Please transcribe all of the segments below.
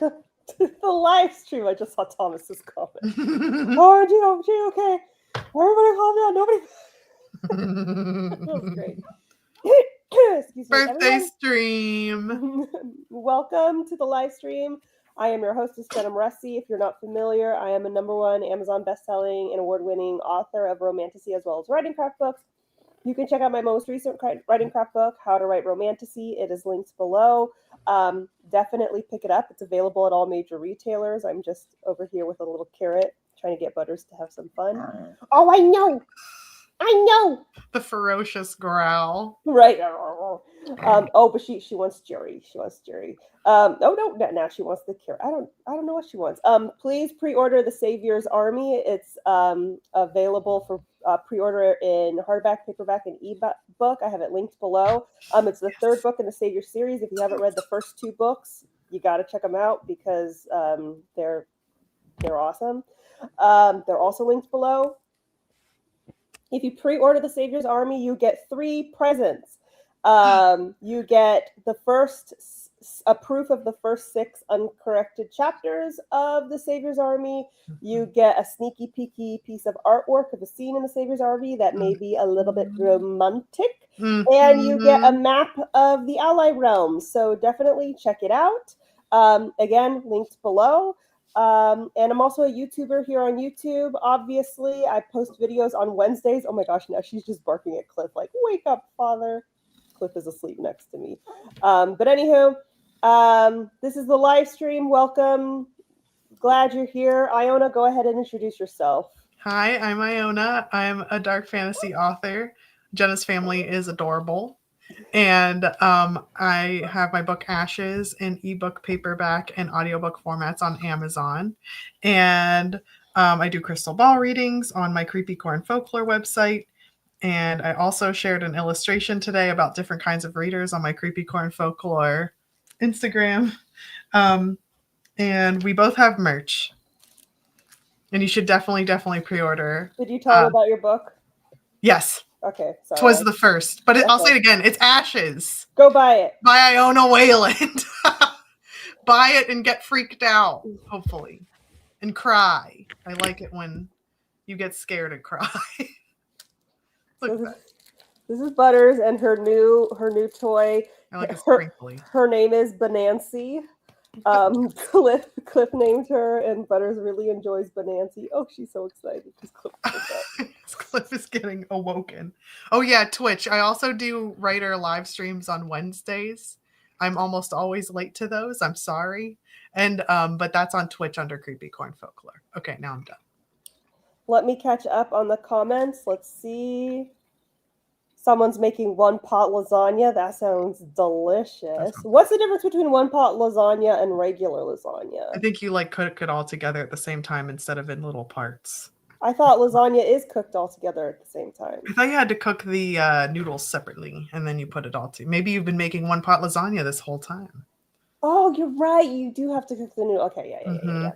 welcome to the live stream. I just saw Thomas's comment. Aren't you okay? Everybody calm down. Nobody. That was great. Excuse me. Birthday Everyone. stream. Welcome to the live stream. I am your hostess, Jenna Moreci. If you're not familiar, I am a #1 Amazon bestselling and award-winning author of romantasy as well as writing craft books. You can check out my most recent writing craft book, How to Write Romantasy. It is linked below. Definitely pick it up. It's available at all major retailers. I'm just over here with a little carrot trying to get Butters to have some fun. Oh, I know. The ferocious growl. Right. But she wants Jerry. No, now she wants the carrot. I don't know what she wants. Please pre-order The Savior's Army. It's available for pre-order in hardback, paperback, and ebook. I have it linked below. It's the third book in the Savior series. If you haven't read the first 2 books, you got to check them out because they're awesome. They're also linked below. If you pre-order The Savior's Army, you get 3 presents. You get a proof of the first 6 uncorrected chapters of The Savior's Army. You get a sneaky peeky piece of artwork of a scene in The Savior's Army that may be a little bit romantic. And you get a map of the Ally realms. So definitely check it out. Again, linked below. And I'm also a YouTuber here on YouTube. Obviously, I post videos on Wednesdays. Oh my gosh, now she's just barking at Cliff like, wake up, father. Cliff is asleep next to me. But anywho, this is the live stream. Welcome. Glad you're here. Iona, go ahead and introduce yourself. Hi, I'm Iona. I'm a dark fantasy author. Jenna's family is adorable. And I have my book Ashes in ebook, paperback, and audiobook formats on Amazon. And I do crystal ball readings on my Creepy Corn Folklore website. And I also shared an illustration today about different kinds of readers on my Creepy Corn Folklore Instagram. And we both have merch. And you should definitely pre-order. Did you tell them about your book? Yes. Okay, sorry. Twas the first. But I'll say it again. It's Ashes. Go buy it. By IONA WAYLAND. Buy it and get freaked out, hopefully. And cry. I like it when you get scared and cry. This is Butters and her new toy. I like it sprinkly. Her name is Bonancy. Cliff named her, and Butters really enjoys Bonancy. Oh, she's so excited because Cliff is getting awoken. Oh yeah, Twitch. I also do writer live streams on Wednesdays. I'm almost always late to those. I'm sorry. And but that's on Twitch under Creepy Corn Folklore. Okay, now I'm done. Let me catch up on the comments. Let's see. Someone's making one pot lasagna. That sounds delicious. What's the difference between one pot lasagna and regular lasagna? I think you cook it all together at the same time instead of in little parts. I thought lasagna is cooked all together at the same time. I thought you had to cook the noodles separately and then you put it all together. Maybe you've been making one pot lasagna this whole time. Oh, you're right. You do have to cook the noodle. Okay, yeah.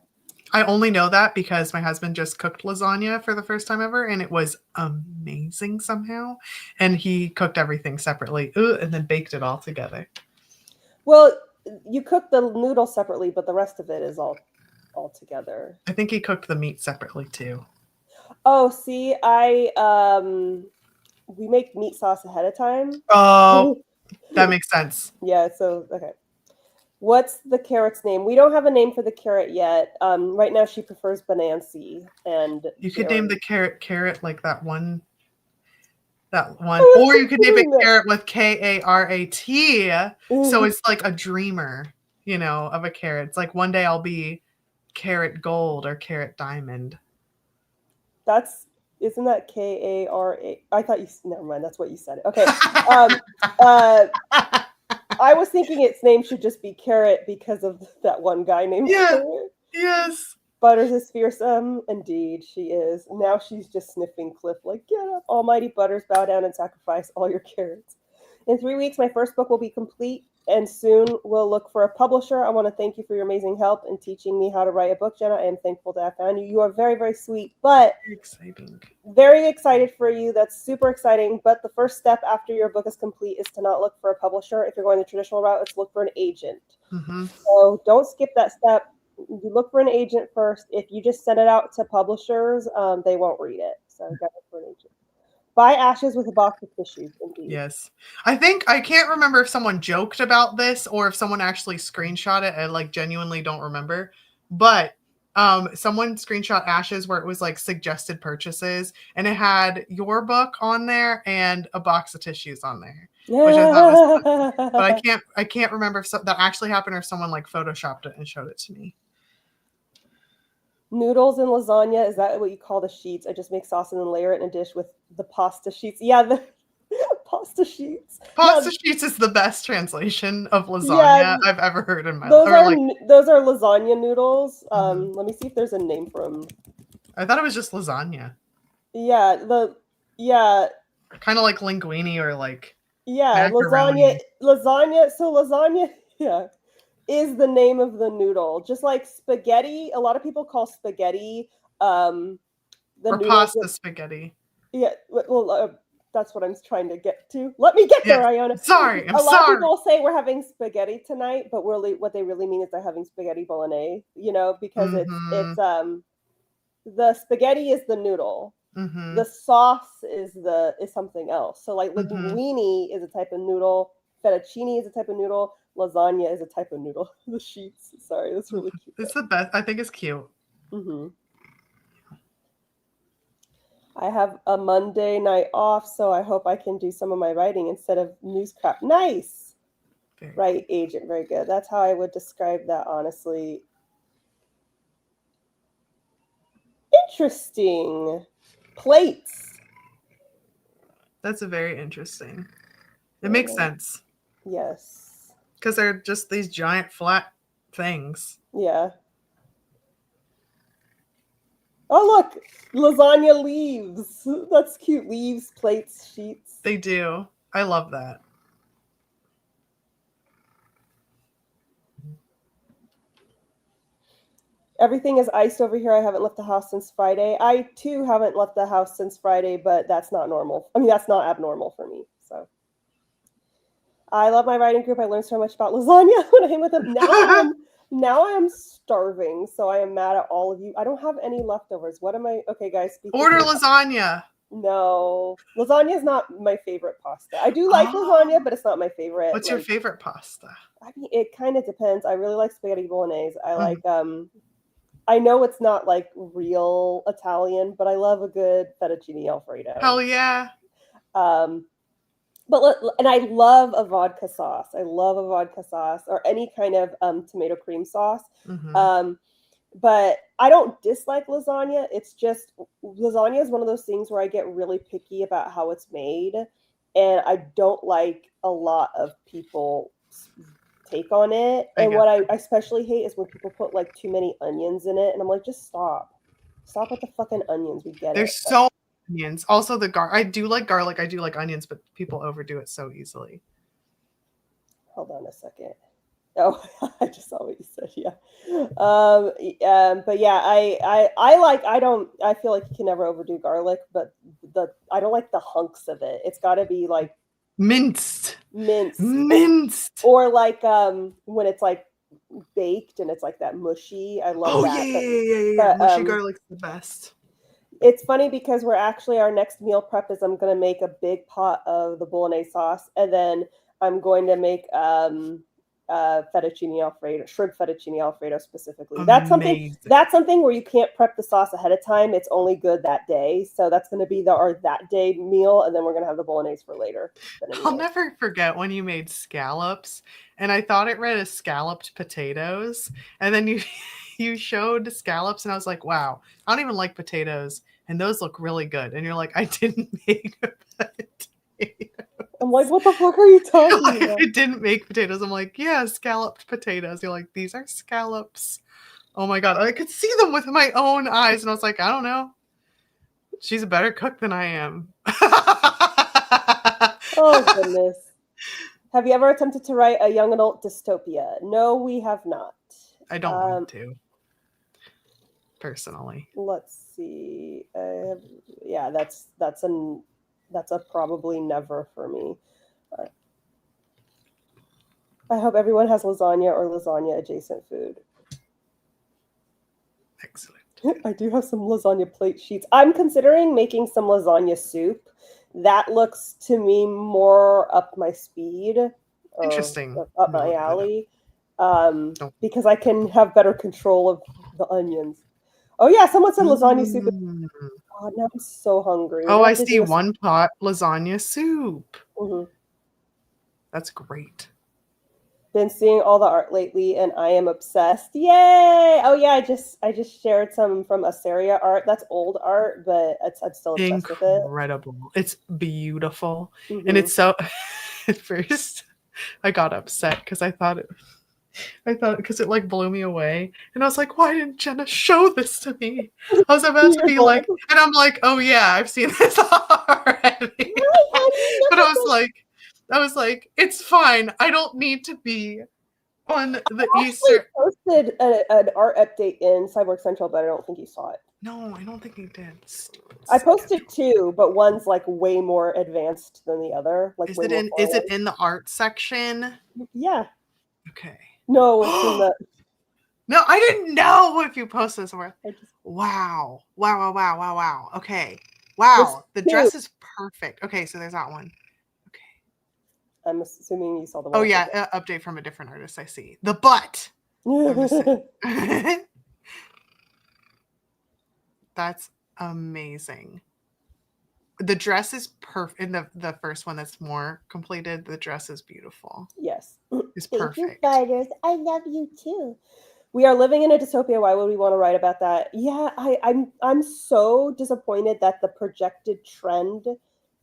I only know that because my husband just cooked lasagna for the first time ever, and it was amazing somehow. And he cooked everything separately and then baked it all together. Well, you cook the noodle separately, but the rest of it is all together. I think he cooked the meat separately too. Oh, see, we make meat sauce ahead of time. Oh, that makes sense. Yeah, so, okay. What's the carrot's name? We don't have a name for the carrot yet. Right now, she prefers Bonancy. And you could name the carrot like that one. Or you could name it carrot with Karat. So it's like a dreamer, of a carrot. It's like one day I'll be carrot gold or carrot diamond. Isn't that Kara? I thought never mind. That's what you said. Okay. I was thinking its name should just be Carrot because of that one guy named Carrot. Yes. Butters is fearsome. Indeed, she is. Now she's just sniffing Cliff like, get up. Almighty Butters, bow down and sacrifice all your carrots. In 3 weeks, my first book will be complete, and soon we'll look for a publisher. I want to thank you for your amazing help in teaching me how to write a book, Jenna. I am thankful to have found you. You are very, very sweet, but Exciting. very excited for you. That's super exciting. But the first step after your book is complete is to not look for a publisher. If you're going the traditional route, it's look for an agent. Mm-hmm. So don't skip that step. You look for an agent first. If you just send it out to publishers, they won't read it. So you got to look for an agent. Buy ashes with a box of tissues, indeed. Yes. I can't remember if someone joked about this or if someone actually screenshot it. I like genuinely don't remember. But someone screenshot Ashes where it was like suggested purchases and it had your book on there and a box of tissues on there. Which I thought was funny. But I can't remember if that actually happened or if someone like photoshopped it and showed it to me. Noodles and lasagna, is that what you call the sheets? I just make sauce and then layer it in a dish with the pasta sheets. Yeah, the pasta sheets. Pasta sheets is the best translation of lasagna I've ever heard in my life. Those are lasagna noodles. Let me see if there's a name for them. I thought it was just lasagna. Yeah, kind of like linguine or like macaroni. Lasagna. So lasagna, is the name of the noodle. Just like spaghetti, a lot of people call spaghetti or pasta spaghetti. Yeah, well, that's what I'm trying to get to. Let me get there, Iona. Sorry, a lot of people say we're having spaghetti tonight, but really, what they really mean is they're having spaghetti bolognese. Because it's the spaghetti is the noodle. Mm-hmm. The sauce is something else. So like linguine is a type of noodle. Fettuccine is a type of noodle. Lasagna is a type of noodle. The sheets. Sorry, that's really cute. It's the best. I think it's cute. Mm-hmm. I have a Monday night off, so I hope I can do some of my writing instead of news crap. Nice. Right, agent. Very good. That's how I would describe that, honestly. Interesting. Plates. That's a very interesting. It makes sense. Yes. Because they're just these giant flat things. Yeah. Oh, look. Lasagna leaves. That's cute. Leaves, plates, sheets. They do. I love that. Everything is iced over here. I haven't left the house since Friday. I, too, haven't left the house since Friday, but that's not normal. I mean, that's not abnormal for me. So I love my writing group. I learned so much about lasagna when I hang with them. Now I am starving, so I am mad at all of you. I don't have any leftovers. What am I? Okay, guys. Order lasagna. No. Lasagna is not my favorite pasta. I do like lasagna, but it's not my favorite. What's your favorite pasta? I mean, it kind of depends. I really like spaghetti bolognese. I like, I know it's not like real Italian, but I love a good fettuccine Alfredo. Hell yeah. And I love a vodka sauce. I love a vodka sauce or any kind of tomato cream sauce. Mm-hmm. But I don't dislike lasagna. It's just lasagna is one of those things where I get really picky about how it's made. And I don't like a lot of people take on it. And what I especially hate is when people put like too many onions in it. And I'm like, just stop. Stop with the fucking onions. We get There's so many onions. Also, I do like garlic. I do like onions, but people overdo it so easily. Hold on a second. Oh, I just saw what you said. Yeah. But yeah, I feel like you can never overdo garlic, but I don't like the hunks of it. It's got to be like minced. Or like when it's like baked and it's like that mushy. I love that. Yeah. Mushy garlic's the best. It's funny because our next meal prep is I'm going to make a big pot of the bolognese sauce, and then I'm going to make fettuccine Alfredo, shrimp fettuccine Alfredo specifically. Amazing. That's something where you can't prep the sauce ahead of time. It's only good that day. So that's going to be our that day meal, and then we're going to have the bolognese for later. I'll never forget when you made scallops, and I thought it read as scalloped potatoes, and then you showed scallops, and I was like, wow, I don't even like potatoes, and those look really good. And you're like, I didn't make a potato. I'm like, what the fuck are you talking about? I didn't make potatoes. I'm like, yeah, scalloped potatoes. You're like, these are scallops. Oh my God. I could see them with my own eyes. And I was like, I don't know. She's a better cook than I am. Oh, goodness. Have you ever attempted to write a young adult dystopia? No, we have not. I don't want to. Personally. Let's see. Yeah, that's a probably never for me. I hope everyone has lasagna or lasagna adjacent food. Excellent. I do have some lasagna plate sheets. I'm considering making some lasagna soup. That looks to me more up my speed. Interesting. Up my alley. Because I can have better control of the onions. Oh yeah, someone said lasagna soup. God, now I'm so hungry. Oh, I see one pot lasagna soup. Mm-hmm. That's great. Been seeing all the art lately, and I am obsessed. Yay! Oh yeah, I just shared some from Asteria art. That's old art, but I'm still obsessed with it. Incredible! It's beautiful, mm-hmm. And it's so. At first, I got upset because I thought because it like blew me away, and I was like, "Why didn't Jenna show this to me?" I was about to be like, and I'm like, "Oh yeah, I've seen this already," but I was like, it's fine. I don't need to be on the Easter. I posted an art update in Cyborg Central, but I don't think you saw it. No, I don't think you did. I posted two, but one's like way more advanced than the other. Like, is it in the art section? Yeah. Okay. No, it's in the. No, I didn't know if you posted this somewhere. Wow. Okay. Wow. The dress is perfect. Okay, so there's that one. Okay. I'm assuming you saw the one. Oh yeah, update from a different artist. I see. The butt. That's amazing. The dress is perfect. In the first one that's more completed, the dress is beautiful. Yes. It's perfect. Thank you, fighters. I love you too. We are living in a dystopia. Why would we want to write about that? Yeah, I'm so disappointed that the projected trend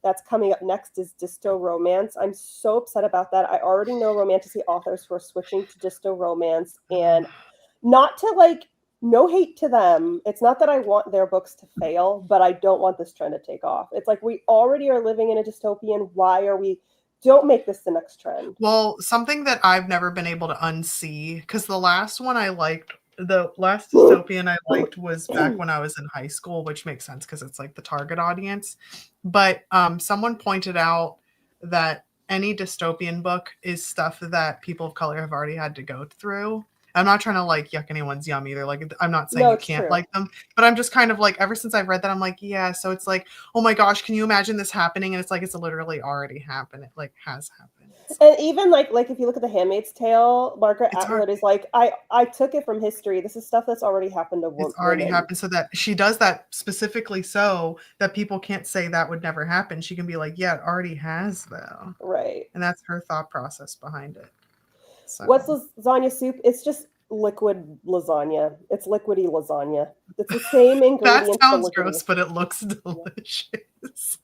that's coming up next is disto romance. I'm so upset about that. I already know romantasy authors who are switching to disto romance, and not to like, no hate to them. It's not that I want their books to fail, but I don't want this trend to take off. It's like, we already are living in a dystopian. Why are we? Don't make this the next trend. Well, something that I've never been able to unsee, because the last one I liked, the last dystopian I liked was back when I was in high school, which makes sense because it's like the target audience. But someone pointed out that any dystopian book is stuff that people of color have already had to go through. I'm not trying to like yuck anyone's yum either. Like, I'm not saying you can't like them, but I'm just kind of like, ever since I've read that, I'm like, yeah. So it's like, oh my gosh, can you imagine this happening? And it's like, it's literally already happened. It like has happened. And even like if you look at The Handmaid's Tale, Margaret Atwood is like, I took it from history. This is stuff that's already happened to women. It's already happened, so that she does that specifically so that people can't say that would never happen. She can be like, yeah, it already has though. Right. And that's her thought process behind it. So. What's lasagna soup? It's just liquid lasagna. It's liquidy lasagna. It's the same ingredients. That sounds gross, but it looks delicious.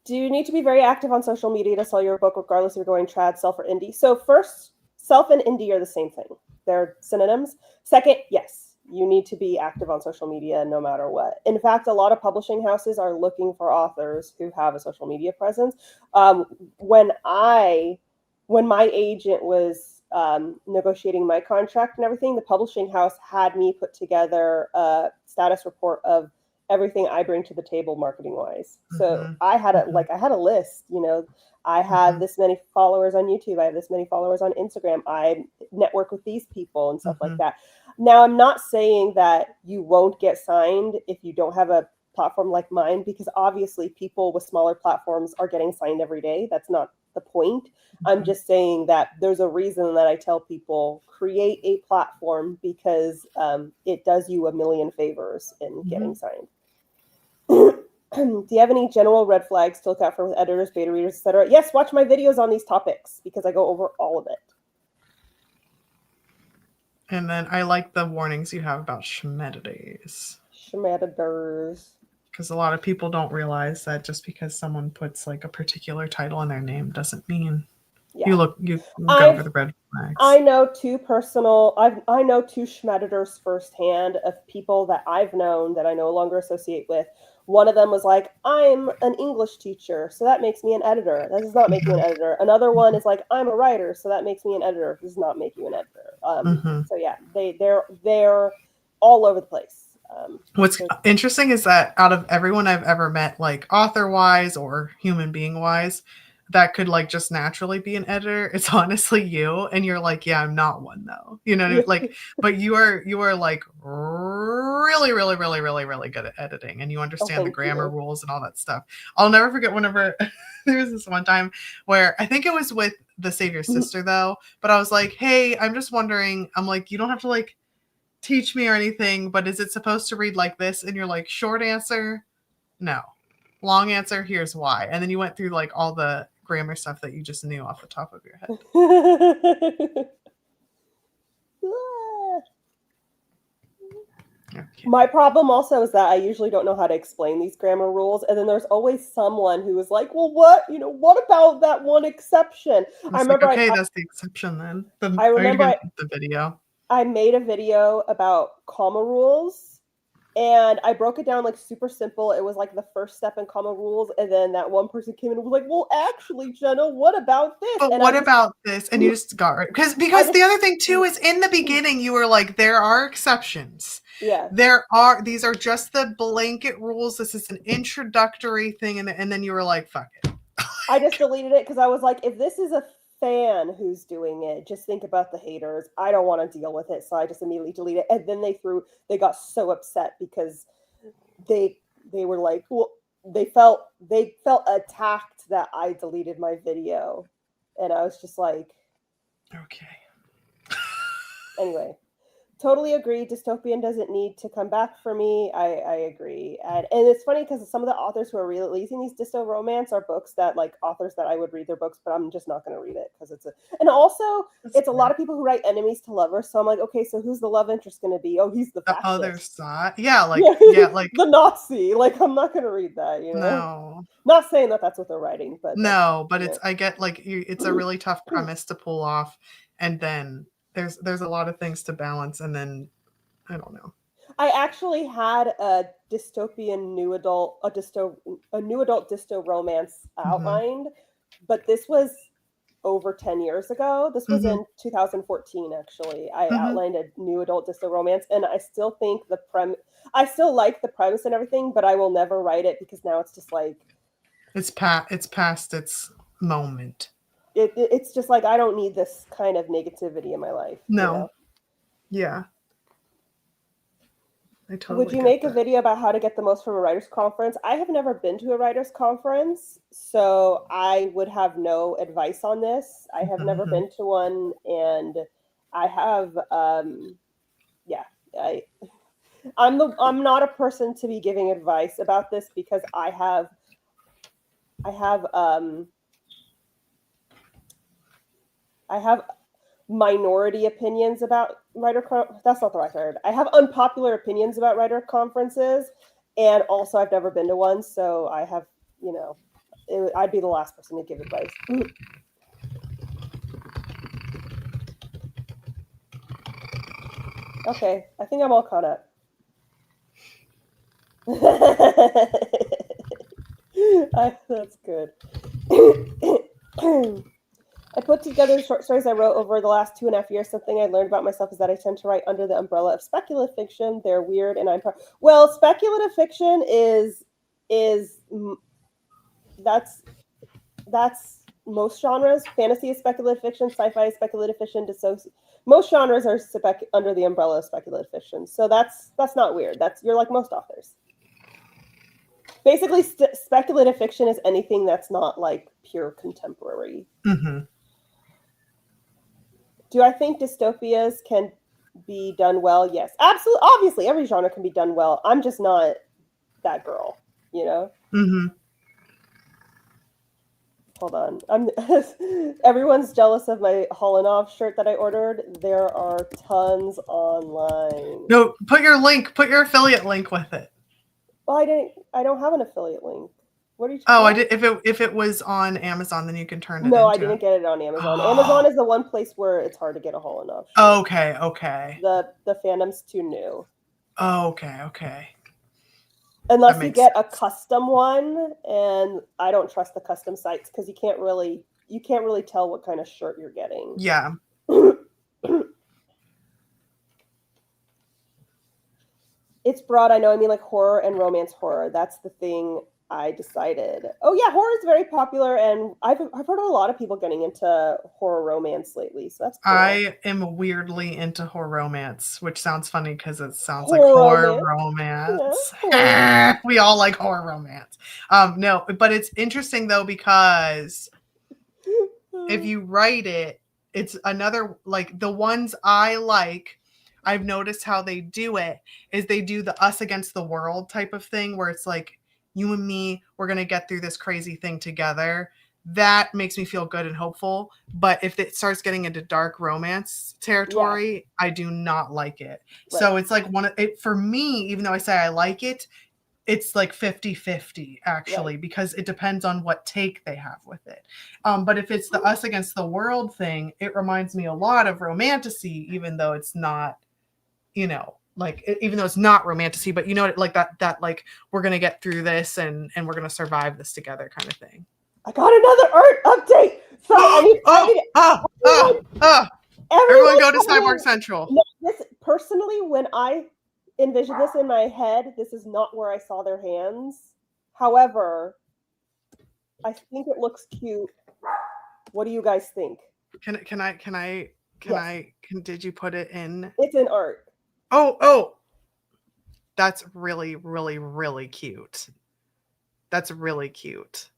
Do you need to be very active on social media to sell your book, regardless if you're going trad, self, or indie? So first, self and indie are the same thing. They're synonyms. Second, yes, you need to be active on social media no matter what. In fact, a lot of publishing houses are looking for authors who have a social media presence. When my agent was negotiating my contract and everything, the publishing house had me put together a status report of everything I bring to the table marketing wise. So I had a list, I have this many followers on YouTube. I have this many followers on Instagram. I network with these people and stuff like that. Now, I'm not saying that you won't get signed if you don't have a platform like mine, because obviously people with smaller platforms are getting signed every day. That's not the point. I'm just saying that there's a reason that I tell people create a platform, because it does you a million favors in getting signed. Do you have any general red flags to look out for with editors, beta readers, etc.? Yes, watch my videos on these topics because I go over all of it. And then I like the warnings you have about schmediders. Schmediders. Because a lot of people don't realize that just because someone puts like a particular title in their name doesn't mean you go over the red I know two Schmeditors firsthand of people that I've known that I no longer associate with. One of them was like, I'm an English teacher, so that makes me an editor. That does not make you an editor. Another one is like, I'm a writer, so that makes me an editor. This does not make you an editor. So yeah, they're all over the place. What's interesting is that out of everyone I've ever met, like author-wise or human being-wise, that could like just naturally be an editor, it's honestly you. And you're like, yeah, I'm not one though. You know, like, but you are like really, really, really, really, really good at editing, and you understand the grammar rules and all that stuff. I'll never forget whenever there was this one time where I think it was with The Savior's Sister though, but I was like, hey, I'm just wondering, I'm like, you don't have to like teach me or anything, but is it supposed to read like this? And you're like, short answer, no. Long answer, here's why. And then you went through like all the grammar stuff that you just knew off the top of your head. Okay. My problem also is that I usually don't know how to explain these grammar rules, and then there's always someone who is like, well, what about that one exception? I remember like, okay, that's the exception then. I remember the video. I made a video about comma rules, and I broke it down like super simple. It was like the first step in comma rules, and then that one person came in and was like, well, actually, Jenna, what about this? But what about this? And you just got right. Because the other thing too is in the beginning you were like, there are exceptions. Yeah. These are just the blanket rules. This is an introductory thing. And then you were like, fuck it. I just deleted it because I was like, if this is a fan who's doing it, just think about the haters. I don't want to deal with it, so I just immediately delete it. And then they got so upset because they were like, well, they felt attacked that I deleted my video, and I was just like, okay. Anyway, totally agree. Dystopian doesn't need to come back for me. I agree. And it's funny because some of the authors who are releasing these dysto romance are books that like authors that I would read their books, but I'm just not going to read it because it's a lot of people who write enemies to lovers. So I'm like, okay, so who's the love interest going to be? Oh, he's the fascist. other side. Yeah. Like the Nazi. Like, I'm not going to read that, you know? No. Not saying that that's what they're writing, but no, but I get like, it's a really tough premise to pull off. And then there's a lot of things to balance, and then I don't know. I actually had a dystopian new adult dysto romance outlined, but this was over 10 years ago. This was in 2014 actually. I outlined a new adult dysto romance, and I still think I still like the premise and everything, but I will never write it because now it's just like it's past its moment. It's just like, I don't need this kind of negativity in my life. No. You know? Yeah. I totally Would you make a video about how to get the most from a writer's conference? I have never been to a writer's conference, so I would have no advice on this. I have never been to one, and I have I'm not a person to be giving advice about this because I have minority opinions about that's not the right word. I have unpopular opinions about writer conferences, and also I've never been to one, so I have, I'd be the last person to give advice. Okay, I think I'm all caught up. That's good. I put together the short stories I wrote over the last 2.5 years. Something I learned about myself is that I tend to write under the umbrella of speculative fiction. They're weird, and well, speculative fiction is that's most genres. Fantasy is speculative fiction. Sci-fi is speculative fiction. Most genres are under the umbrella of speculative fiction. So that's not weird. You're like most authors. Basically, speculative fiction is anything that's not like pure contemporary. Do I think dystopias can be done well? Yes, absolutely. Obviously, every genre can be done well. I'm just not that girl, you know? Hold on. Everyone's jealous of my Hollanov shirt that I ordered. There are tons online. No, put your affiliate link with it. Well, I don't have an affiliate link. What are you? Oh, what? I did. If it was on Amazon, then you can turn it No, I into didn't it. get it on Amazon. Oh. Amazon is the one place where it's hard to get a hold of. Okay, okay. The fandom's too new. Okay. Unless you get a custom one, and I don't trust the custom sites because you can't really tell what kind of shirt you're getting. Yeah. It's broad. I know. I mean, like horror and romance horror. That's the thing I decided. Oh yeah, horror is very popular, and I've heard of a lot of people getting into horror romance lately. So that's cool. I am weirdly into horror romance, which sounds funny because it sounds Horror like horror romance. romance. Yeah. We all like horror romance. No, but it's interesting though because if you write it, it's another like the ones I like. I've noticed how they do it is they do the us against the world type of thing where it's like you and me, we're going to get through this crazy thing together. That makes me feel good and hopeful. But if it starts getting into dark romance territory, I do not like it. Right. So it's like for me, even though I say I like it, it's like 50-50 actually, because it depends on what take they have with it. But if it's the us against the world thing, it reminds me a lot of romantasy, even though it's not, like even though it's not romantasy, but like that like we're gonna get through this and we're gonna survive this together kind of thing. I got another art update. Everyone go to Cyborg Central. No, this personally, when I envisioned this in my head, this is not where I saw their hands. However, I think it looks cute. What do you guys think? Did you put it in? It's in art. Oh, that's really, really, really cute. That's really cute.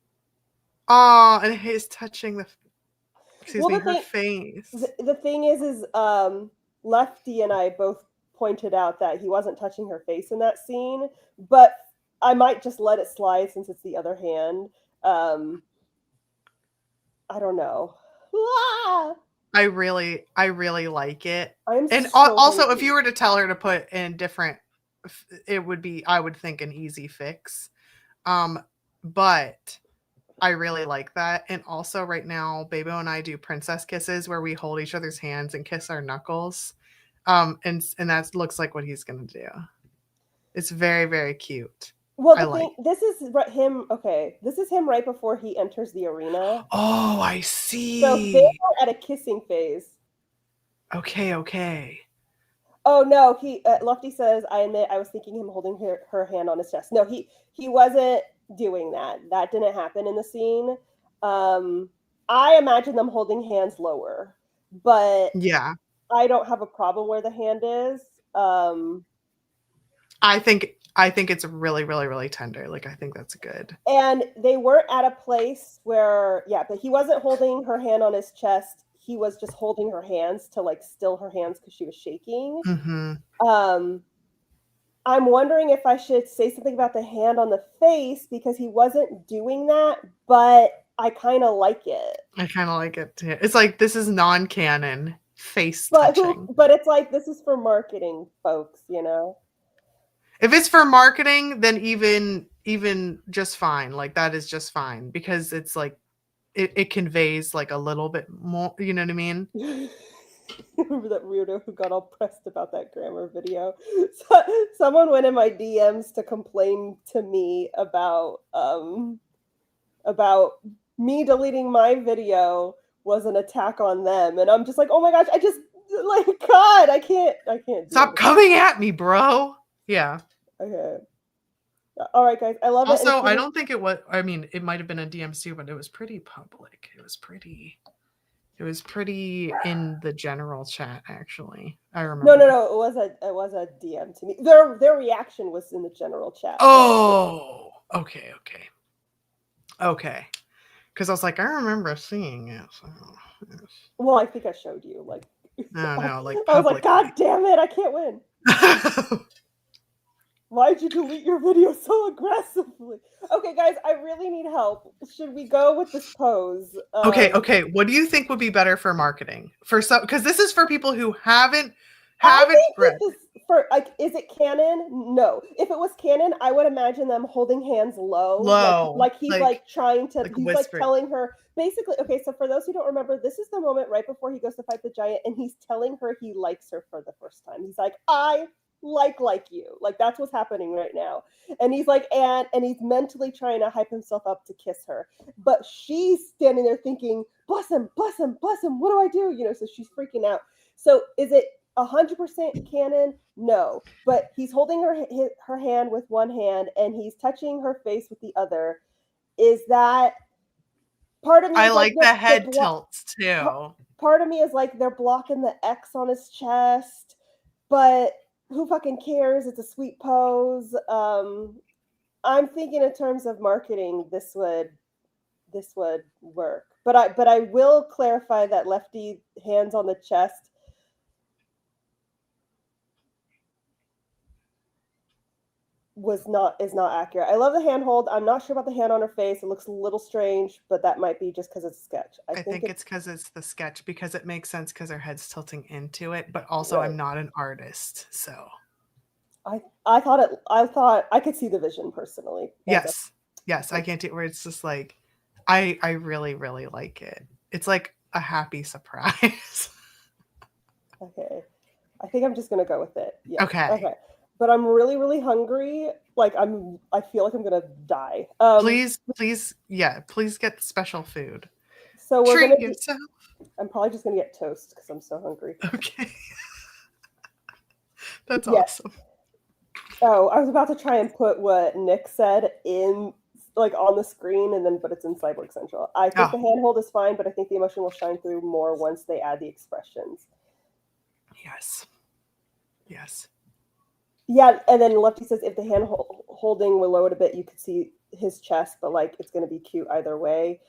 Oh, and he's touching her face. The thing is Lefty and I both pointed out that he wasn't touching her face in that scene, but I might just let it slide since it's the other hand. I don't know. I really like it. And also, if you were to tell her to put in different, it would be, I would think, an easy fix. But I really like that. And also right now, Bebo and I do princess kisses where we hold each other's hands and kiss our knuckles. And that looks like what he's going to do. It's very, very cute. Well, this is him. Okay, this is him right before he enters the arena. Oh, I see. So they're at a kissing phase. Okay. Oh no, Lefty says, I admit I was thinking him holding her hand on his chest. No, he wasn't doing that. That didn't happen in the scene. I imagine them holding hands lower, but yeah, I don't have a problem where the hand is. I think it's really, really, really tender. Like, I think that's good. And they weren't at a place where, but he wasn't holding her hand on his chest. He was just holding her hands to like still her hands because she was shaking. Mm-hmm. I'm wondering if I should say something about the hand on the face because he wasn't doing that, but I kind of like it. I kind of like it too. It's like, this is non-canon face touching. But it's like, this is for marketing, folks, If it's for marketing, then even just fine. Like, that is just fine because it's like, it conveys like a little bit more, you know what I mean? Remember that weirdo who got all pressed about that grammar video? So, someone went in my DMs to complain to me about me deleting my video was an attack on them, and I'm just like, oh my gosh, I just like God, I can't. Stop coming at me, bro. Yeah. Okay. All right, guys. I love it. Also, I don't think it was. I mean, it might have been a DMs too, but it was pretty public. It was pretty in the general chat. Actually, I remember. No. It was a DM to me. Their reaction was in the general chat. Oh, okay. Because I was like, I remember seeing it. So, yes. Well, I think I showed you. Like, no, like I was like, God damn it, I can't win. Why'd you delete your video so aggressively? Okay, guys, I really need help. Should we go with this pose? Okay. What do you think would be better for marketing? Because this is for people who haven't Have it spread. Is it canon? No. If it was canon, I would imagine them holding hands low. Like he's like trying to, he's like telling her basically, okay, so for those who don't remember, this is the moment right before he goes to fight the giant and he's telling her he likes her for the first time. He's like, I like you. Like that's what's happening right now. And he's like, and he's mentally trying to hype himself up to kiss her. But she's standing there thinking, bless him, bless him, bless him. What do I do? You know, so she's freaking out. So is it 100% canon? No, but he's holding her hand with one hand and he's touching her face with the other. Is that part of me? I like the head tilts too. Part of me is like they're blocking the X on his chest, but who fucking cares? It's a sweet pose. I'm thinking in terms of marketing, this would work. But I will clarify that Lefty hands on the chest is not accurate. I love the handhold. I'm not sure about the hand on her face. It looks a little strange, but that might be just because it's a sketch. I think it's because it's the sketch, because it makes sense because her head's tilting into it. But also, right. I'm not an artist, so I thought I could see the vision personally. Yes, I can't do it where it's just like I really like it. It's like a happy surprise. Okay, I think I'm just gonna go with it. Yeah. Okay. But I'm really hungry. Like I feel like I'm gonna die. Please get special food. So we're Treat yourself. I'm probably just gonna get toast because I'm so hungry. Okay. That's awesome. Oh, I was about to try and put what Nick said in like on the screen but it's in Cyborg Central. I think the handhold is fine, but I think the emotion will shine through more once they add the expressions. Yes. Yeah, and then Lefty says if the hand holding were lowered a bit, you could see his chest, but like it's going to be cute either way.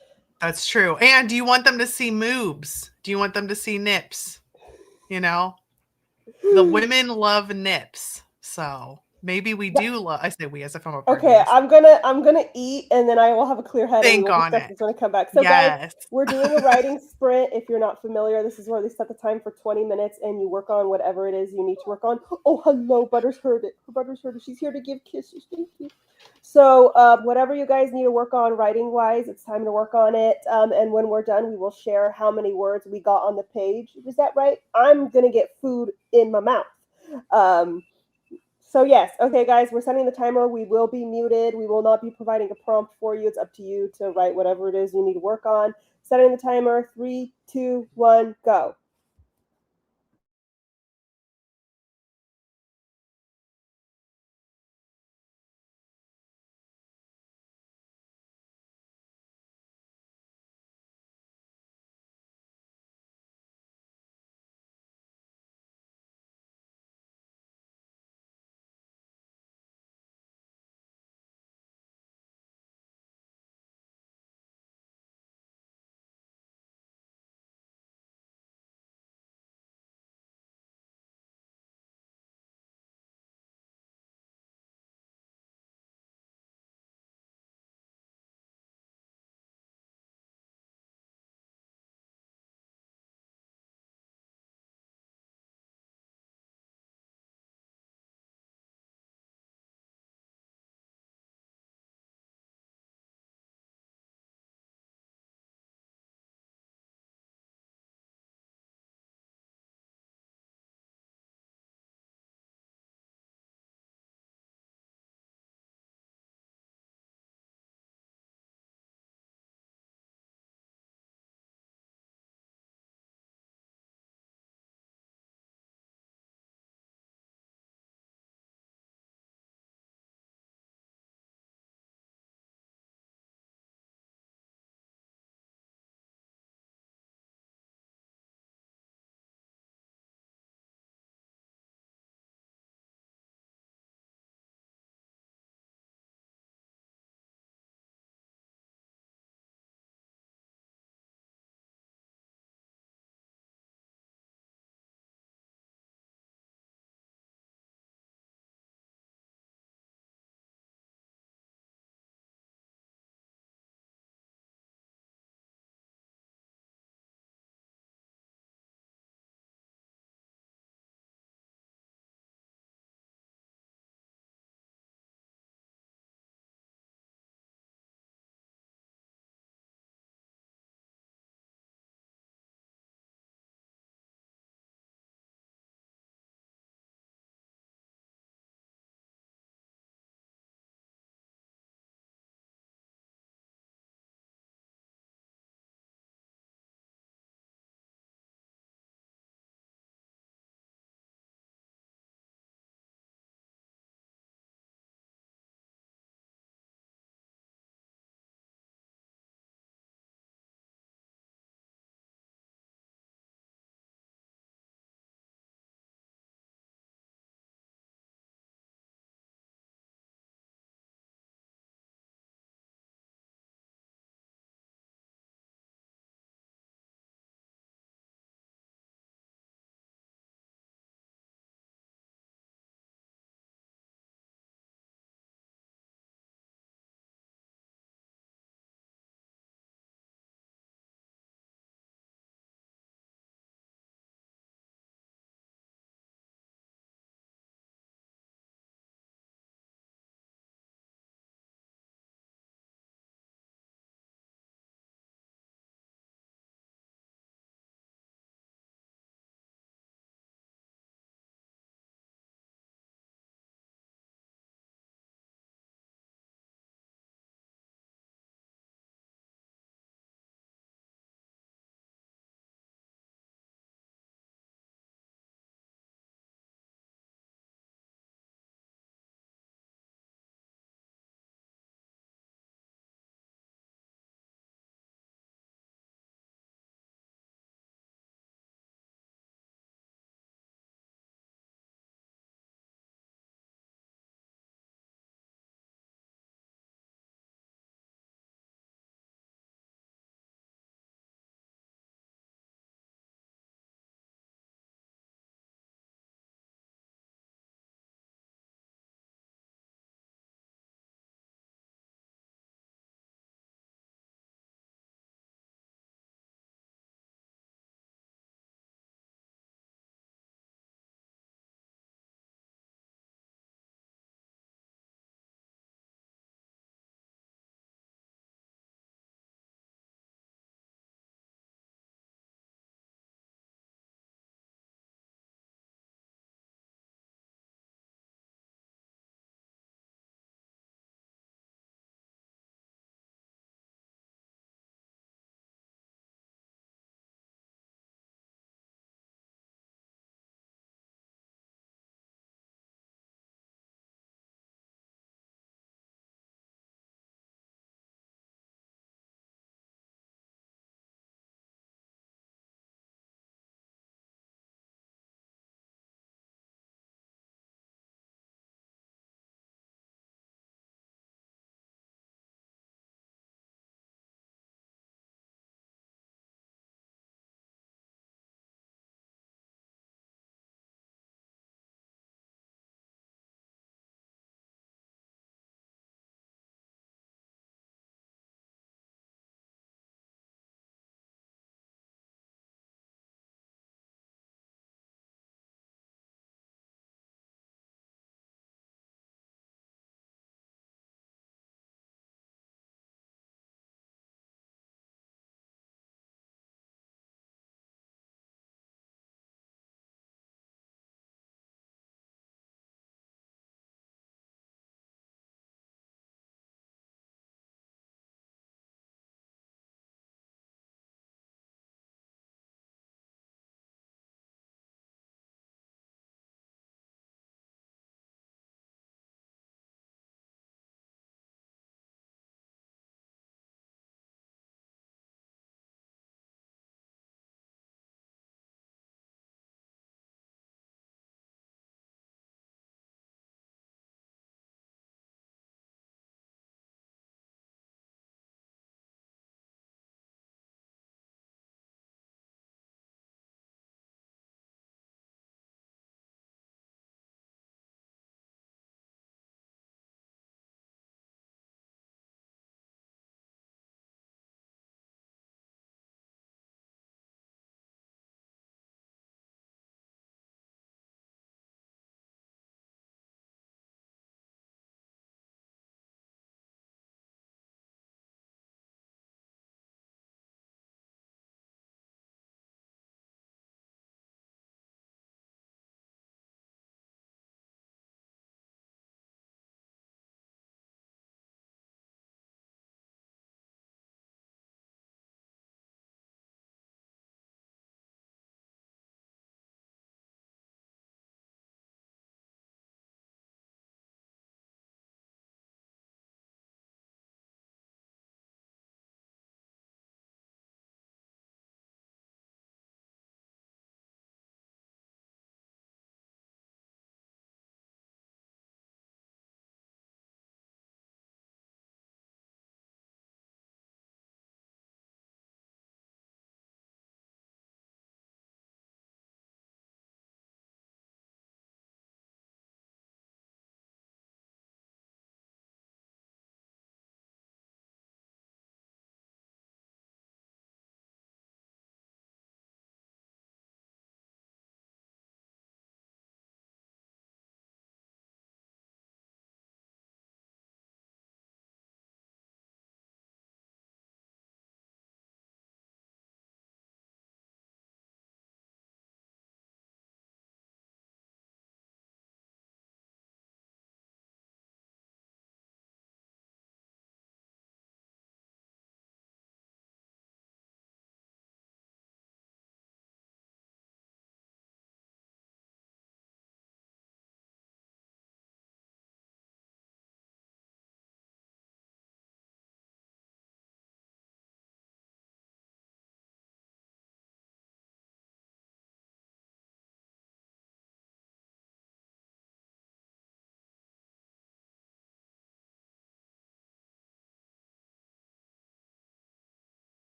That's true. And do you want them to see moobs? Do you want them to see nips? You know, the women love nips, so maybe we do love. I say we as if I'm a part Okay, of this. I'm gonna eat, and then I will have a clear head. Think on it. It's gonna come back. So guys, we're doing a writing sprint. If you're not familiar, this is where they set the time for 20 minutes, and you work on whatever it is you need to work on. Oh, hello, Butters heard it. Butters heard it. She's here to give kisses. Thank you. So whatever you guys need to work on writing wise, it's time to work on it. And when we're done, we will share how many words we got on the page. Is that right? I'm gonna get food in my mouth. So yes, okay, guys, we're setting the timer. We will be muted. We will not be providing a prompt for you. It's up to you to write whatever it is you need to work on. Setting the timer. 3, 2, 1, go.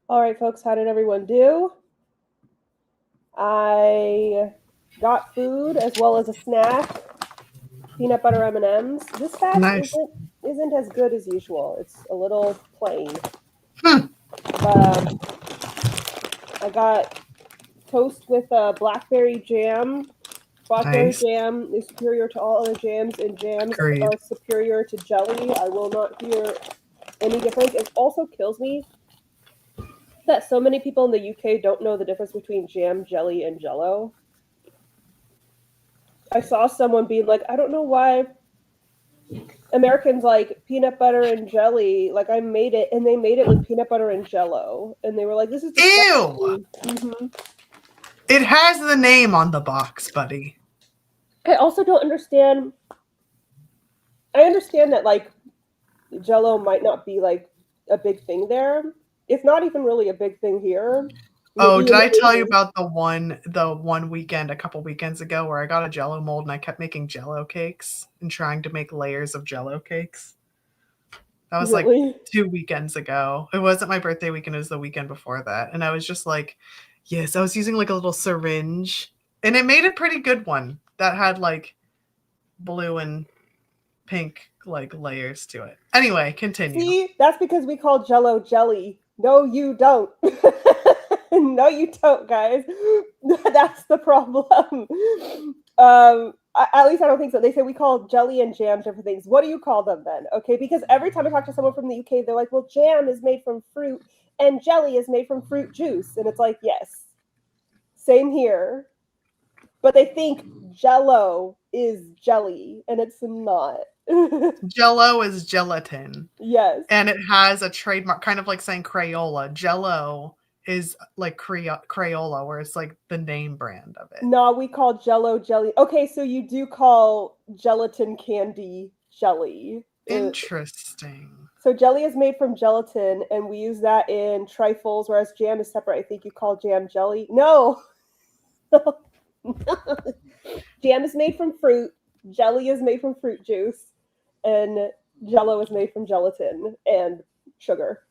All right, folks, how did everyone do? I got food as well as a snack. Peanut butter M&Ms. This fast Nice. isn't as good as usual. It's a little plain. Hmm. But I got toast with blackberry jam. Blackberry Nice. jam is superior to all other jams, and jams Agreed. are superior to jelly. I will not hear any difference. It also kills me that so many people in the UK don't know the difference between jam, jelly, and jello. I saw someone being like, I don't know why Americans like peanut butter and jelly. Like, I made it, and they made it with peanut butter and jello. And they were like, this is Ew! disgusting. Mm-hmm. It has the name on the box, buddy. I also don't understand. I understand that, like, jello might not be, like, a big thing there. It's not even really a big thing here. Oh, Maybe did in I the tell you 80s. about the one weekend a couple weekends ago where I got a jello mold and I kept making jello cakes and trying to make layers of jello cakes? That was like Really? 2 weekends ago. It wasn't my birthday weekend, it was the weekend before that. And I was just like, yes, I was using like a little syringe. And it made a pretty good one that had like blue and pink like layers to it. Anyway, continue. See, that's because we call jello jelly. No, you don't. No, you don't, guys. That's the problem. At least I don't think so. They say we call jelly and jam different things. What do you call them then? Okay, because every time I talk to someone from the UK, they're like, well, jam is made from fruit and jelly is made from fruit juice. And it's like, yes, same here. But they think jello is jelly, and it's not. Jello is gelatin. Yes. And it has a trademark, kind of like saying Crayola. Jello is like Crayola, where it's like the name brand of it. No, we call jello jelly. Okay, so you do call gelatin candy jelly. Interesting. So jelly is made from gelatin, and we use that in trifles, whereas jam is separate. I think you call jam jelly. No. Jam is made from fruit, jelly is made from fruit juice, and jello is made from gelatin and sugar.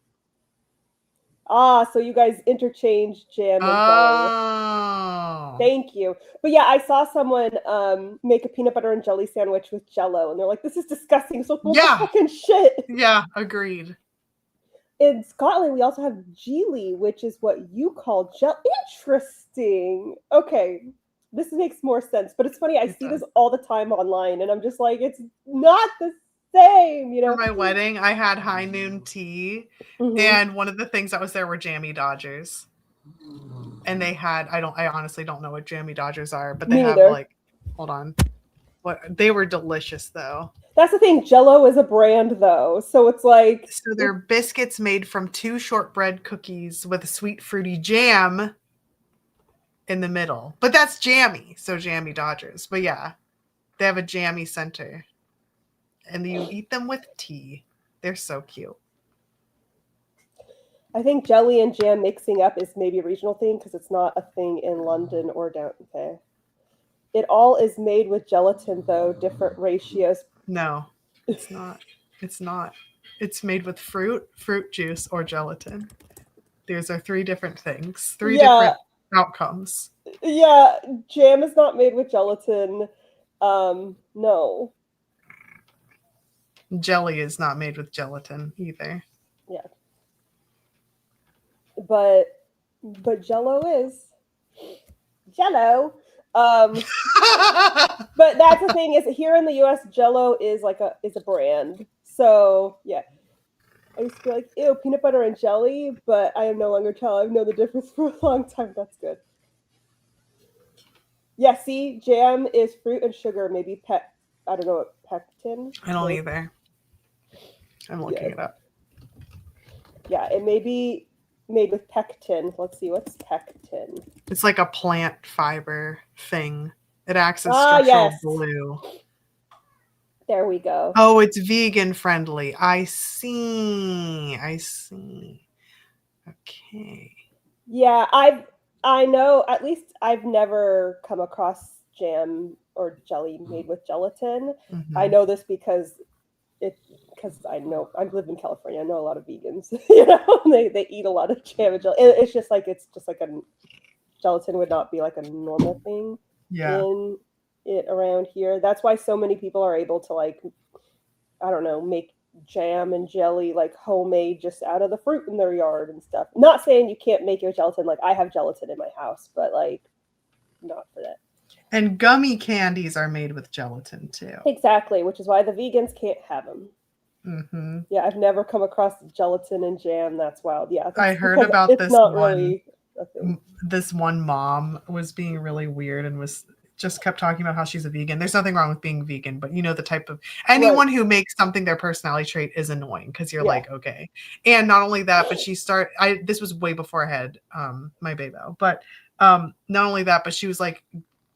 Ah, so you guys interchange jam and jelly. Oh. Thank you. But yeah, I saw someone make a peanut butter and jelly sandwich with jello, and they're like, this is disgusting. So what the fucking shit? Yeah, agreed. In Scotland, we also have geely, which is what you call gel. Interesting. Okay, this makes more sense. But it's funny, I see this all the time online, and I'm just like, it's not the same, you know? For my wedding, I had high noon tea, and one of the things that was there were jammy Dodgers. And they had, I honestly don't know what jammy Dodgers are, but they have like, hold on. What they were delicious though. That's the thing. Jello is a brand though. So it's like, so they're biscuits made from 2 shortbread cookies with a sweet fruity jam in the middle. But that's jammy. So jammy Dodgers. But yeah, they have a jammy center. And you eat them with tea. They're so cute. I think jelly and jam mixing up is maybe a regional thing because it's not a thing in London or down. Okay. It all is made with gelatin, though, different ratios. No, it's not. It's not. It's made with fruit juice, or gelatin. These are 3 different things. 3 different outcomes. Yeah, jam is not made with gelatin. No. Jelly is not made with gelatin either. Yeah. But Jello is. Jello. But that's the thing is here in the US, Jello is like a brand. So yeah. I used to be like, ew, peanut butter and jelly, but I am no longer tell. I've known the difference for a long time. That's good. Yeah, see, jam is fruit and sugar, maybe I don't know what pectin. I don't either. I'm looking it up. Yeah, it may be made with pectin. Let's see, what's pectin? It's like a plant fiber thing. It acts as structural glue. There we go. Oh, it's vegan friendly. I see. Okay. Yeah, I know, at least I've never come across jam or jelly made with gelatin. I know this because because I know I live in California. I know a lot of vegans. You know, they eat a lot of jam and gelatin. It's just like a gelatin would not be like a normal thing Yeah. in it around here. That's why so many people are able to like, I don't know, make jam and jelly like homemade just out of the fruit in their yard and stuff. Not saying you can't make your gelatin. Like I have gelatin in my house, but like not for that. And gummy candies are made with gelatin too. Exactly, which is why the vegans can't have them. Mm-hmm. Yeah, I've never come across gelatin and jam. That's wild. Yeah, I heard about it's this not one. really a thing. This one mom was being really weird and was just kept talking about how she's a vegan. There's nothing wrong with being vegan, but you know, the type of anyone who makes something their personality trait is annoying because you're like, okay. And not only that, but this was way before I had my babo, but not only that, but she was like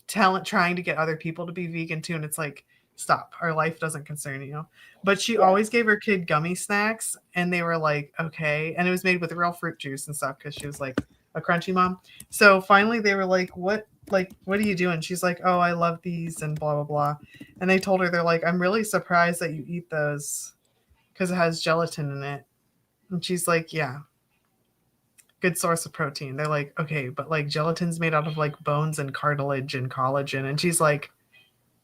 trying to get other people to be vegan too. And it's like, stop, our life doesn't concern you. But she always gave her kid gummy snacks and they were like, okay. And it was made with real fruit juice and stuff because she was like a crunchy mom. So finally they were like, what are you doing? She's like, oh, I love these and blah, blah, blah. And they told her, they're like, I'm really surprised that you eat those because it has gelatin in it. And she's like, yeah, good source of protein. They're like, okay, but like gelatin's made out of like bones and cartilage and collagen. And she's like,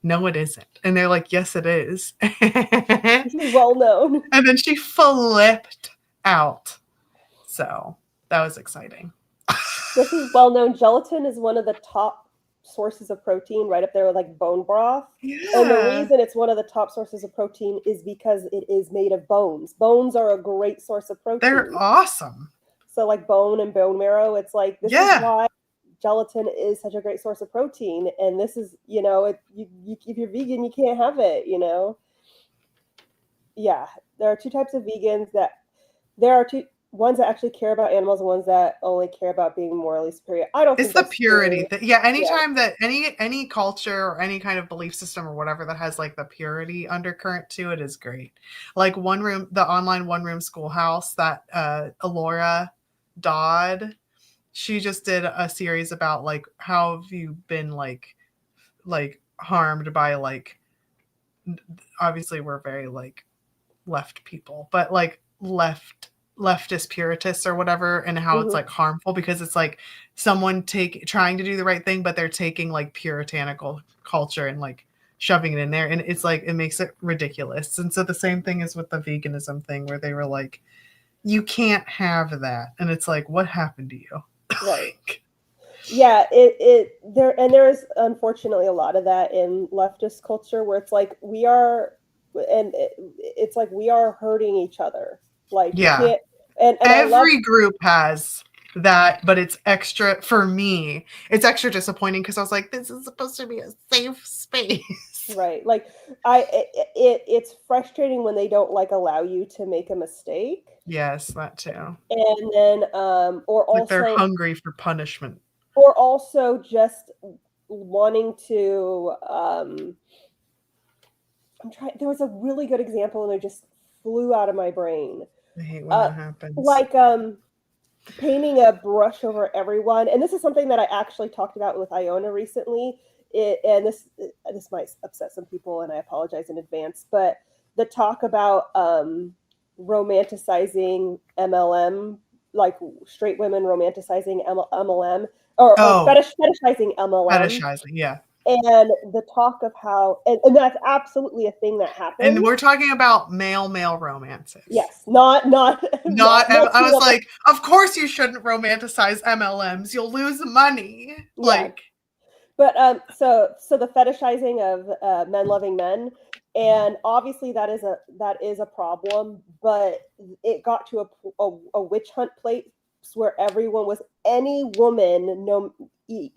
no, it isn't. And they're like, yes, it is. This is well known. And then she flipped out. So that was exciting. This is well known. Gelatin is one of the top sources of protein, right up there with like bone broth. Yeah. And the reason it's one of the top sources of protein is because it is made of bones. Bones are a great source of protein. They're awesome. So like bone and bone marrow, it's like this is why gelatin is such a great source of protein. And this is, you know, if you're vegan, you can't have it, you know. Yeah, there are two types of vegans ones that actually care about animals and ones that only care about being morally superior. I don't think it's the purity thing. Yeah, anytime that any culture or any kind of belief system or whatever that has like the purity undercurrent to it is great. Like the online one room schoolhouse that Alora Dodd, she just did a series about like how have you been like harmed by like, obviously we're very like left people, but like leftist puritists or whatever, and how it's like harmful because it's like someone trying to do the right thing, but they're taking like puritanical culture and like shoving it in there, and it's like it makes it ridiculous. And so the same thing is with the veganism thing where they were like, you can't have that, and it's like, what happened to you? Right. Yeah, there is unfortunately a lot of that in leftist culture where it's like it's like we are hurting each other. Like you can't, and every group has that, but it's extra for me. It's extra disappointing because I was like, this is supposed to be a safe space. Right. Like it's frustrating when they don't like allow you to make a mistake. Yes, that too. And then or like also they're hungry for punishment. Or also just wanting to there was a really good example and it just flew out of my brain. I hate when that happens. Like painting a brush over everyone. And this is something that I actually talked about with Iona recently. And this might upset some people, and I apologize in advance, but the talk about romanticizing MLM, like straight women romanticizing MLM, or fetishizing MLM. Fetishizing, yeah. And the talk of how, and that's absolutely a thing that happens. And we're talking about male romances. Yes, not. I was like, of course you shouldn't romanticize MLMs. You'll lose money. Yeah. Like, but so the fetishizing of men loving men, and obviously that is a problem. But it got to a witch hunt place where everyone was any woman, no,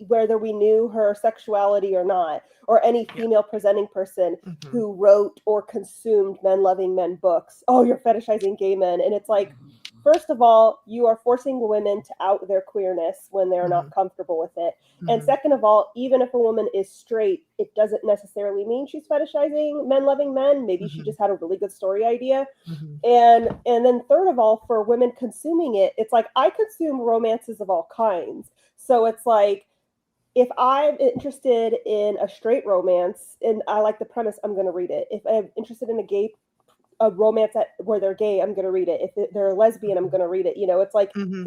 whether we knew her sexuality or not, or any female presenting person who wrote or consumed men loving men books. Oh, you're fetishizing gay men. And it's like, first of all, you are forcing women to out their queerness when they're not comfortable with it. And second of all, even if a woman is straight, it doesn't necessarily mean she's fetishizing men loving men. Maybe she just had a really good story idea. And then third of all, for women consuming it, it's like, I consume romances of all kinds. So it's like, if I'm interested in a straight romance and I like the premise, I'm going to read it. If I'm interested in a gay a romance where they're gay, I'm going to read it. If they're a lesbian, I'm going to read it. You know, it's like Mm-hmm.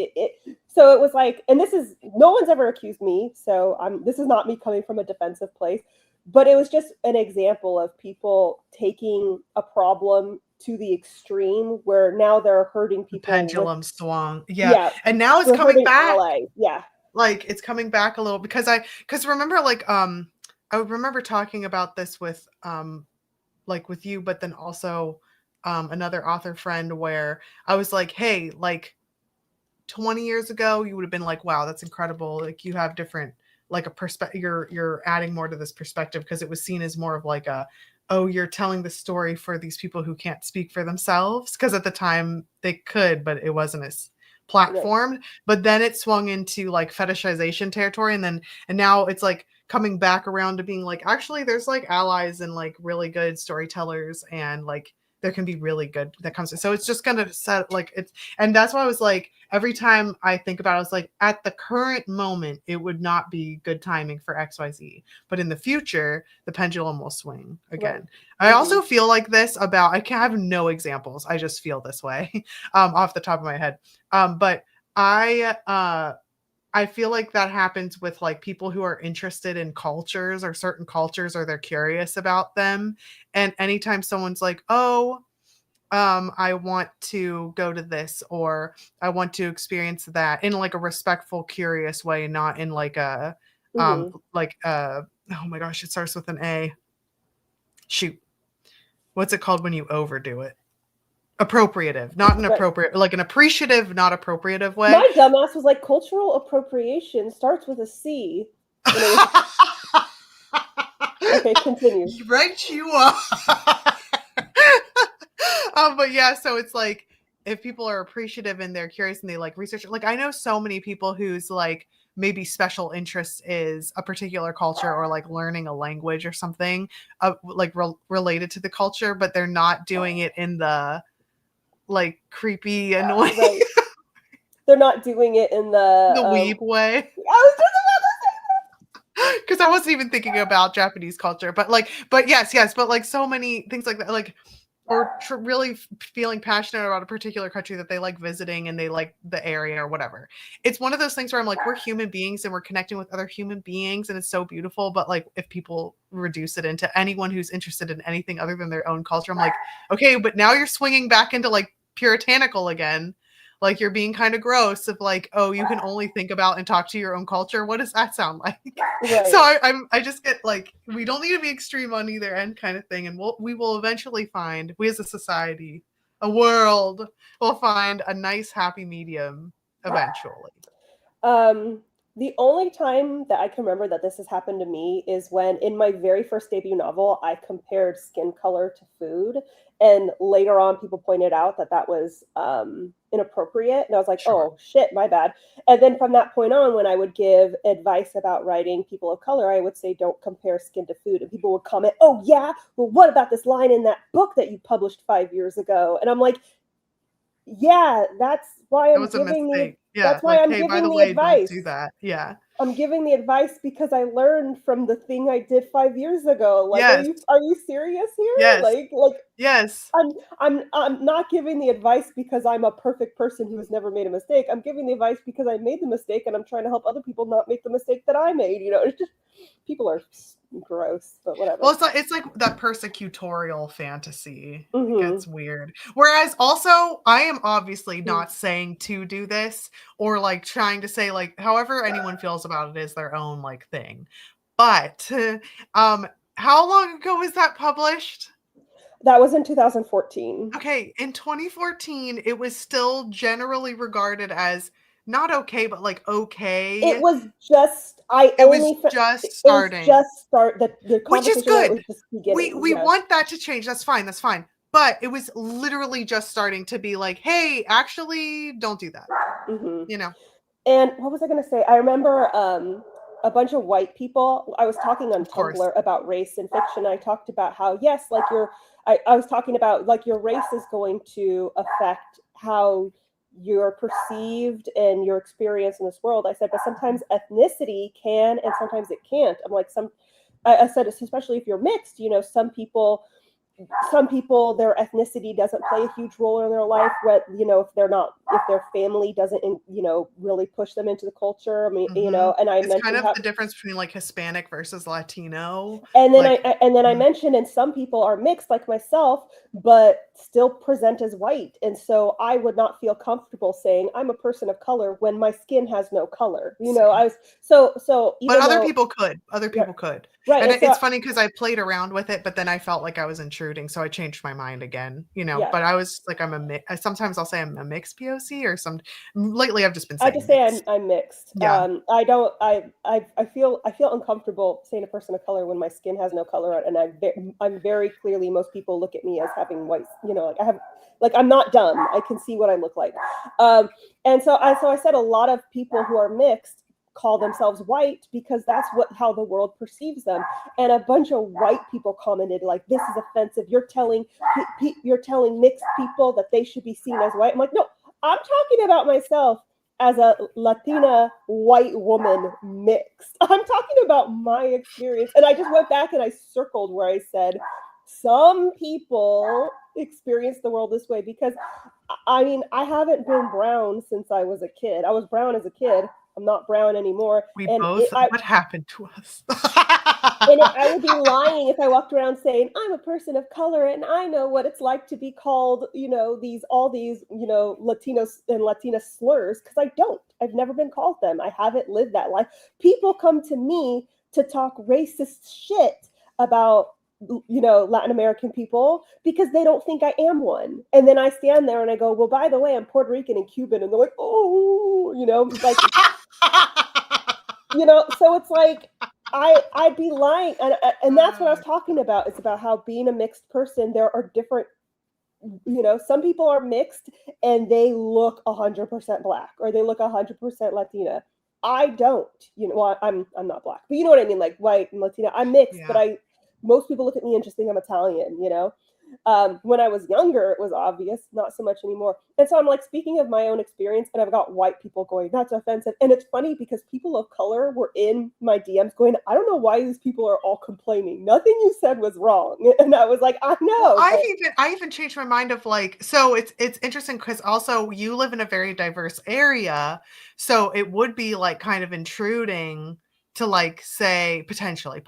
so it was like, and this is, no one's ever accused me. So this is not me coming from a defensive place, but it was just an example of people taking a problem to the extreme where now they're hurting The people pendulum swung. Yeah. yeah, And now it's they're coming hurting back. allies. Yeah. Like it's coming back a little because remember like I remember talking about this with like with you, but then also another author friend where I was like, hey, like 20 years ago you would have been like, wow, that's incredible, like you have different like a perspective, you're adding more to this perspective, because it was seen as more of like a, oh, you're telling the story for these people who can't speak for themselves, because at the time they could, but it wasn't as platformed. Right. But then it swung into like fetishization territory, and now it's like coming back around to being like, actually there's like allies and like really good storytellers, and like there can be really good that comes to, so it's just gonna set like it's, and that's why I was like, every time I think about it, I was like, at the current moment it would not be good timing for XYZ, but in the future the pendulum will swing again. Right. I also feel like this about, I have no examples, I just feel this way off the top of my head, but I feel like that happens with like people who are interested in cultures or certain cultures, or they're curious about them. And anytime someone's like, oh, I want to go to this, or I want to experience that in like a respectful, curious way, not in like a, oh my gosh, it starts with an A. Shoot. What's it called when you overdo it? Appropriative, not an appropriate, like an appreciative, not appropriative way. My dumbass was like, cultural appropriation starts with a C. Okay, continue. Right, you are. But yeah, so it's like, if people are appreciative and they're curious and they like research, like I know so many people whose like maybe special interest is a particular culture, or like learning a language or something like related to the culture, but they're not doing it in the like creepy, annoying. Right. They're not doing it in the weeb way. I was just about to say that. Because I wasn't even thinking about Japanese culture, but yes, but like so many things like that, like, or really feeling passionate about a particular country that they like visiting and they like the area or whatever. It's one of those things where I'm like, we're human beings and we're connecting with other human beings, and it's so beautiful. But like, if people reduce it into anyone who's interested in anything other than their own culture, I'm like, okay, but now you're swinging back into like puritanical again. Like you're being kind of gross of like, oh, you can only think about and talk to your own culture. What does that sound like? Right. So I just get like, we don't need to be extreme on either end kind of thing. And we will eventually find, we as a society, a world, will find a nice happy medium eventually. The only time that I can remember that this has happened to me is when in my very first debut novel, I compared skin color to food. And later on, people pointed out that that was inappropriate. And I was like, oh, shit, my bad. And then from that point on, when I would give advice about writing people of color, I would say, don't compare skin to food. And people would comment, oh, yeah, well, what about this line in that book that you published 5 years ago? And I'm like, yeah, that's why I'm giving the that's why I'm giving the advice. Don't do that. Yeah. I'm giving the advice because I learned from the thing I did 5 years ago. Like, yes. Are you serious here? Yes. Like yes. I'm not giving the advice because I'm a perfect person who has never made a mistake. I'm giving the advice because I made the mistake and I'm trying to help other people not make the mistake that I made. You know, it's just, people are gross, but whatever. Well, it's like that persecutorial fantasy. Mm-hmm. It gets weird. Whereas also, I am obviously not saying to do this, or like trying to say like, however anyone feels about it is their own like thing. But how long ago was that published? That was in 2014. Okay, in 2014, it was still generally regarded as not okay, but like okay. It was just just starting. The which is good. We want that to change. That's fine. But it was literally just starting to be like, hey, actually, don't do that. Mm-hmm. You know. And what was I going to say? I remember a bunch of white people. I was talking on Tumblr about race in fiction. I talked about how yes, like I was talking about like your race is going to affect how you're perceived and your experience in this world. I said, but sometimes ethnicity can and sometimes it can't. I'm like, I said, especially if you're mixed, you know, some people some people, their ethnicity doesn't play a huge role in their life, but if their family doesn't really push them into the culture. I mean, and I it's mentioned kind of how the difference between like Hispanic versus Latino. and then I mentioned, and some people are mixed like myself, but still present as white. And so I would not feel comfortable saying I'm a person of color when my skin has no color. I was so even but other though, people could. Other people could. right. And And so, it's funny because I played around with it, but then I felt like I was intruding, so I changed my mind again. yeah. But I was like, sometimes I'll say I'm a mixed POC, or lately I've just been I saying just say mixed. I'm mixed. Yeah. I don't. I feel uncomfortable saying a person of color when my skin has no color, and I'm very clearly, most people look at me as having white. I'm not dumb. I can see what I look like. And so I said a lot of people who are mixed call themselves white because that's how the world perceives them. And a bunch of white people commented like, "This is offensive. You're telling mixed people that they should be seen as white." I'm like, no. I'm talking about myself as a Latina white woman mixed. I'm talking about my experience. And I just went back and I circled where I said, some people experience the world this way, because I mean, I haven't been brown since I was a kid. I was brown as a kid. I'm not brown anymore. What happened to us? And I would be lying if I walked around saying I'm a person of color and I know what it's like to be called, all these, Latinos and Latina slurs, because I don't. I've never been called them. I haven't lived that life. People come to me to talk racist shit about, Latin American people because they don't think I am one. And then I stand there and I go, well, by the way, I'm Puerto Rican and Cuban. And they're like, oh, like, so it's like, I'd be lying. And that's what I was talking about. It's about how being a mixed person, there are different, some people are mixed and they look 100% black or they look 100% Latina. I don't, well, I'm not black, but you know what I mean? Like white and Latina, I'm mixed, Yeah. but most people look at me and just think I'm Italian, when I was younger, it was obvious, not so much anymore. And so I'm like, speaking of my own experience, and I've got white people going, that's offensive. And it's funny because people of color were in my DMs going, I don't know why these people are all complaining. Nothing you said was wrong. And I was like, I know. Well, I even changed my mind of like, so it's interesting because also you live in a very diverse area. So it would be like kind of intruding to like say potentially,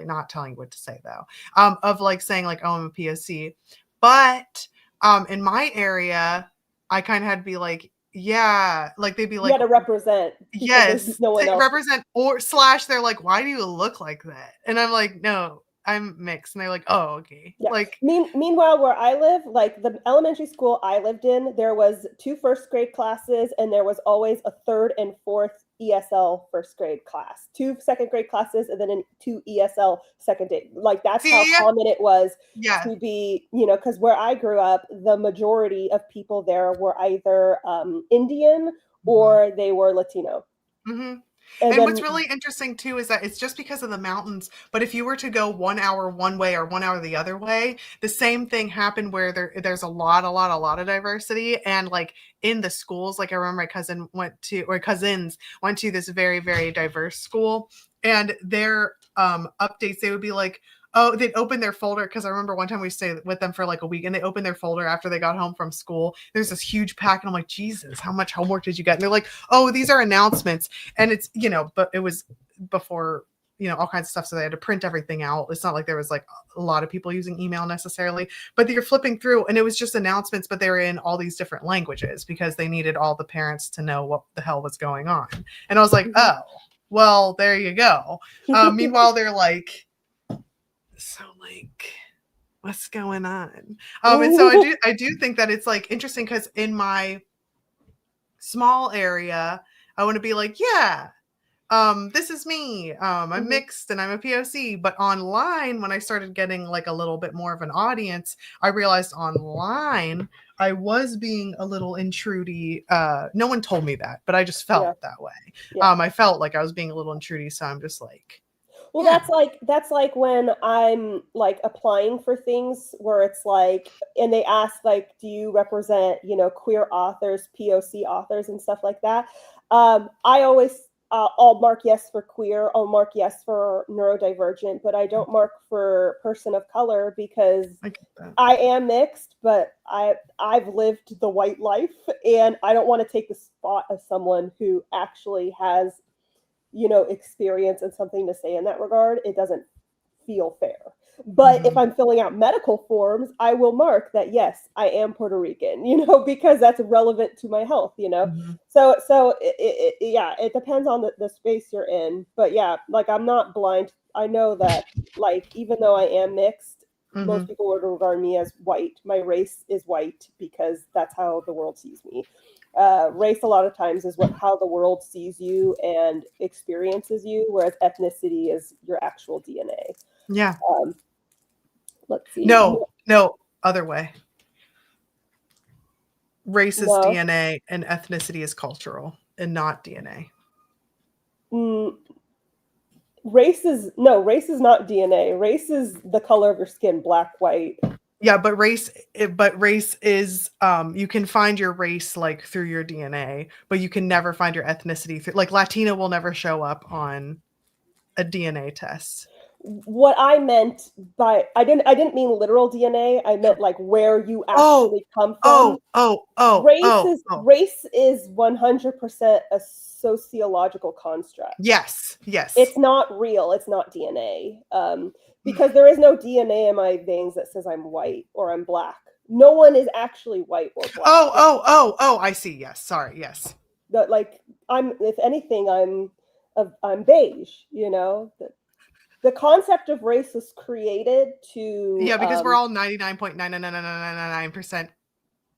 not telling you what to say though, of like saying like, oh, I'm a POC. But in my area, I kind of had to be like, yeah, like they'd be like, you had to represent. Yes, no one else. represent / they're like, why do you look like that? And I'm like, no, I'm mixed. And they're like, oh, okay. Yeah. Like, meanwhile, where I live, like the elementary school I lived in, there was 2 first grade classes, and there was always a 3rd and 4th ESL first grade class, 2 second grade classes, and then 2 ESL second grade. Like that's how common it was to be, because where I grew up, the majority of people there were either Indian or they were Latino. Mm-hmm. And what's really interesting too is that it's just because of the mountains, but if you were to go 1 hour one way or 1 hour the other way, the same thing happened where there's a lot of diversity. And like in the schools, like I remember my cousins went to this very, very diverse school, and their updates, they would be like, oh, they'd open their folder, because I remember one time we stayed with them for like a week, and they opened their folder after they got home from school. There's this huge pack, and I'm like, Jesus, how much homework did you get? And they're like, oh, these are announcements. And it's, but it was before, all kinds of stuff, so they had to print everything out. It's not like there was like a lot of people using email necessarily, but you're flipping through, and it was just announcements, but they were in all these different languages because they needed all the parents to know what the hell was going on. And I was like, oh, well, there you go. Meanwhile, they're like, so like, what's going on? And so I do think that it's like interesting, because in my small area, I want to be like, yeah, this is me. I'm mixed and I'm a POC. But online, when I started getting like a little bit more of an audience, I realized online I was being a little intrudy. No one told me that, but I just felt that way. Yeah. I felt like I was being a little intrudy, so I'm just like, well, that's like when I'm like applying for things where it's like, and they ask like, do you represent, queer authors, POC authors and stuff like that? I always I'll mark yes for queer, I'll mark yes for neurodivergent, but I don't mark for person of color because I get that. I am mixed, but I've lived the white life, and I don't want to take the spot of someone who actually has, experience and something to say in that regard. It doesn't feel fair. But if I'm filling out medical forms, I will mark that yes, I am Puerto Rican, because that's relevant to my health. So yeah, it depends on the space you're in. But yeah, like I'm not blind. I know that, like, even though I am mixed, most people would regard me as white. My race is white because that's how the world sees me. Race a lot of times is how the world sees you and experiences you, whereas ethnicity is your actual DNA. Yeah. Let's see. No, other way. Race is DNA and ethnicity is cultural and not DNA. Race is not DNA. Race is the color of your skin, black, white. Yeah, but race is you can find your race like through your DNA, but you can never find your ethnicity through, like Latina will never show up on a DNA test. What I meant by I didn't mean literal DNA. I meant like where you actually come from. Race is 100% a sociological construct. Yes. It's not real. It's not DNA. Because there is no DNA in my veins that says I'm white or I'm black. No one is actually white or black. Oh, I see. Yes. Sorry. Yes. Like if anything, I'm beige, The concept of race was created to... Yeah, because we're all 99.99999%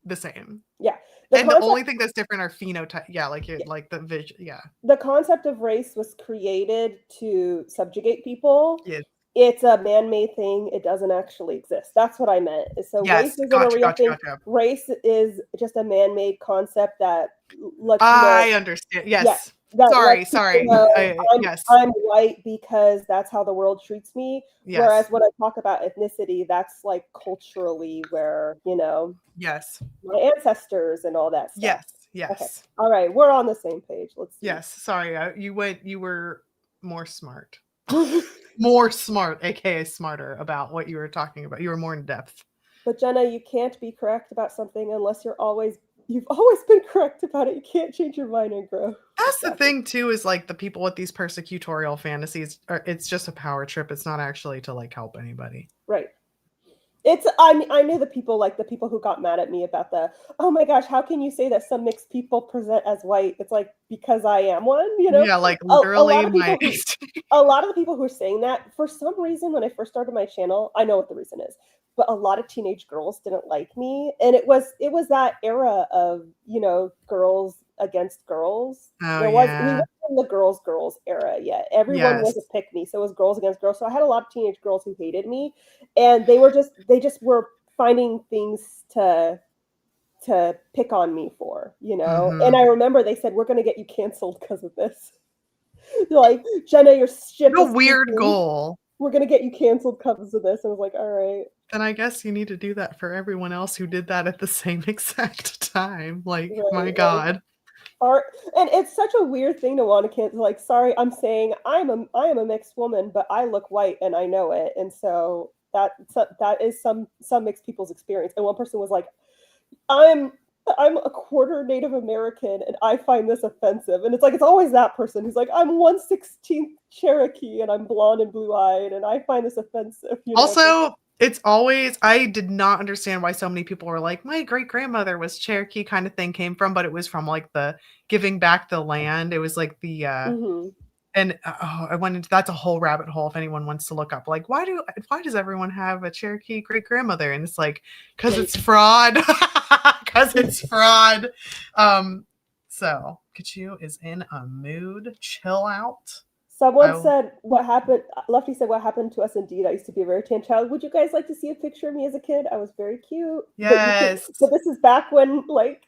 the same. Yeah. The only thing that's different are phenotype. Yeah, like the vision. Yeah. The concept of race was created to subjugate people. Yeah. It's a man-made thing. It doesn't actually exist. That's what I meant. So race isn't a real thing. Gotcha. Race is just a man-made concept that lets you know. I understand. Yes. Sorry. Yes. I'm white because that's how the world treats me. Yes. Whereas when I talk about ethnicity, that's like culturally where, Yes. my ancestors and all that stuff. Yes. Okay. All right. We're on the same page. Let's see. Yes. Sorry. You were more smart. More smart, aka smarter about what you were talking about. You were more in depth. But Jenna, you can't be correct about something unless you've always been correct about it. You can't change your mind and grow. That's the thing too, is like the people with these persecutorial fantasies, it's just a power trip. It's not actually to like help anybody. Right. I knew the people who got mad at me about oh my gosh, how can you say that some mixed people present as white? It's like, because I am one, Yeah, like literally a lot of the people who are saying that, for some reason, when I first started my channel, I know what the reason is, but a lot of teenage girls didn't like me. And it was that era of, girls against girls. We weren't in the girls era yet. Everyone was a pick me. So it was girls against girls. So I had a lot of teenage girls who hated me, and they just were finding things to pick on me for, And I remember they said, we're going to get you canceled because of this. Like, Jenna, your ship is a weird goal. We're going to get you canceled because of this. I was like, all right. And I guess you need to do that for everyone else who did that at the same exact time. Like, my God. And it's such a weird thing to want to cancel. Like, sorry, I'm saying I am a mixed woman, but I look white and I know it. And so that is some mixed people's experience. And one person was like, I'm a quarter Native American and I find this offensive. And it's like, it's always that person who's like, I'm 1/16 Cherokee and I'm blonde and blue-eyed and I find this offensive. Also, it's always, I did not understand why so many people were like, my great grandmother was Cherokee kind of thing came from, but it was from like the giving back the land. It was like the, and I went into, that's a whole rabbit hole if anyone wants to look up, like, why does everyone have a Cherokee great grandmother? And it's like, because it's fraud. Because it's fraud. So Kachu is in a mood. Chill out. Someone said, what happened? Lefty said, what happened to us indeed? I used to be a very tan child. Would you guys like to see a picture of me as a kid? I was very cute. Yes. But this is back when, like,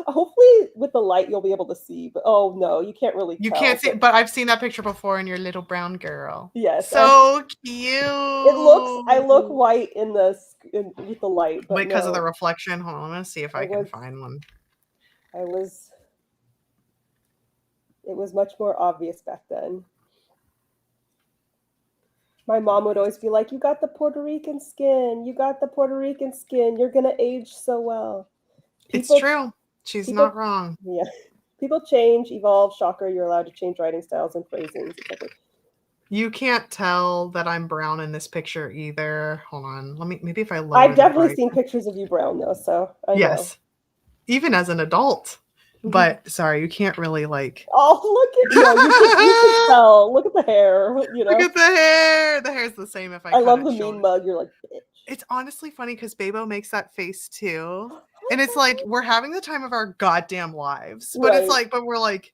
hopefully with the light you'll be able to see. But oh no, you can't really. You can't see, but I've seen that picture before in your little brown girl. Yes. So cute. I look white with the light. But because of the reflection. Hold on, I'm gonna see if I can find one. It was much more obvious back then. My mom would always be like, "You got the Puerto Rican skin. You got the Puerto Rican skin. You're gonna age so well." It's true. She's not wrong. Yeah. People change, evolve. Shocker, you're allowed to change writing styles and phrasings. Exactly. You can't tell that I'm brown in this picture either. Hold on. Maybe if I lower I've definitely the seen pictures of you brown though, so I know. Yes. Even as an adult. But sorry, you can't really like. Oh, look at you can tell. Look at the hair. You know. Look at the hair. The hair's the same if I love the mean mug. You're like, bitch. It's honestly funny because Bebo makes that face too. And it's like we're having the time of our goddamn lives. But it's like, but we're like,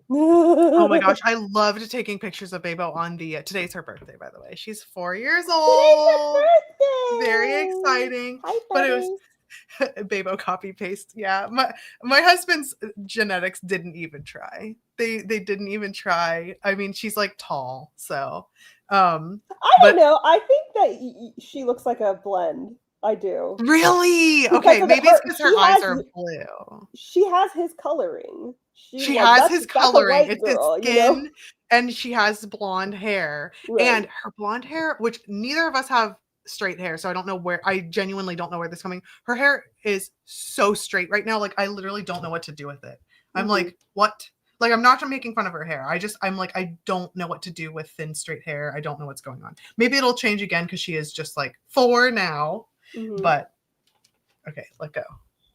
oh my gosh, I loved taking pictures of Bebo on the today's her birthday, by the way. She's 4 years old. Today's her birthday. Very exciting. Hi, but it was Bebo copy paste. Yeah. My husband's genetics didn't even try. They didn't even try. I mean, she's like tall, so I don't know. I think that she looks like a blend. I do. Really? Okay, maybe it's because her eyes are blue. She has his coloring. She has his coloring. It's his skin, and she has blonde hair. Right. And her blonde hair, which neither of us have straight hair, so I don't know where. I genuinely don't know where this is coming. Her hair is so straight right now. Like I literally don't know what to do with it. I'm like, what? Like I'm not making fun of her hair. I'm like, I don't know what to do with thin straight hair. I don't know what's going on. Maybe it'll change again because she is just like 4 now. But okay, let go.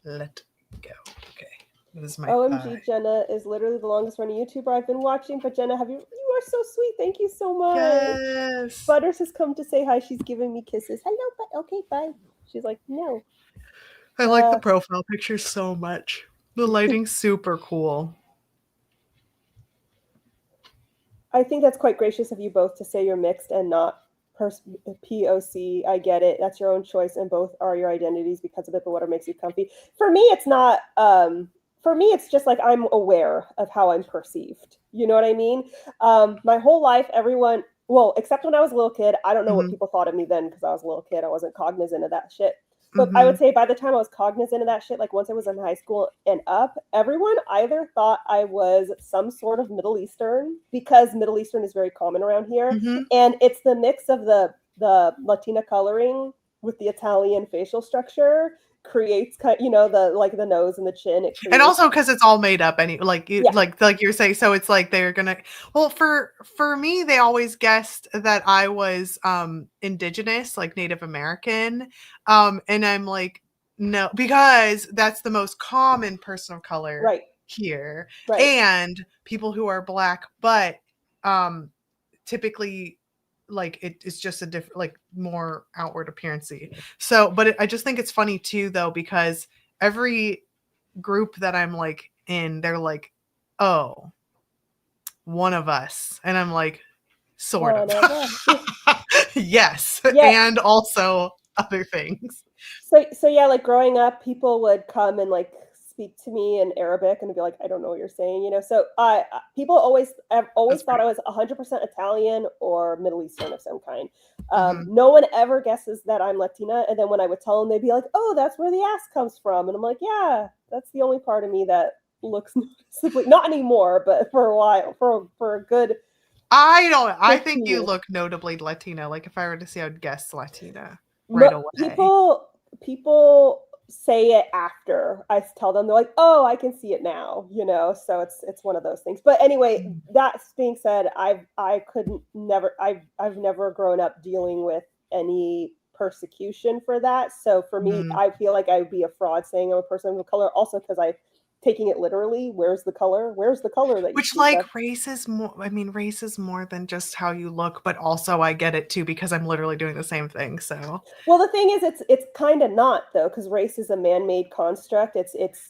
Okay. This is my OMG, Jenna is literally the longest running YouTuber I've been watching. But Jenna, you are so sweet. Thank you so much. Yes. Butters has come to say hi. She's giving me kisses. Hello, but okay, bye. She's like, no. I like the profile picture so much. The lighting's super cool. I think that's quite gracious of you both to say you're mixed and not POC. I get it. That's your own choice, and both are your identities because of it. But whatever makes you comfy. For me, it's not. For me, it's just like I'm aware of how I'm perceived. You know what I mean? My whole life, everyone. Well, except when I was a little kid, I don't know what people thought of me then because I was a little kid. I wasn't cognizant of that shit. But I would say by the time I was cognizant of that shit, like once I was in high school and up, everyone either thought I was some sort of Middle Eastern because Middle Eastern is very common around here. And it's the mix of the Latina coloring with the Italian facial structure creates, you know, the nose and the chin. And also because it's all made up like you're saying. So it's like they're gonna, well, for me, they always guessed that I was indigenous, like Native American. And I'm like, no, because that's the most common person of color here. And people who are Black, but typically like it's just a different, like more outward appearance-y. So, but I just think it's funny too, though, because every group that I'm like in, they're like, oh, one of us. And I'm like, sort of. Yes. And also other things. So yeah, like growing up, people would come and like speak to me in Arabic and be like, I don't know what you're saying, you know. So people have always thought I was 100% Italian or Middle Eastern of some kind. No one ever guesses that I'm Latina, and then when I would tell them, they'd be like, oh, that's where the ass comes from. And I'm like, yeah, that's the only part of me that looks noticeably, not anymore, but for a while, for a good I think you look notably Latina. Like if I were to say, I would guess Latina right away. People say it after I tell them. They're like, oh, I can see it now, you know. So it's one of those things. But anyway, that being said, I've never grown up dealing with any persecution for that. So for me, I feel like I would be a fraud saying I'm a person of color, also because I taking it literally. Where's the color that which like race is more, I mean, race is more than just how you look, but also I get it too because I'm literally doing the same thing. So well, the thing is, it's kind of not though, because race is a man-made construct. It's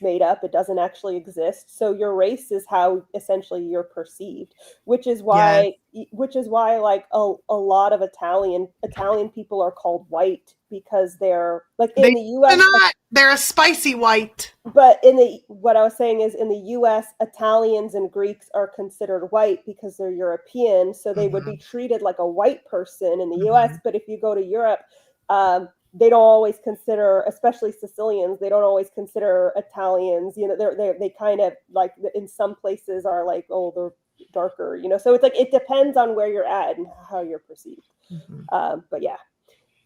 made up. It doesn't actually exist. So your race is how essentially you're perceived, which is why like a lot of Italian people are called white because they're like in the US. They're a spicy white. But what I was saying is in the US, Italians and Greeks are considered white because they're European. So they would be treated like a white person in the US. But if you go to Europe, they don't always consider, especially Sicilians, they don't always consider Italians, you know, they kind of like in some places are like, oh, they're darker, you know, so it's like it depends on where you're at and how you're perceived. But yeah,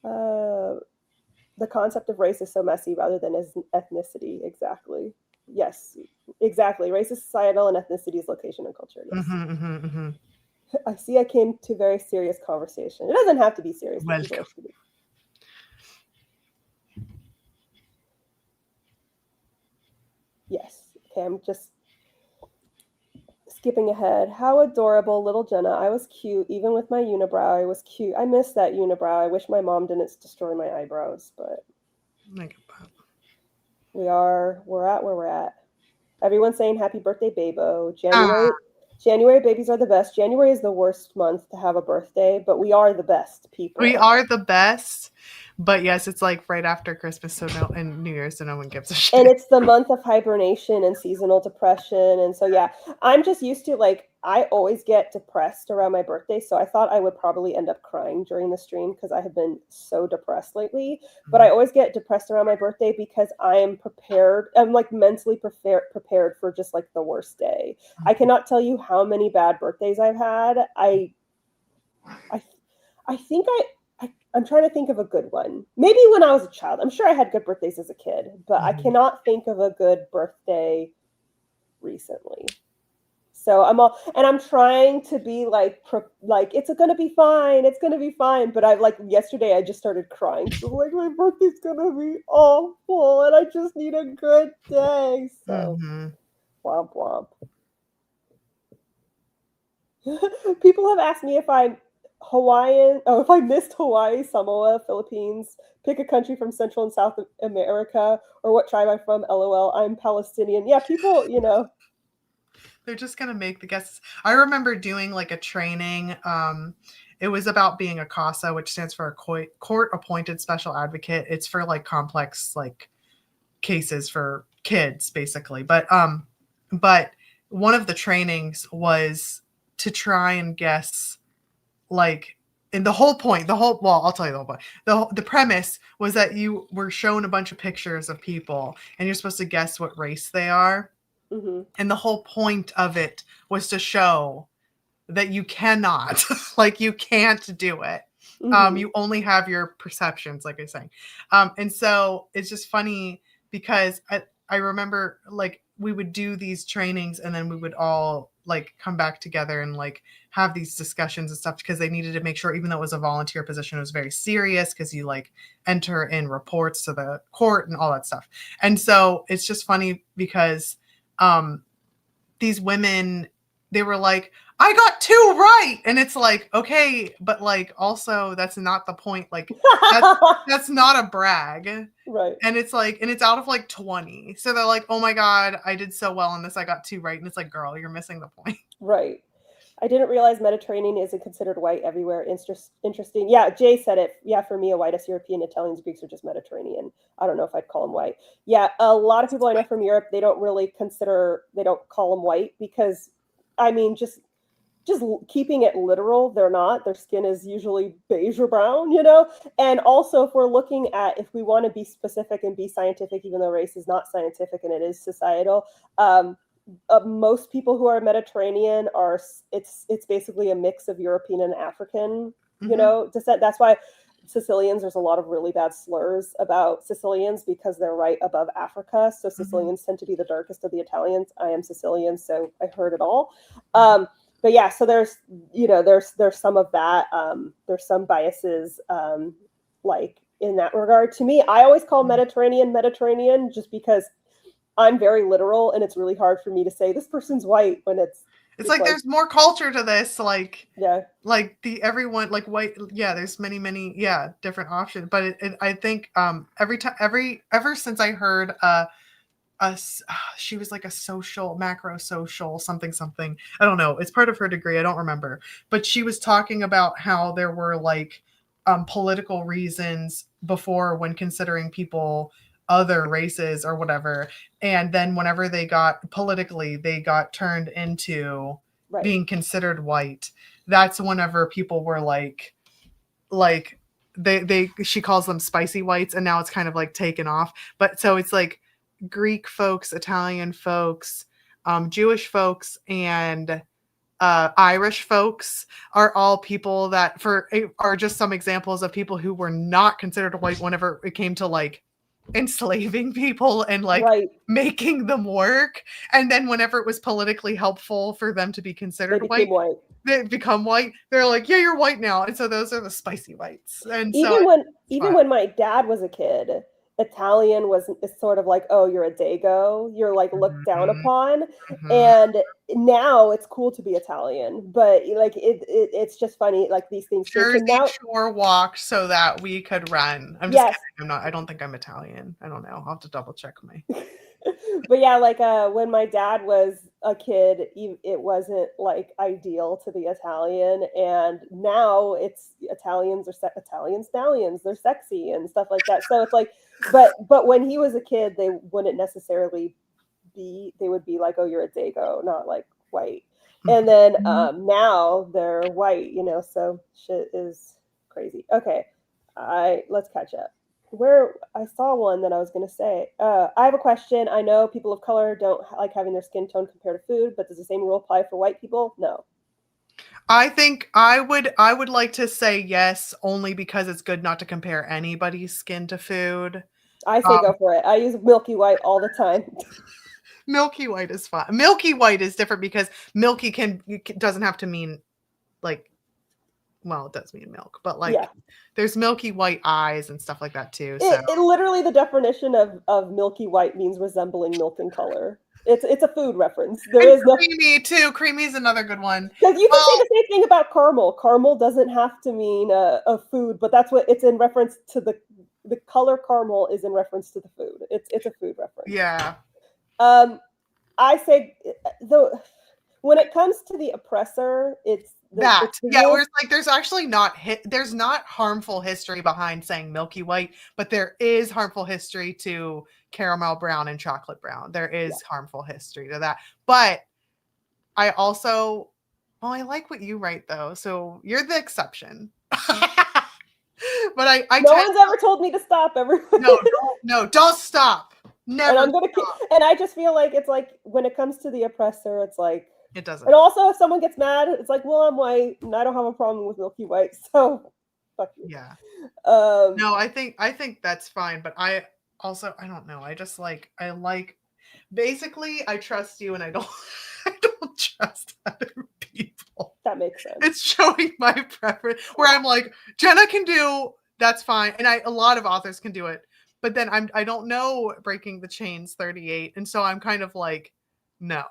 the concept of race is so messy rather than as ethnicity. Exactly. Yes, exactly. Race is societal and ethnicity is location and culture. Yes. I see I came to very serious conversation. It doesn't have to be serious. But people are stupid. Yes. Okay, I'm just skipping ahead. How adorable, little Jenna. I was cute. Even with my unibrow, I was cute. I miss that unibrow. I wish my mom didn't destroy my eyebrows, but we're at where we're at. Everyone's saying happy birthday, Babo. January babies are the best. January is the worst month to have a birthday, but we are the best people. We are the best. But yes, it's like right after Christmas, and New Year's, so no one gives a shit. And it's the month of hibernation and seasonal depression. And so, yeah, I'm just used to, like, I always get depressed around my birthday. So I thought I would probably end up crying during the stream because I have been so depressed lately. But I always get depressed around my birthday because I am prepared. I'm like mentally prepared for just like the worst day. I cannot tell you how many bad birthdays I've had. I think I'm trying to think of a good one. Maybe when I was a child. I'm sure I had good birthdays as a kid, but I cannot think of a good birthday recently. So I'm trying to be like it's gonna be fine. It's gonna be fine. But yesterday I just started crying. So like my birthday's gonna be awful, and I just need a good day. So womp womp. People have asked me if I'm Hawaiian, if I missed Hawaii, Samoa, Philippines, pick a country from Central and South America, or what tribe I'm from, LOL, I'm Palestinian. Yeah, people, you know. They're just going to make the guesses. I remember doing like a training. It was about being a CASA, which stands for a court-appointed special advocate. It's for like complex like cases for kids, basically. But one of the trainings was to try and guess like, and I'll tell you the whole point. The premise was that you were shown a bunch of pictures of people and you're supposed to guess what race they are. And the whole point of it was to show that you cannot, like you can't do it. You only have your perceptions, like I was saying. And so it's just funny because I remember like we would do these trainings and then we would all like come back together and like have these discussions and stuff because they needed to make sure, even though it was a volunteer position, it was very serious because you like enter in reports to the court and all that stuff. And so it's just funny because these women, they were like, I got 2 right. And it's like, okay, but like also that's not the point. Like that's not a brag. Right. And it's like, and it's out of like 20. So they're like, oh my God, I did so well in this. I got 2 right. And it's like, girl, you're missing the point. Right. I didn't realize Mediterranean isn't considered white everywhere. Interesting. Yeah, Jay said it. Yeah, for me, a whitest European, Italians, Greeks are just Mediterranean. I don't know if I'd call them white. Yeah, a lot of people I know from Europe, they don't call them white because, I mean, just keeping it literal, they're not. Their skin is usually beige or brown, you know? And also, if we're looking at, if we want to be specific and be scientific, even though race is not scientific and it is societal, most people who are Mediterranean it's basically a mix of European and African, you know, descent. That's why Sicilians, there's a lot of really bad slurs about Sicilians because they're right above Africa. So Sicilians tend to be the darkest of the Italians. I am Sicilian, so I heard it all. But yeah, so there's some of that. There's some biases like in that regard. To me, I always call Mediterranean just because I'm very literal and it's really hard for me to say this person's white when it's like there's more culture to this, like like everyone like white, there's many different options, but I think ever since I heard she was like a macro social something I don't know, it's part of her degree, I don't remember, but she was talking about how there were like political reasons before when considering people other races or whatever, and then whenever they got turned into being considered white, that's whenever people were like she calls them spicy whites, and now it's kind of like taken off. But so it's like Greek folks, Italian folks, Jewish folks, and Irish folks are all people that are just some examples of people who were not considered white whenever it came to like enslaving people and like making them work. And then whenever it was politically helpful for them to be considered white, they become white. They're like, yeah, you're white now. And so those are the spicy whites. And even when my dad was a kid, Italian was sort of like, oh, you're a dago, you're like looked down upon. And now it's cool to be Italian, but like it's just funny, like these things. Jersey Shore walked so that we could run. I'm just kidding. I don't think I'm Italian. I don't know. I'll have to double check my. But yeah, like when my dad was a kid, it wasn't like ideal to be Italian, and now it's Italian stallions, they're sexy and stuff like that. So it's like, but when he was a kid, they wouldn't necessarily be, they would be like, oh, you're a dago, not like white. And then now they're white, you know, so shit is crazy. Okay, let's catch up. Where I saw one that I was going to say. I have a question. I know people of color don't like having their skin tone compared to food, but does the same rule apply for white people? No. I think I would like to say yes, only because it's good not to compare anybody's skin to food. I say go for it. I use milky white all the time. Milky white is fine. Milky white is different because milky doesn't have to mean like, well, it does mean milk, but like there's milky white eyes and stuff like that too. So it literally, the definition of milky white means resembling milk in color. It's a food reference. There is creamy too. Creamy is another good one. Because you can say the same thing about caramel. Caramel doesn't have to mean a food, but that's what it's in reference to. The color caramel is in reference to the food. It's a food reference. Yeah. I say when it comes to the oppressor, it's where it's like there's actually not harmful history behind saying milky white, but there is harmful history to caramel brown and chocolate brown. There is harmful history to that. But I also, I like what you write though, so you're the exception. But I no one's ever told me to stop. No, don't stop. Never. And and I just feel like it's like when it comes to the oppressor, it's like it doesn't. And also, if someone gets mad, it's like, well, I'm white and I don't have a problem with milky white, so fuck you. Yeah. No, I think that's fine, but I don't know. I just basically I trust you and I don't trust other people. That makes sense. It's showing my preference where I'm like, Jenna can do that's fine, and a lot of authors can do it, but then I don't know Breaking the Chains 38, and so I'm kind of like, no.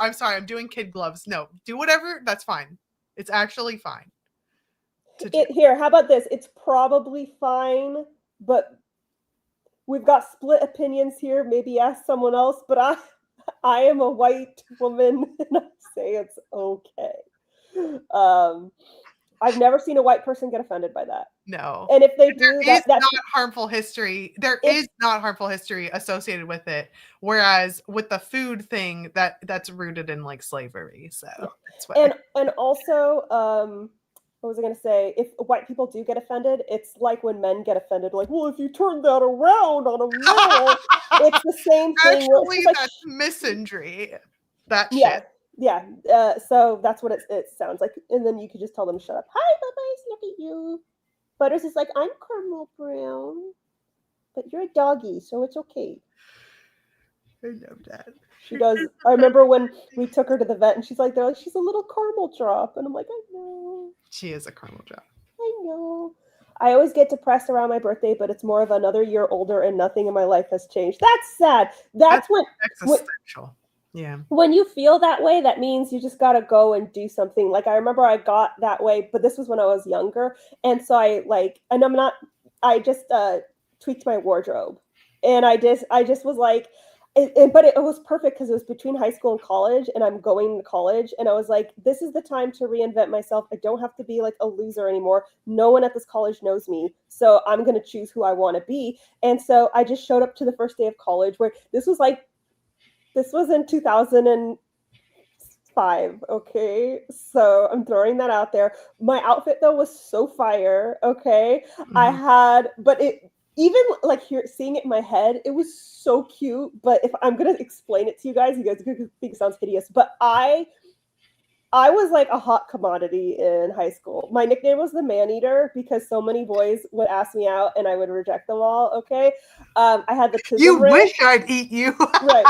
I'm sorry. I'm doing kid gloves. No, do whatever. That's fine. It's actually fine. Here, how about this? It's probably fine, but we've got split opinions here. Maybe ask someone else, but I am a white woman and I say it's okay. I've never seen a white person get offended by that. No. And if they do, that's not harmful history. There is not harmful history associated with it. Whereas with the food thing, that's rooted in like slavery. So that's what and also, what was I going to say? If white people do get offended, it's like when men get offended, like, well, if you turn that around on a male, it's the same thing. Actually, that's misandry. That shit. Yeah. So that's what it sounds like. And then you could just tell them to shut up. Hi, Bubbles, look at you. Butters is like, I'm caramel brown, but you're a doggy, so it's okay. I love that. She does. I remember when we took her to the vet and she's like, she's a little caramel drop. And I'm like, I know. She is a caramel drop. I know. I always get depressed around my birthday, but it's more of another year older and nothing in my life has changed. That's sad. That's existential. Yeah. When you feel that way, that means you just got to go and do something. Like, I remember I got that way, but this was when I was younger. And so I just tweaked my wardrobe. And I just was like, but it was perfect because it was between high school and college, and I'm going to college. And I was like, this is the time to reinvent myself. I don't have to be like a loser anymore. No one at this college knows me. So I'm going to choose who I want to be. And so I just showed up to the first day of college, where this was in 2000 and 5. Okay, so I'm throwing that out there. My outfit though was so fire. Okay, but it even like here seeing it in my head, it was so cute. But if I'm gonna explain it to you guys are gonna think it sounds hideous. But I was like a hot commodity in high school. My nickname was the man eater because so many boys would ask me out and I would reject them all. Okay. I had the tism You ring. wish I'd eat you. Right.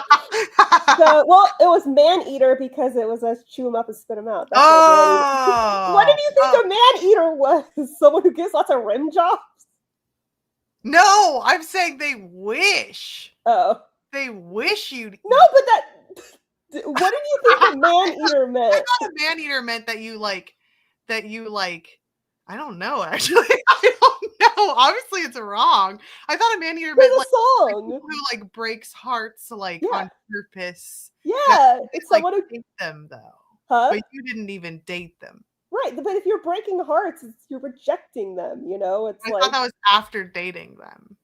So, well, it was man eater because it was us chew them up and spit them out. That's what did you think a man eater was? Someone who gives lots of rim jobs? No, I'm saying they wish. Oh. They wish you'd eat. No, but that... What did you think a man eater meant? I thought a man eater meant that you like, I don't know, actually. I don't know. Obviously, it's wrong. I thought a man eater meant like song who like breaks hearts like on purpose. Yeah, it's someone who date them though. Huh? But you didn't even date them. Right, but if you're breaking hearts, you're rejecting them. You know, it's I thought that was after dating them.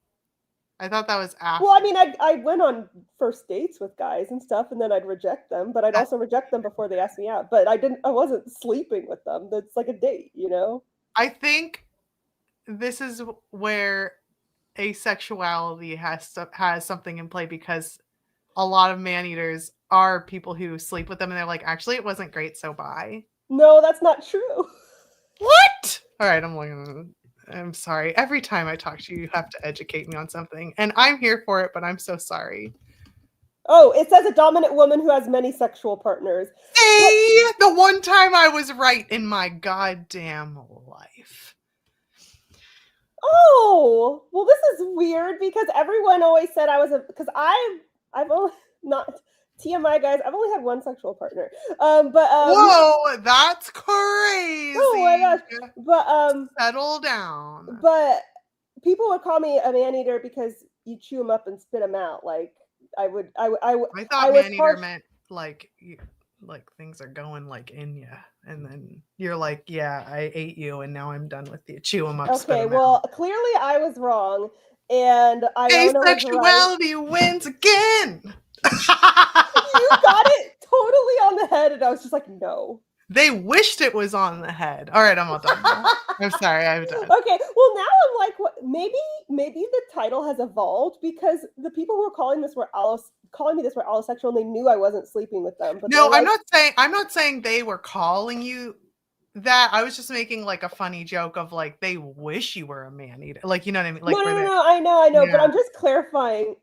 I thought that was after. Well, I mean, I went on first dates with guys and stuff, and then I'd reject them, but I'd also reject them before they asked me out. But I wasn't sleeping with them. That's like a date, you know? I think this is where asexuality has something in play, because a lot of man-eaters are people who sleep with them and they're like, actually, it wasn't great, so bye. No, that's not true. What? All right, I'm sorry. Every time I talk to you, you have to educate me on something. And I'm here for it, but I'm so sorry. Oh, it says a dominant woman who has many sexual partners. See? The one time I was right in my goddamn life. Oh, well, this is weird because everyone always said I was because I've only not TMI, guys. I've only had one sexual partner. Whoa, that's crazy. Oh my gosh. But settle down. But people would call me a man eater because you chew them up and spit them out. Like I thought man eater meant like things are going like in you, and then you're like, yeah, I ate you, and now I'm done with you. Chew them up. Okay, well, clearly I was wrong, and asexuality wins again. You got it totally on the head, and I was just like, no. They wished it was on the head. All right, I'm all done now. I'm sorry, I'm done. Okay, well now I'm like, what? Maybe the title has evolved because the people who were calling me this were allosexual, and they knew I wasn't sleeping with them. But no, I'm not saying they were calling you that. I was just making like a funny joke of like they wish you were a man eater, like, you know what I mean? Like, no, I know, yeah. But I'm just clarifying.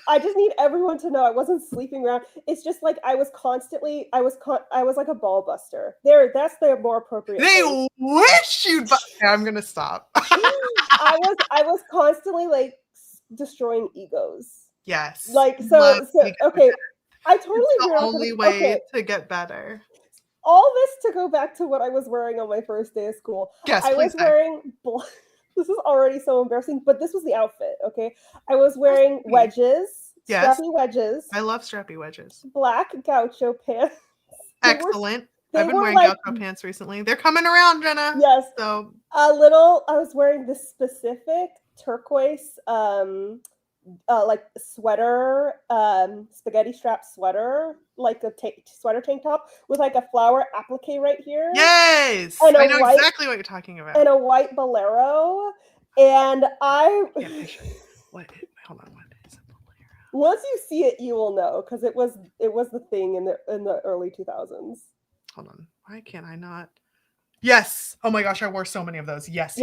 I just need everyone to know I wasn't sleeping around. It's just like I was like a ball buster. That's the more appropriate. They wish you'd. I'm gonna stop. I was constantly like destroying egos. Yes. Like so okay. I totally it's the only way to get better. All this to go back to what I was wearing on my first day of school. Yes, I was wearing this is already so embarrassing, but this was the outfit, okay? I was wearing wedges, strappy wedges. I love strappy wedges. Black gaucho pants. Excellent. I've been wearing gaucho pants recently. They're coming around, Jenna. Yes. So I was wearing this specific turquoise like sweater, spaghetti strap sweater, like a sweater tank top with like a flower applique right here. Yes, I know exactly what you're talking about. And a white bolero, and what? Hold on, what is a bolero? Once you see it, you will know because it was the thing in the early 2000s. Hold on, why can't I not? Yes. Oh my gosh, I wore so many of those. Yes.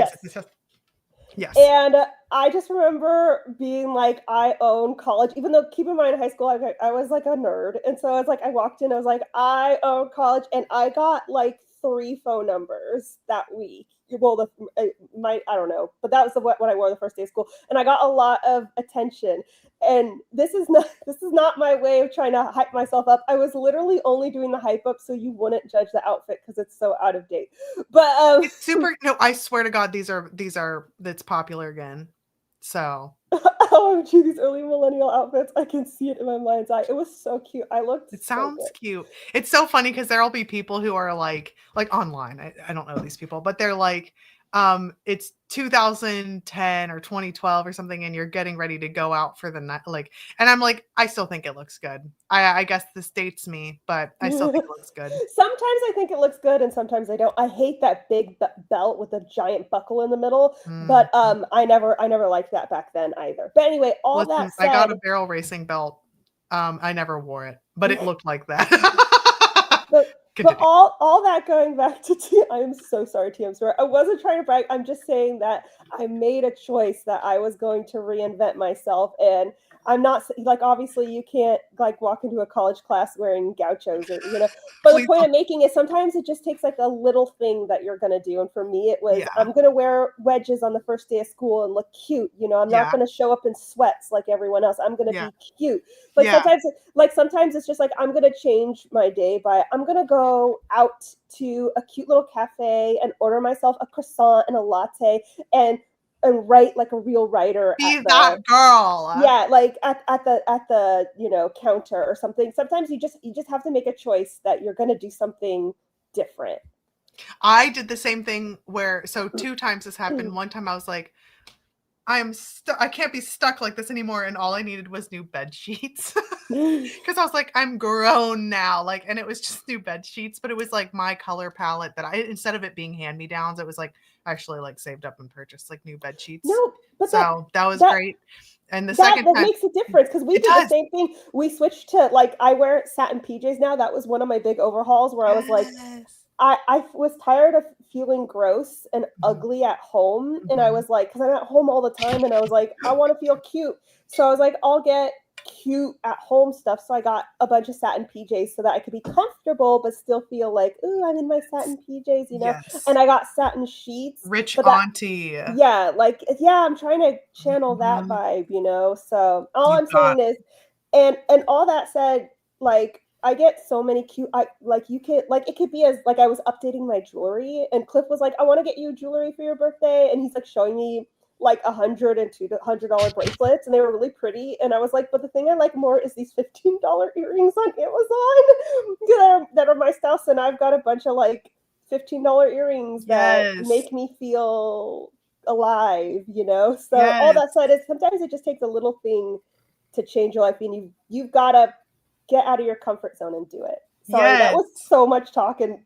Yes. And I just remember being like, I own college, even though keep in mind, in high school, I was like a nerd. And so it's like, I walked in, I was like, I own college. And I got like 3 phone numbers that week. Well, I don't know, but that was what I wore the first day of school. And I got a lot of attention. And this is not my way of trying to hype myself up. I was literally only doing the hype up so you wouldn't judge the outfit because it's so out of date. But it's super. No, I swear to God, these are that's popular again. So OMG, these early millennial outfits, I can see it in my mind's eye. It was so cute. It sounds cute. It's so funny because there'll be people who are like online. I don't know these people, but they're like, it's 2010 or 2012 or something, and you're getting ready to go out for the night. Like, and I'm like, I still think it looks good. I guess this dates me, but I still think it looks good. Sometimes I think it looks good and sometimes I don't. I hate that big belt with a giant buckle in the middle, but Mhm. I never liked that back then either. But anyway, all that Listen, I got a said, barrel racing belt. I never wore it, but it looked like that. but Continue. all that going back to T, I am so sorry, TM Store. I wasn't trying to brag. I'm just saying that I made a choice that I was going to reinvent myself, and I'm not like, obviously you can't like walk into a college class wearing gauchos or But the Please point don't. I'm making is sometimes it just takes like a little thing that you're gonna do, and for me it was, Yeah. I'm gonna wear wedges on the first day of school and look cute. I'm not Yeah. gonna show up in sweats like everyone else. I'm gonna Yeah. be cute. Like Yeah. sometimes it's just like, I'm gonna change my day by, I'm gonna go out to a cute little cafe and order myself a croissant and a latte and write like a real writer Be at that the, girl. yeah, like at the counter or something. Sometimes you just have to make a choice that you're gonna do something different. I did the same thing where, so 2 times this happened. One time I was like, I can't be stuck like this anymore, and all I needed was new bed sheets. Because I was like, I'm grown now, like, and it was just new bed sheets, but it was like my color palette that I, instead of it being hand-me-downs, it was like actually like saved up and purchased like new bed sheets. No, but So that was that great. And the that second that time, makes a difference, because we it did the does. same thing. We switched to, like, I wear satin PJs now. That was one of my big overhauls where I was like, Yes. I was tired of feeling gross and Mhm. ugly at home. And I Mhm. was like, because I'm at home all the time, and I was like, I want to feel cute. So I was like, I'll get cute at home stuff. So I got a bunch of satin PJs so that I could be comfortable, but still feel like, ooh, I'm in my satin PJs. Yes. And I got satin sheets. Rich But that, auntie. yeah, like, yeah, I'm trying to channel that Mhm. vibe. So all You I'm got saying is, and all that said, like, I get so many cute, I like, you could, like, it could be as like, I was updating my jewelry and Cliff was like, I want to get you jewelry for your birthday, and he's like showing me like $100 bracelets, and they were really pretty, and I was like, but the thing I like more is these $15 earrings on Amazon that are my style. And I've got a bunch of like $15 earrings that Yes. make me feel alive. So all Yes. that said is, sometimes it just takes a little thing to change your life, and you've got to get out of your comfort zone and do it. Sorry, that Yes. was so much talk and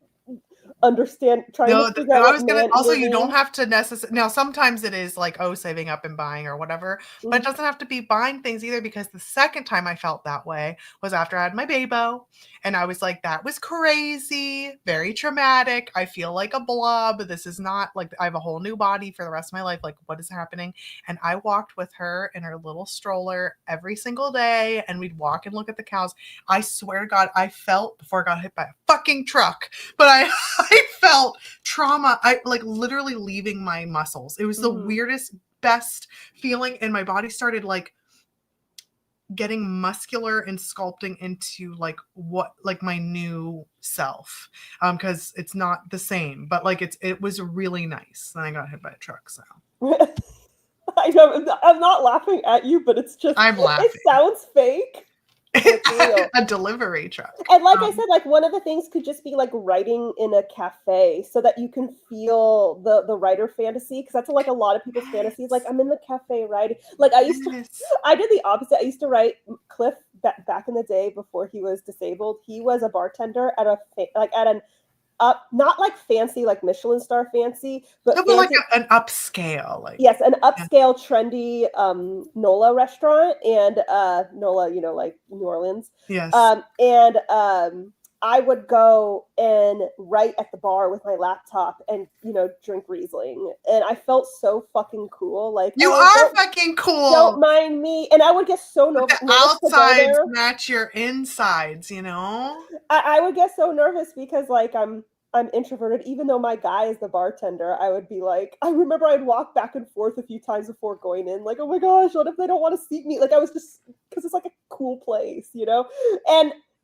trying to No, figure out I what was gonna man also, eater you don't means. have to necessarily, now sometimes it is like, oh, saving up and buying or whatever, but it Mhm. doesn't have to be buying things either, because the second time I felt that way was after I had my babo, and I was like, that was crazy, very traumatic. I feel like a blob. This is not like, I have a whole new body for the rest of my life. Like, what is happening? And I walked with her in her little stroller every single day, and we'd walk and look at the cows. I swear to God, I felt, before I got hit by a fucking truck, but I felt trauma. I like literally leaving my muscles. It was the Mhm. weirdest, best feeling. And my body started like getting muscular and sculpting into like what, like my new self. Because it's not the same, but like it was really nice. Then I got hit by a truck. So I know, I'm not laughing at you, but it's just, I'm it laughing. sounds fake, but it's real. A delivery truck. And like I said, like, one of the things could just be like writing in a cafe, so that you can feel the writer fantasy, because that's like a lot of people's fantasies. Like, Yes. I'm in the cafe writing. Like, Yes. I did the opposite. I used to write. Cliff, back in the day before he was disabled, he was a bartender at at an up, not like fancy, like Michelin star fancy, No, but but like fancy. an upscale, like, Yes, an yeah. upscale, trendy NOLA restaurant, and NOLA, like New Orleans. Yes. And I would go and write at the bar with my laptop and drink Riesling, and I felt so fucking cool. Like, You oh, are don't fucking don't cool. mind me. And I would get so But the nervous to go outsides there. match your insides, you know? I would get so nervous because, like, I'm introverted. Even though my guy is the bartender, I would be like, I remember I'd walk back and forth a few times before going in, like, oh my gosh, what if they don't want to seat me? Like, I was just, because it's like a cool place.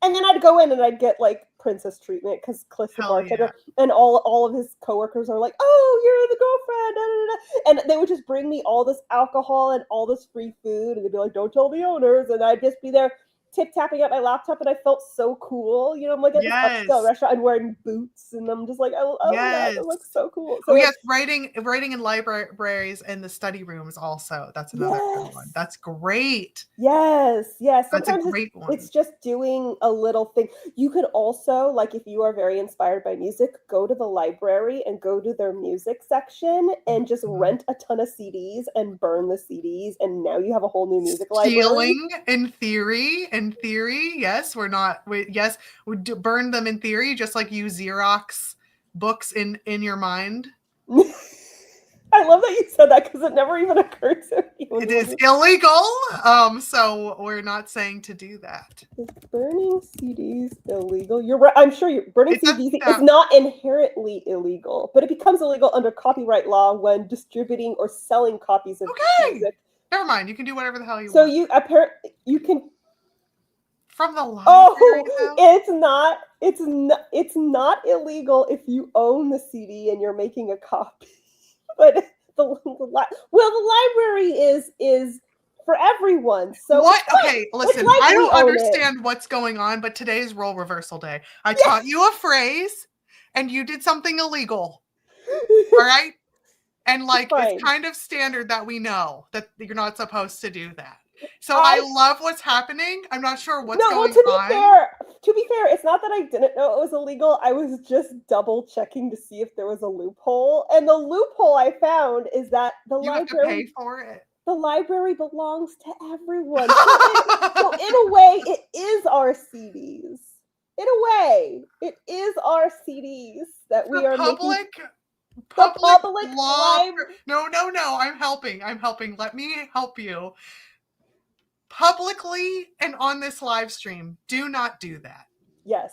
And then I'd go in and I'd get like princess treatment because Cliff's the Hell yeah. bartender, and all of his coworkers are like, oh, you're the girlfriend, da, da, da. And they would just bring me all this alcohol and all this free food, and they'd be like, don't tell the owners, and I'd just be there tip-tapping at my laptop, and I felt so cool. You know, I'm like at this upscale Yes. restaurant, I'm wearing boots, and I'm just like, oh my God, I'm like so cool. So Oh yes, writing in libraries and the study rooms also. That's another good one. yes. That's great. Yes, yes. That's a Sometimes great it's one. just doing a little thing. You could also, like, if you are very inspired by music, go to the library and go to their music section and just Mhm. rent a ton of CDs and burn the CDs, and now you have a whole new music library. Stealing in theory, yes, yes, we burn them in theory, just like you Xerox books in your mind. I love that you said that because it never even occurred to me when It you is were illegal, so we're not saying to do that. is burning CDs illegal? You're right. I'm sure you're burning It CDs doesn't is sound not inherently illegal, but it becomes illegal under copyright law when distributing or selling copies of okay. music. Never mind. You can do whatever the hell you So want. you apparently you can. From the library, Oh, though? it's not. It's not. It's not illegal if you own the CD and you're making a copy. But the library is for everyone. So What? it's like Okay, listen, I we don't own it. understand what's going on, but today is role reversal day. I taught you a phrase, and you did something illegal. All right? And it's Fine. kind of standard that we know that you're not supposed to do that. So I I love what's happening. I'm not sure what's No, well, going on. to be fair, it's not that I didn't know it was illegal. I was just double checking to see if there was a loophole. And the loophole I found is that You have to pay for it. the library belongs to everyone. So in a way, it is our CDs. In a way, it is our CDs that we For are making. The public public law. library. No, I'm helping. Let me help you. Publicly and on this live stream, do not do that. Yes.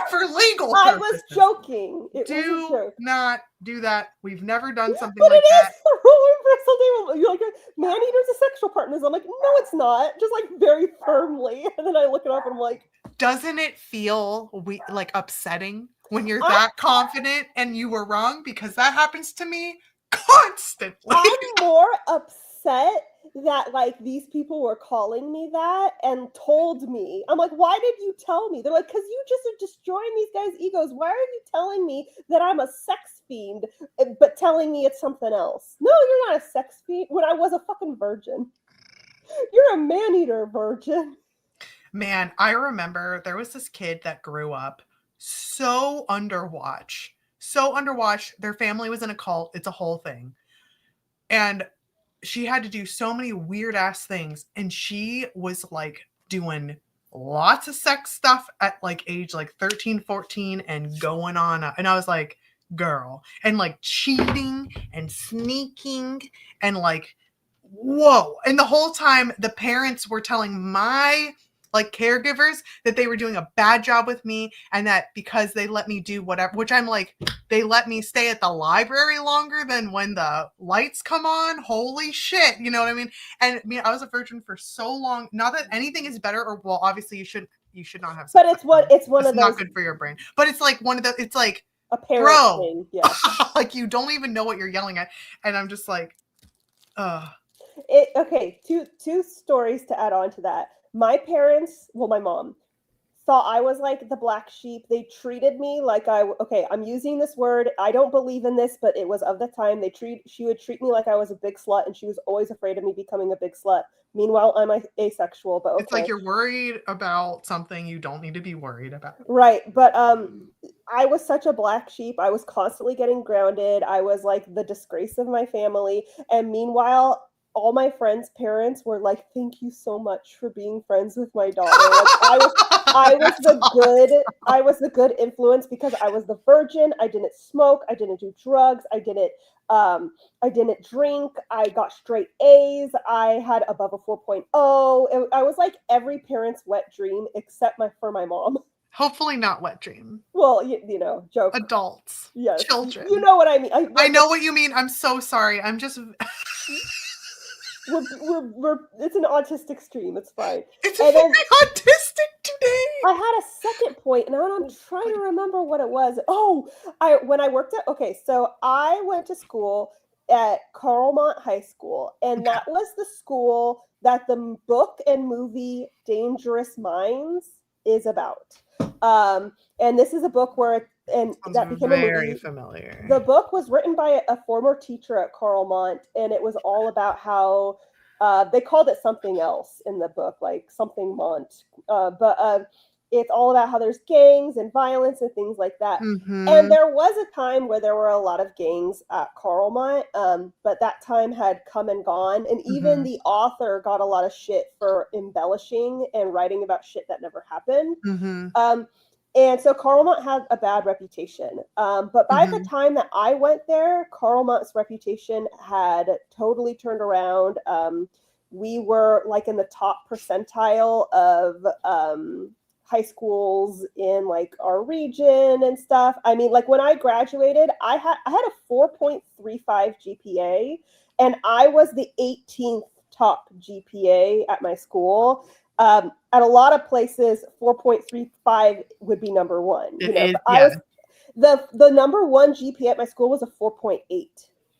For legal I was purposes. joking. It was a Do joke. not do that. We've never done something But like it that. is the role reversal day. You're like, man-eaters are sexual partners. I'm like, no, it's not. Just like very firmly. And then I look it up and I'm like, doesn't it feel like upsetting when you're that confident and you were wrong? Because that happens to me constantly. I'm more upset that like these people were calling me that and told me. I'm like, why did you tell me? They're like, because you just are destroying these guys' egos. Why are you telling me that I'm a sex fiend, but telling me it's something else? No, you're not a sex fiend. When I was a fucking virgin. You're a man-eater virgin. Man, I remember there was this kid that grew up so underwatch. So underwatched. Their family was in a cult. It's a whole thing. And she had to do so many weird ass things. And she was like doing lots of sex stuff at like age like 13, 14 and going on. And I was like, girl. And like cheating and sneaking and like, whoa. And the whole time the parents were telling my like caregivers that they were doing a bad job with me and that because they let me do whatever, which I'm like, they let me stay at the library longer than when the lights come on. Holy shit. You know what I mean? And I mean, I was a virgin for so long. Not that anything is better or well, obviously you should not have sex. But it's one it's of those not good for your brain. But it's like one of the it's like a parent bro thing. Yeah. like you don't even know what you're yelling at. And I'm just like, Okay, two stories to add on to that. My parents, well, my mom thought I was like the black sheep. They treated me like I'm using this word. I don't believe in this, but it was of the time. She would treat me like I was a big slut, and she was always afraid of me becoming a big slut. Meanwhile, I'm asexual, but okay. It's like you're worried about something you don't need to be worried about. Right, but I was such a black sheep. I was constantly getting grounded. I was like the disgrace of my family, and meanwhile, all my friends' parents were like, "Thank you so much for being friends with my daughter." Like, I was the good influence because I was the virgin. I didn't smoke. I didn't do drugs. I didn't drink. I got straight A's. I had above a 4.0. I was like every parent's wet dream except for my mom. Hopefully not wet dream. Well, you know, joke. Adults. Yes. Children. You know what I mean. I know what you mean. I'm so sorry. I'm just it's an autistic stream. It's fine. It's very autistic today. I had a second point, and I'm trying to remember what it was. Oh, when I worked at so I went to school at Carlmont High School, and that was the school that the book and movie Dangerous Minds is about. And this is a book where that became a movie. Very familiar. The book was written by a former teacher at Carlmont, and it was all about how they called it something else in the book, like something Mont. But it's all about how there's gangs and violence and things like that. Mm-hmm. And there was a time where there were a lot of gangs at Carlmont, but that time had come and gone. And even the author got a lot of shit for embellishing and writing about shit that never happened. And so Carlmont had a bad reputation. But by the time that I went there, Carlmont's reputation had totally turned around. We were like in the top percentile of high schools in like our region and stuff. I mean, like when I graduated, I had a 4.35 GPA, and I was the 18th top GPA at my school. At a lot of places, 4.35 would be number one. I was the number one GPA at my school was a 4.8.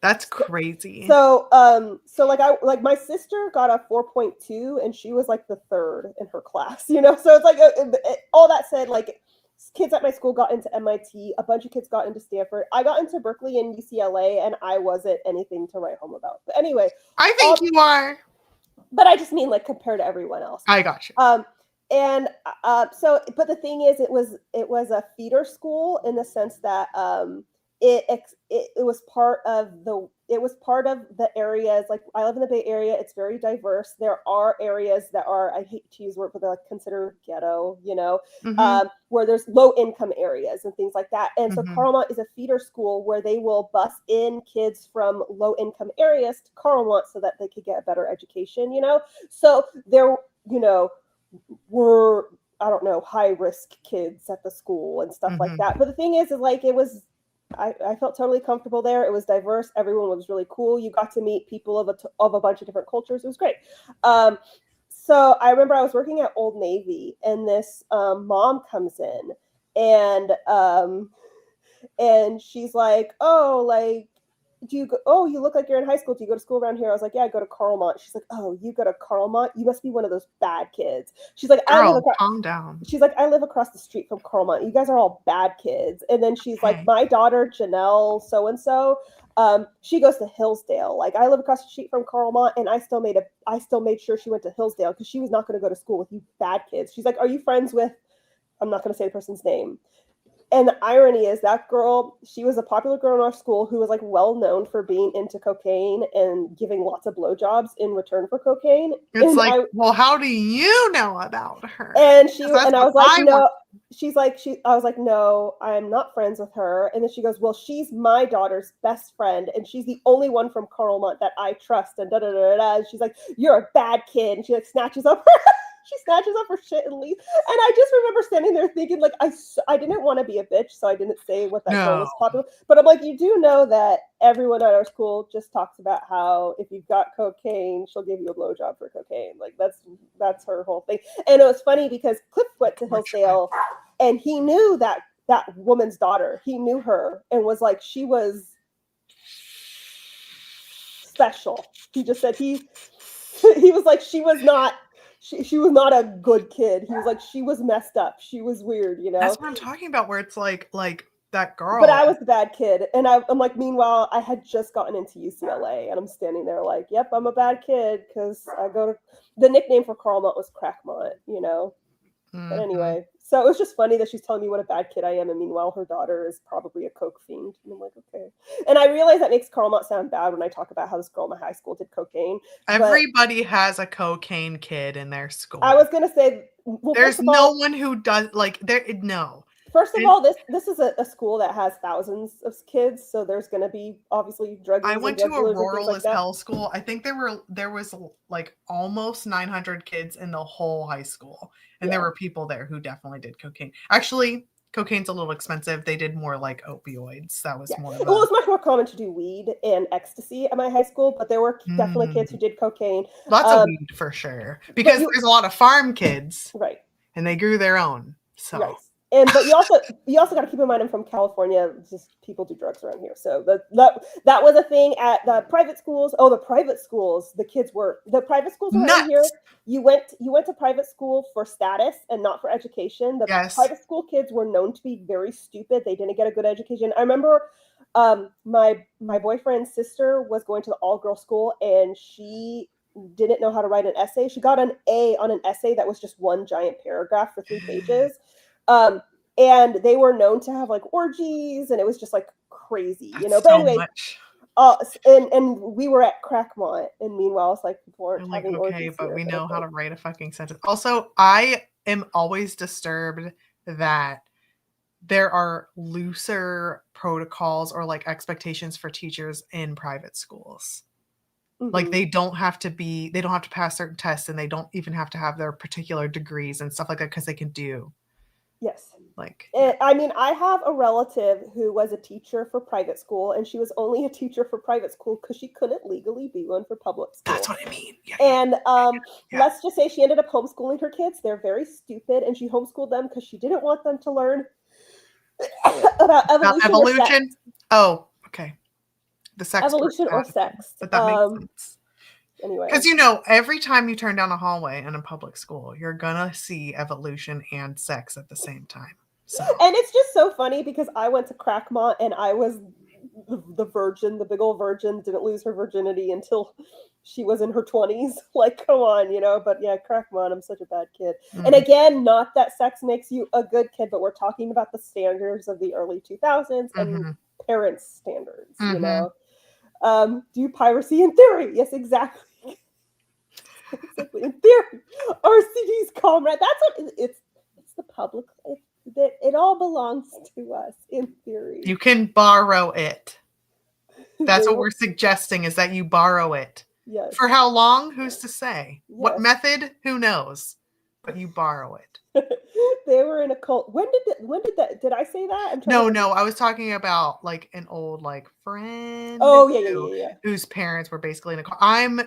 That's crazy. So like my sister got a 4.2, and she was like the third in her class. So it's like all that said, like kids at my school got into MIT, a bunch of kids got into Stanford. I got into Berkeley and UCLA, and I wasn't anything to write home about. But anyway, I think you are. But I just mean like compared to everyone else. I got you. But the thing is, it was a feeder school in the sense that it was part of the areas. Like I live in the Bay Area, it's very diverse. There are areas that are, I hate to use the word, but they're like considered ghetto, where there's low income areas and things like that. And so Carlmont is a feeder school where they will bus in kids from low income areas to Carlmont so that they could get a better education, So there, were, I don't know, high risk kids at the school and stuff like that. But the thing is like I felt totally comfortable there. It was diverse. Everyone was really cool. You got to meet people of a bunch of different cultures. It was great. So I remember I was working at Old Navy, and this mom comes in, and she's like, "Oh, like, you look like you're in high school. Do you go to school around here?" I was like, "Yeah, I go to Carlmont." She's like, "Oh, you go to Carlmont? You must be one of those bad kids." She's like, calm down. She's like, "I live across the street from Carlmont. You guys are all bad kids." And then she's like, "My daughter, Janelle, so-and-so, she goes to Hillsdale. Like, I live across the street from Carlmont, and I still made sure she went to Hillsdale because she was not going to go to school with you bad kids." She's like, "Are you friends with," I'm not going to say the person's name. And the irony is that girl, she was a popular girl in our school who was like well known for being into cocaine and giving lots of blowjobs in return for cocaine. It's well, how do you know about her? And I was like, no. I was like, no, I am not friends with her. And then she goes, well, she's my daughter's best friend, and she's the only one from Carlmont that I trust. And da da da da. And she's like, you're a bad kid. And she like snatches up her shit and leaves. And I just remember standing there thinking, like, I didn't want to be a bitch, so I didn't say what that girl was popular. But I'm like, you do know that everyone at our school just talks about how if you've got cocaine, she'll give you a blowjob for cocaine. Like that's her whole thing. And it was funny because Cliff went to Hillsdale, and he knew that woman's daughter. He knew her and was like, she was special. He just said he was like, she was not a good kid. He was like, she was messed up. She was weird, That's what I'm talking about, where it's like that girl. But I was the bad kid. And I'm like, meanwhile, I had just gotten into UCLA, and I'm standing there like, yep, I'm a bad kid because I go to, the nickname for Carlmont was Crackmont, But anyway, so it was just funny that she's telling me what a bad kid I am, and meanwhile her daughter is probably a coke fiend. And I'm like, okay. And I realize that makes Carlmont sound bad when I talk about how this girl in my high school did cocaine. Everybody has a cocaine kid in their school. I was gonna say, well, there's no one who does no. First of all, this is a school that has thousands of kids, so there's going to be obviously drug use. I went to a rural as hell school. I think there was like almost 900 kids in the whole high school, and there were people there who definitely did cocaine. Actually, cocaine's a little expensive. They did more like opioids. That was more. Well, it's much more common to do weed and ecstasy at my high school, but there were definitely kids who did cocaine. Lots of weed for sure, because there's a lot of farm kids, right? And they grew their own. So. Right. But you also got to keep in mind I'm from California. Just people do drugs around here, so that was a thing at the private schools. Oh, the private schools, the private schools around here. Nuts. You went to private school for status and not for education. The Yes. private school kids were known to be very stupid. They didn't get a good education. I remember my boyfriend's sister was going to the all-girl school, and she didn't know how to write an essay. She got an A on an essay that was just one giant paragraph for 3 pages. And they were known to have like orgies, and it was just like crazy, you know. That's But so anyway, much. and we were at Crackmont, and meanwhile, it's like people aren't I'm like, having okay, orgies but here, we know it's how like, to write a fucking sentence. Also, I am always disturbed that there are looser protocols or like expectations for teachers in private schools. Like mhm. they don't have to pass certain tests, and they don't even have to have their particular degrees and stuff like that because they can do Yes. like I mean, I have a relative who was a teacher for private school, and she was only a teacher for private school because she couldn't legally be one for public school. that's what I mean. Yeah, And yeah. let's just say she ended up homeschooling her kids. They're very stupid, and she homeschooled them because she didn't want them to learn about evolution or sex. Oh, okay. The sex Evolution or part, sex. but that makes sense. Anyway, Because you know, every time you turn down a hallway in a public school, you're gonna see evolution and sex at the same time. So, and it's just so funny because I went to Crackmont, and I was the virgin, the big old virgin, didn't lose her virginity until she was in her 20s. Like, come on, you know. But yeah, Crackmont, I'm such a bad kid. And again, not that sex makes you a good kid, but we're talking about the standards of the early 2000s and parents' standards, you know. Do piracy in theory? Yes, exactly. Exactly. In theory, RCD's comrade. That's what it's the public. It all belongs to us in theory. you can borrow it. That's what we're suggesting, is that you borrow it. Yes. For how long? Who's to say? Yes. What method? Who knows? But you borrow it. They were in a cult. When did that? Did I say that? No. I was talking about like an old like friend. Oh yeah. Whose parents were basically in a cult. I'm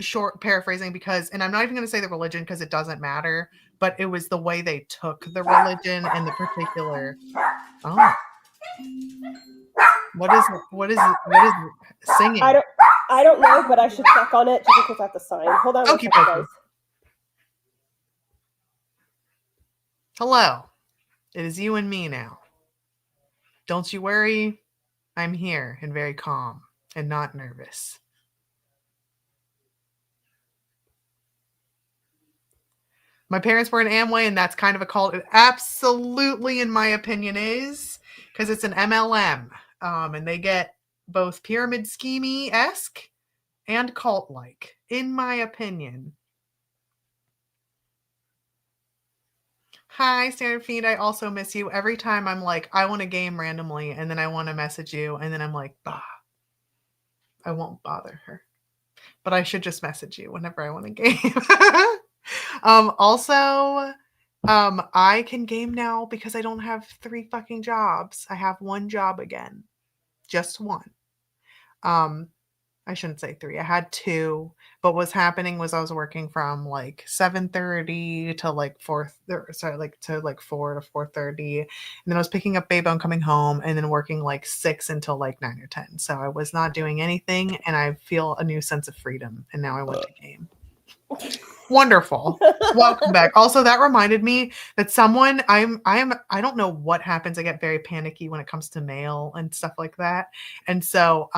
short paraphrasing because, and I'm not even going to say the religion because it doesn't matter, but it was the way they took the religion and the particular. Oh, what is singing? I don't know, but I should check on it just because I have to sign. Hold on one second, guys. Hello, it is you and me now. Don't you worry, I'm here and very calm and not nervous. My parents were in Amway, and that's kind of a cult. It absolutely, in my opinion, is, because it's an MLM, and they get both pyramid scheme-esque and cult-like, in my opinion. Hi, Standard Feed. I also miss you. Every time I'm like, I want to game randomly, and then I want to message you, and then I'm like, bah, I won't bother her. But I should just message you whenever I want to game. Also, I can game now because I don't have 3 fucking jobs. I have 1 job again. Just 1. I shouldn't say 3. I had 2, but what's happening was I was working from like 7:30 to like 4 to like 4 to 4:30, and then I was picking up Babe and coming home, and then working like 6 until like 9 or 10. So I was not doing anything, and I feel a new sense of freedom, and now I want to game. Wonderful. Welcome back. Also, that reminded me that someone I don't know what happens. I get very panicky when it comes to mail and stuff like that. And so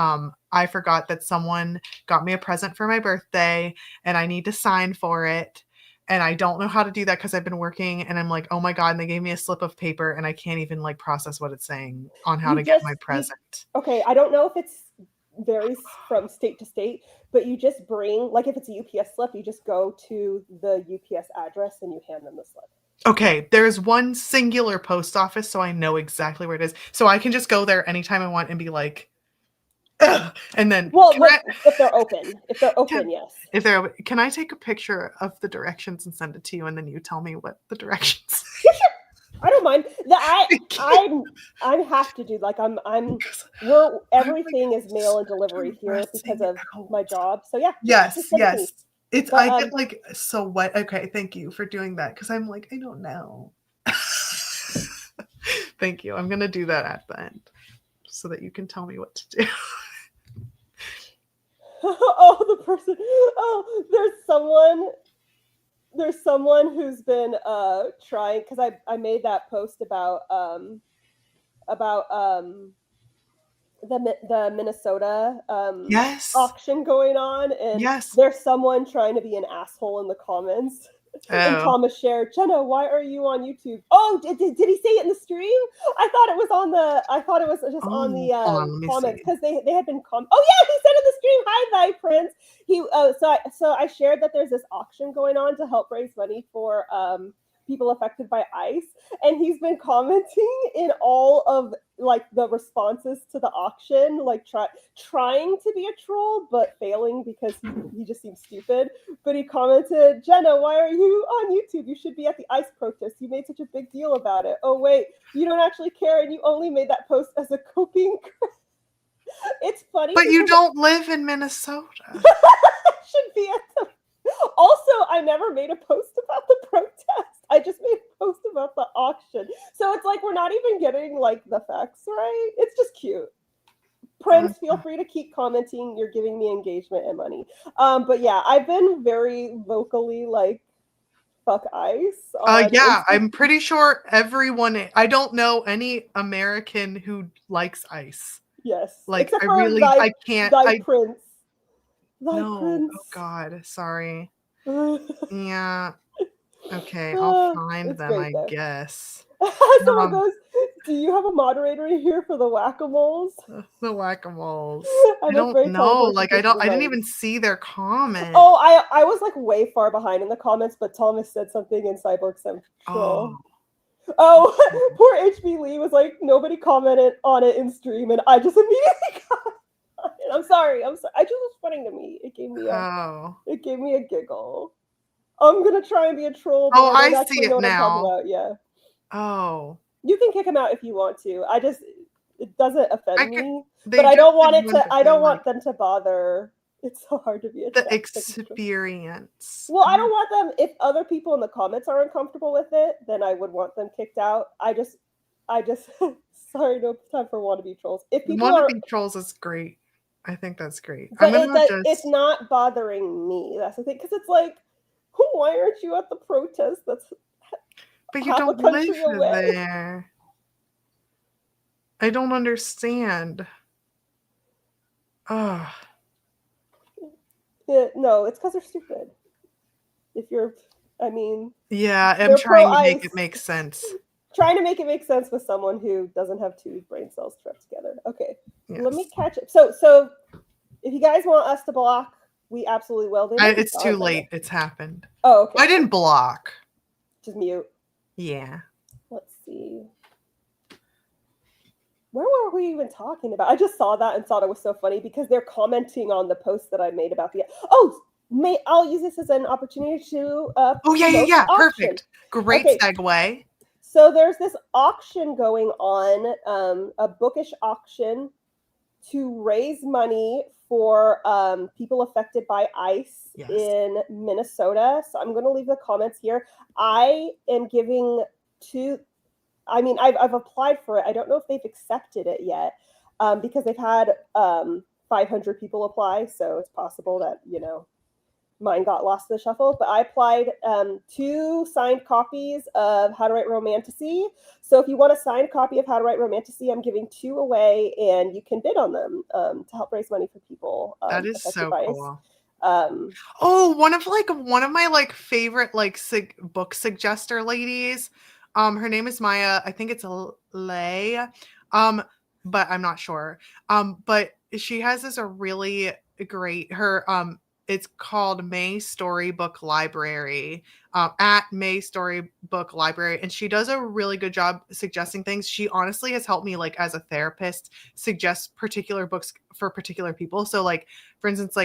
I forgot that someone got me a present for my birthday, and I need to sign for it. And I don't know how to do that because I've been working, and I'm like, oh my God. And they gave me a slip of paper, and I can't even like process what it's saying on how to get my present. Okay. I don't know if it's varies from state to state, but you just bring, like, if it's a UPS slip, you just go to the UPS address and you hand them the slip. Okay, there's one singular post office, so I know exactly where it is. So I can just go there anytime I want and be like, ugh, and then if they're open. If they're open, yes. If they're open, can I take a picture of the directions and send it to you, and then you tell me what the directions? Yeah, sure. I don't mind. I have to do, like, everything is mail and delivery here because of my job. So yeah. Yes. I get like, so what? Okay, thank you for doing that, because I'm like, I don't know. Thank you. I'm going to do that at the end so that you can tell me what to do. Oh, the person. Oh, there's someone who's been trying, because I made that post about the Minnesota Yes. auction going on, and Yes. there's someone trying to be an asshole in the comments. And Oh. Thomas shared, Jenna, why are you on YouTube? Oh, did he say it in the stream? I thought it was just on the Hold on, let me comments, see. because they had been oh yeah, he said in the stream, hi thy prince. He so I shared that there's this auction going on to help raise money for people affected by ice, and he's been commenting in all of like the responses to the auction, like trying to be a troll but failing because he just seems stupid. But he commented, Jenna, why are you on YouTube? You should be at the ice protest. You made such a big deal about it. Oh wait, you don't actually care, and you only made that post as a coping. It's funny, but you don't live in Minnesota. Should be at the. Also, I never made a post about the protest. I just made a post about the auction. So it's like we're not even getting like the facts right. It's just cute. Prince, feel free to keep commenting. You're giving me engagement and money. But yeah, I've been very vocally like fuck ice. Yeah, I'm pretty sure everyone. I don't know any American who likes ice. Yes, Like except I for really, I can't. Prince. Thy No. Prince. Oh God, sorry. Yeah. Okay, I'll find them, I guess. Someone goes, do you have a moderator in here for the whack-a-moles? The whack-a-moles. I don't know. Like I didn't even see their comment. Oh, I was like way far behind in the comments, but Thomas said something in Cyborg Central. Oh, poor HB Lee was like, nobody commented on it in stream, and I just immediately got it. I'm sorry. I just was funny to me. It gave me a giggle. I'm gonna try and be a troll, but I don't actually know what I'm talking about. Yeah. Oh. You can kick him out if you want to. It doesn't offend me, but I don't want I don't want them to bother. It's so hard to be a the experience. Well, I don't want them, if other people in the comments are uncomfortable with it, then I would want them kicked out. I just sorry, no time for wannabe trolls. If people wannabe trolls is great. I think that's great. But it's not bothering me. That's the thing, because it's like, why aren't you at the protest? But you don't live there. I don't understand. Oh. No, it's because they're stupid. Yeah, I'm trying to make it make sense. Trying to make it make sense with someone who doesn't have two brain cells trapped together. Okay, yes. Let me catch it. So if you guys want us to block, we absolutely will. It's too late. It's happened. Oh, okay. I didn't block. Just mute. Yeah. Let's see. Where were we even talking about? I just saw that and thought it was so funny because they're commenting on the post that I made about the. I'll use this as an opportunity to. Yeah. Perfect. Great segue. So there's this auction going on, a bookish auction to raise money for people affected by ice in Minnesota. So I'm going to leave the comments here. I am giving I've applied for it. I don't know if they've accepted it yet because they've had 500 people apply. So it's possible that, mine got lost in the shuffle. But I applied 2 signed copies of How to Write Romantasy. So if you want a signed copy of How to Write Romantasy, I'm giving 2 away, and you can bid on them to help raise money for people. That is so cool. One of my favorite book suggester ladies. Her name is Maya. I think it's Lay. But I'm not sure. But she has this really great it's called May Storybook Library, at May Storybook Library. And she does a really good job suggesting things. She honestly has helped me as a therapist suggest particular books for particular people. So for instance,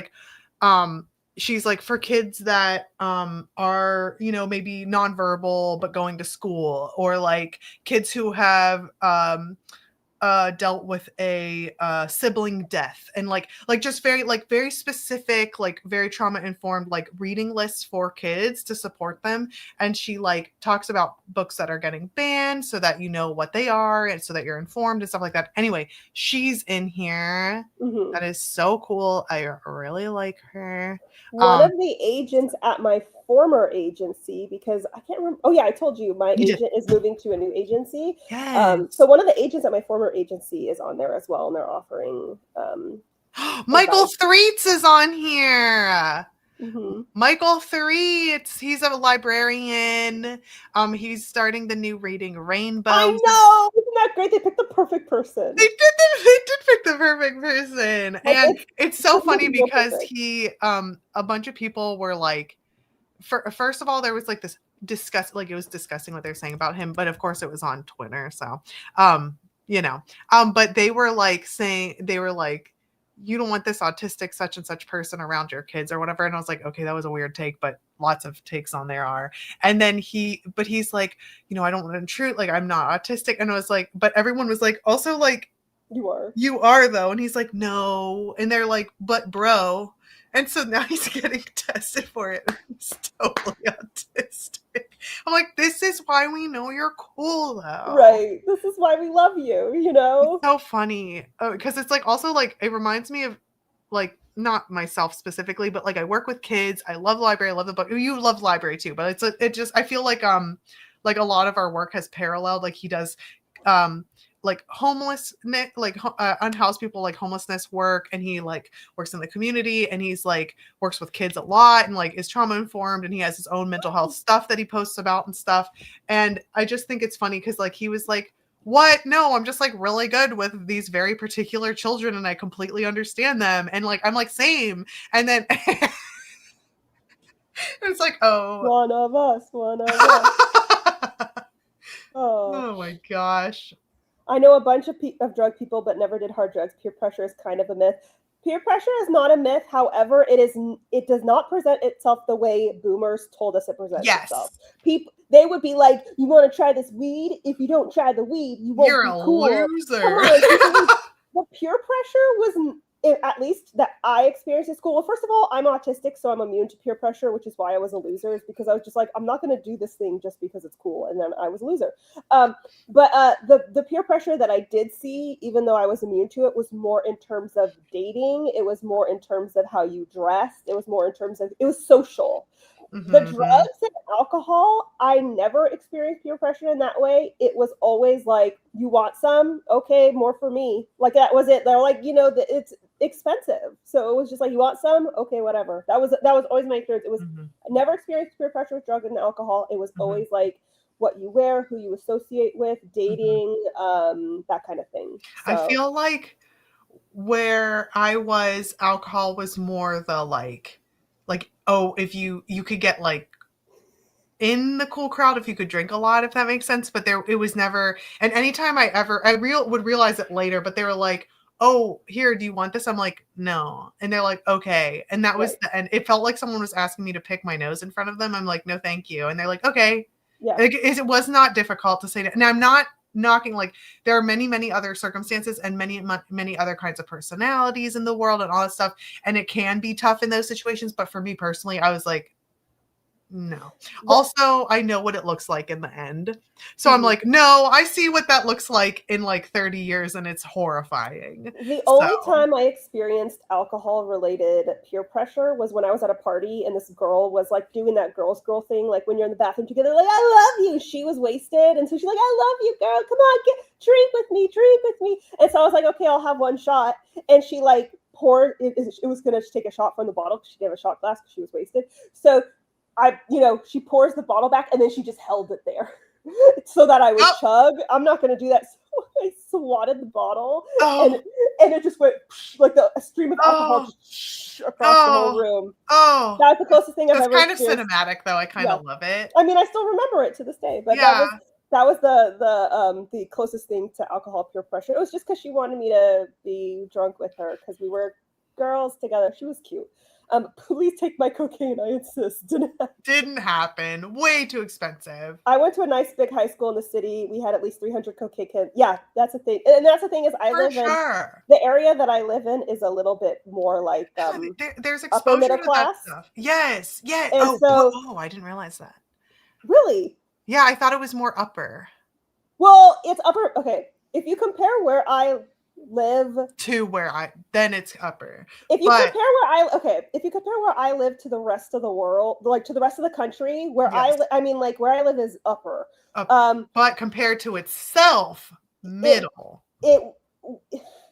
she's for kids that are, maybe nonverbal but going to school, or kids who have dealt with a sibling death, and like just very specific, like very trauma informed, like reading lists for kids to support them. And she like talks about books that are getting banned so that you know what they are and so that you're informed and stuff like that. Anyway, she's in here. Mhm. That is so cool. I really like her. One of the agents at my former agency, because I can't remember. Oh yeah, I told you my You did. agent is moving to a new agency. Yes. So one of the agents at my former agency is on there as well, and they're offering Michael advice. Threets is on here. Mm-hmm. Michael Threets, he's a librarian. He's starting the new Reading Rainbow. I know, isn't that great? They picked the perfect person. They did pick the perfect person. Like, And it's so funny real because perfect. he a bunch of people were like, first of all, there was like this like it was discussing what they're saying about him, but of course it was on Twitter, so but they were like saying, you don't want this autistic such and such person around your kids or whatever. And I was like, okay, that was a weird take, but lots of takes on there are. And then he's like, I don't want to intrude, like I'm not autistic. And I was like, but everyone was like, also like, you are though. And he's like, no. And they're like, but bro. And so now he's getting tested for it. He's totally autistic. I'm like, this is why we know you're cool, though. Right. This is why we love you, It's so funny. Because it's like, also like, it reminds me of like, not myself specifically, but like I work with kids. I love library. I love the book. You love library too, but I feel like a lot of our work has paralleled. Like he does, like homelessness, like unhoused people, like homelessness work, and he like works in the community, and he's like works with kids a lot, and like is trauma informed, and he has his own mental health stuff that he posts about and stuff. And I just think it's funny because like he was like, what? No, I'm just like really good with these very particular children, and I completely understand them, and like I'm like same. And then it's like, oh, one of us. Oh my gosh. I know a bunch of drug people, but never did hard drugs. Peer pressure is kind of a myth. Peer pressure is not a myth. However, it does not present itself the way boomers told us it presents itself. They would be like, "You want to try this weed? If you don't try the weed, you won't be cool." You're a loser. Come on, the peer pressure was, at least that I experienced at school. Well, first of all, I'm autistic, so I'm immune to peer pressure, which is why I was a loser. Is because I was just like, I'm not going to do this thing just because it's cool, and then I was a loser. But the peer pressure that I did see, even though I was immune to it, was more in terms of dating. It was more in terms of how you dressed. It was more in terms of, it was social. The drugs and alcohol, I never experienced peer pressure in that way. It was always like, you want some? Okay, more for me. Like that was it. They're like, it's expensive. So it was just like, you want some? Okay, whatever. That was always my experience. It was, I never experienced peer pressure with drugs and alcohol. It was always like what you wear, who you associate with, dating, that kind of thing. So, I feel like where I was, alcohol was more the like, oh, if you could get like in the cool crowd if you could drink a lot, if that makes sense. But it was never, and anytime would realize it later, but they were like, oh, here, do you want this? I'm like, no. And they're like, okay. And that was the end. It felt like someone was asking me to pick my nose in front of them. I'm like, no, thank you. And they're like, okay. Yeah. Like, it was not difficult to say that. And I'm not knocking, like there are many other circumstances and many other kinds of personalities in the world and all that stuff, and it can be tough in those situations. But for me personally, I was like, no. Also, I know what it looks like in the end. So I'm like, no, I see what that looks like in like 30 years, and it's horrifying. The only time I experienced alcohol-related peer pressure was when I was at a party, and this girl was like doing that girl thing, like when you're in the bathroom together, like, I love you. She was wasted, and so she's like, I love you, girl. Come on, drink with me. And so I was like, okay, I'll have one shot. And she like poured, it was going to take a shot from the bottle because she didn't have a shot glass because she was wasted. So she pours the bottle back, and then she just held it there so that I would chug. I'm not going to do that. So I swatted the bottle, and it just went like a stream of alcohol across the whole room. Oh, that's the closest thing I've ever experienced. It's kind of cinematic, though. I kind of love it. I mean, I still remember it to this day, but that was the closest thing to alcohol peer pressure. It was just because she wanted me to be drunk with her because we were girls together. She was cute. Please take my cocaine, I insist. Didn't happen. Way too expensive. I went to a nice big high school in the city. We had at least 300 cocaine kids. Yeah, that's the thing. And that's the thing is For sure. the area that I live in is a little bit more like There's upper exposure middle to that class. stuff. Yes. Yeah. And Oh, so I didn't realize that. really? Yeah, I thought it was more upper. Well, it's upper. Okay. If you compare where I live to where then it's upper. If you compare where I live to the rest of the world, like to the rest of the country, where yes. I mean, like where I live is upper. But compared to itself, middle.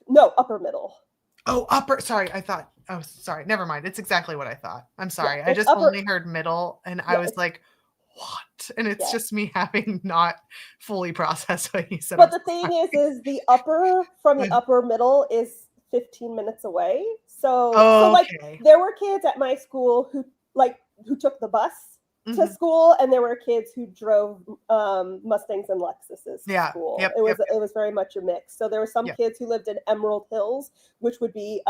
No, upper middle. Oh, upper. Sorry, I thought. Oh, sorry. Never mind. It's exactly what I thought. I'm sorry. Yeah, I just only heard middle, and I was like, what? And it's just me having not fully processed what you said. But the thing is the upper from the upper middle is 15 minutes away. So like there were kids at my school who took the bus to school, and there were kids who drove Mustangs and Lexuses to school. It was very much a mix. So there were some kids who lived in Emerald Hills, which would be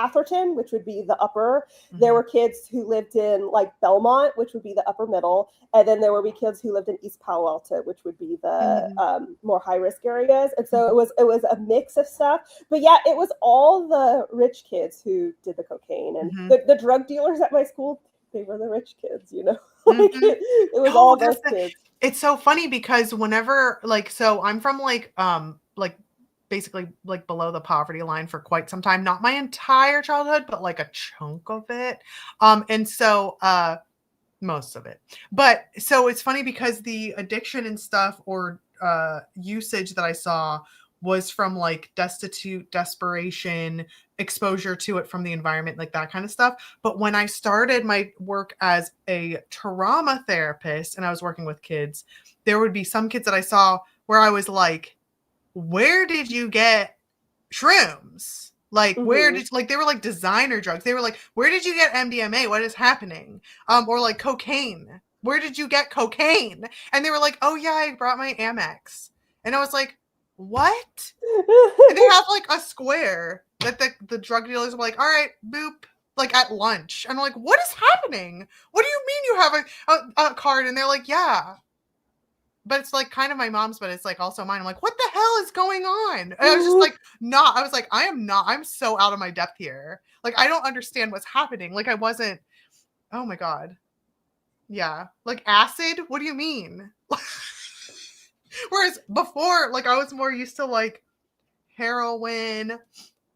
Atherton, which would be the upper. There were kids who lived in like Belmont, which would be the upper middle, and then there would be kids who lived in East Palo Alto, which would be the more high risk areas. And so it was a mix of stuff. But yeah, it was all the rich kids who did the cocaine, and the drug dealers at my school, they were the rich kids, you know. Like it was all those kids. It's so funny because whenever so I'm from basically like below the poverty line for quite some time, not my entire childhood, but like a chunk of it. And so most of it. But so it's funny because the addiction and stuff or usage that I saw was from like destitute, desperation, exposure to it from the environment, like that kind of stuff. But when I started my work as a trauma therapist and I was working with kids, there would be some kids that I saw where I was like, where did you get shrooms? Like, where did they were like designer drugs. They were like, where did you get MDMA? What is happening? Or like cocaine. Where did you get cocaine? And they were like, oh yeah, I brought my Amex. And I was like, what? And they have like a square that the drug dealers were like, all right, boop, like at lunch. And I'm like, what is happening? What do you mean you have a card? And they're like, yeah. But it's like kind of my mom's, but it's like also mine. I'm like, what the hell is going on? And I was just like, I'm so out of my depth here. Like, I don't understand what's happening. Like, I wasn't, oh my God. Yeah. Like acid? What do you mean? Whereas before, like I was more used to like heroin,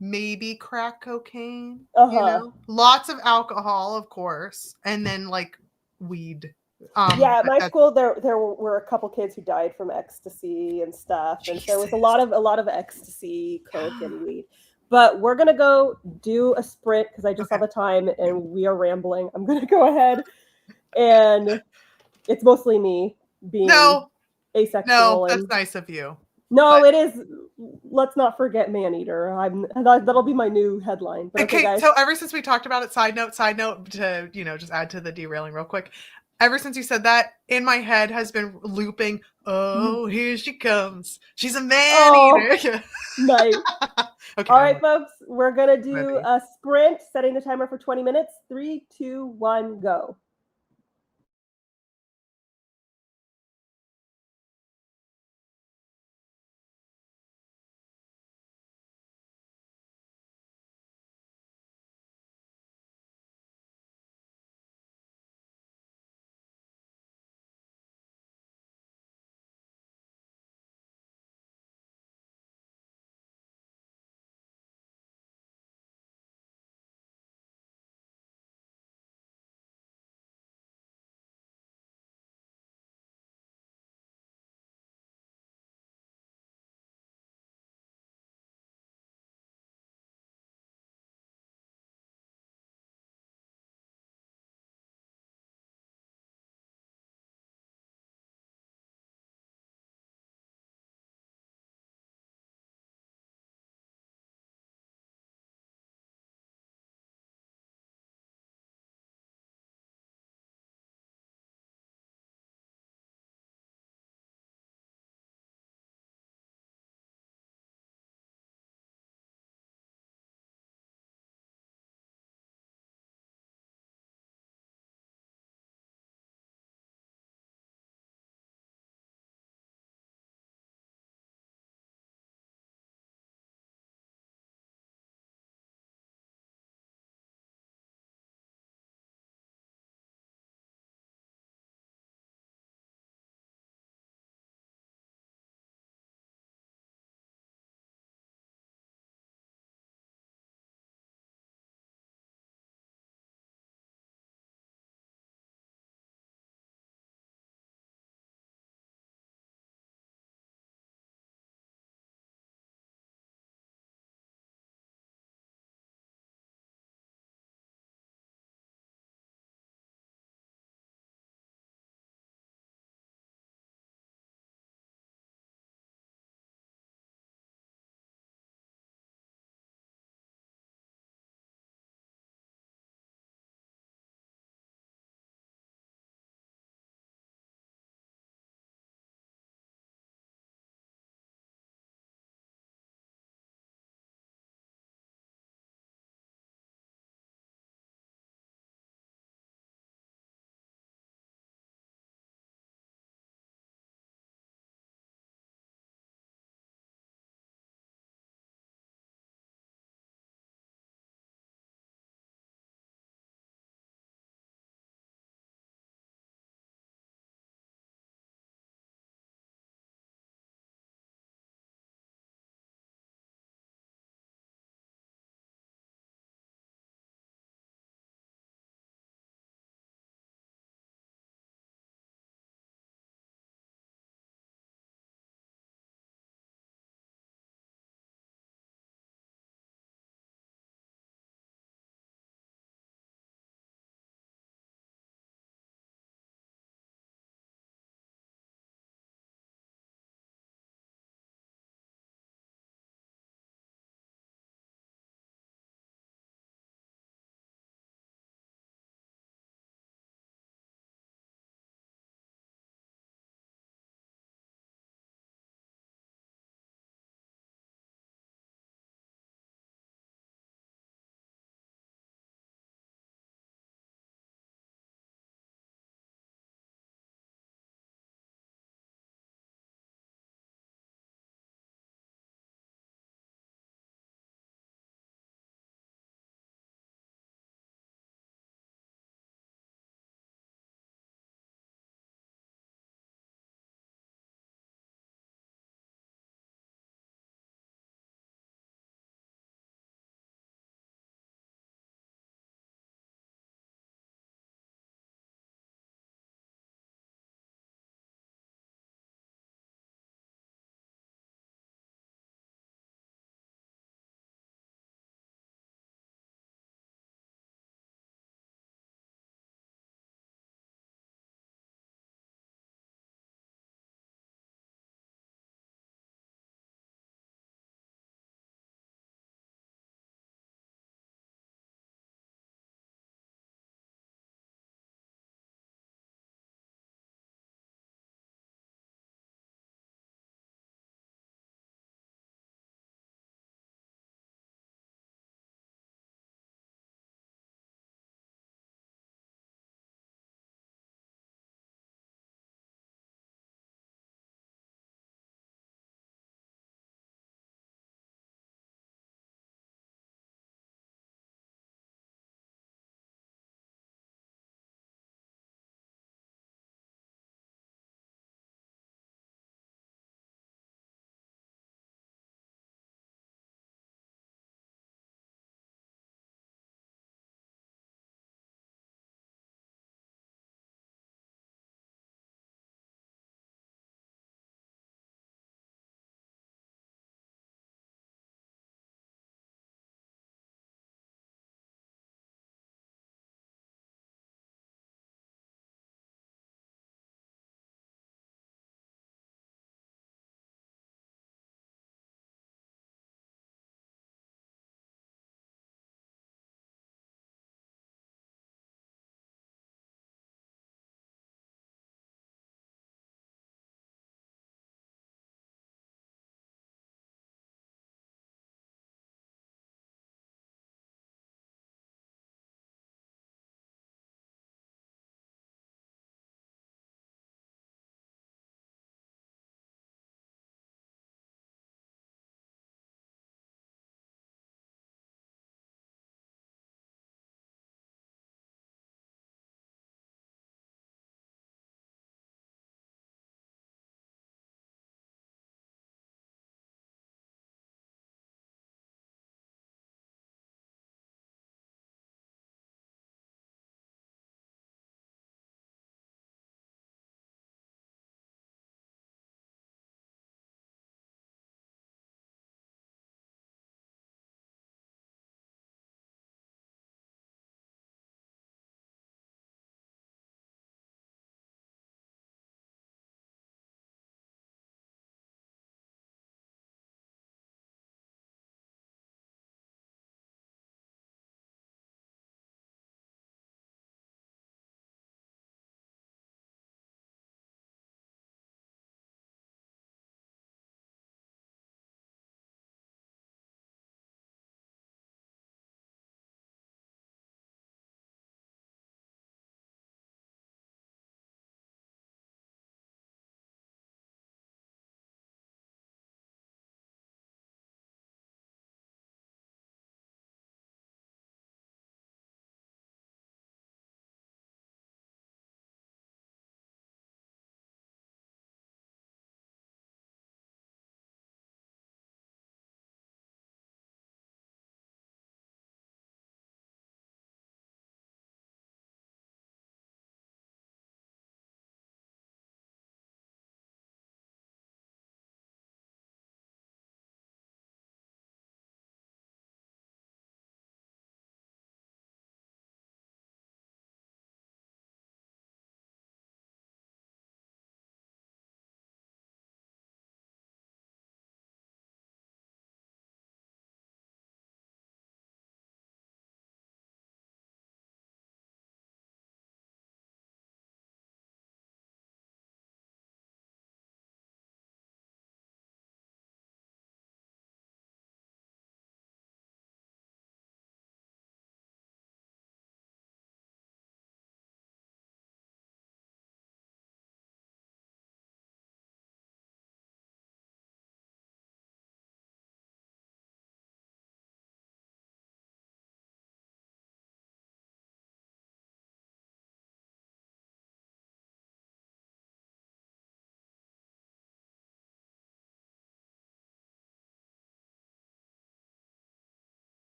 maybe crack cocaine, you know, lots of alcohol, of course. And then like weed. Yeah, at my school there were a couple kids who died from ecstasy and stuff, and so it was a lot of ecstasy, coke, and weed. But we're gonna go do a sprint because I just saw the time and we are rambling. I'm gonna go ahead, and it's mostly me being asexual. No, that's nice of you. No, it is. Let's not forget Maneater. That'll be my new headline. But okay, guys. So ever since we talked about it, side note to just add to the derailing real quick. Ever since you said that, in my head has been looping, oh, here she comes. She's a man-eater. Nice. Okay, all right, folks. We're going to do a sprint, setting the timer for 20 minutes. 3, 2, 1, go.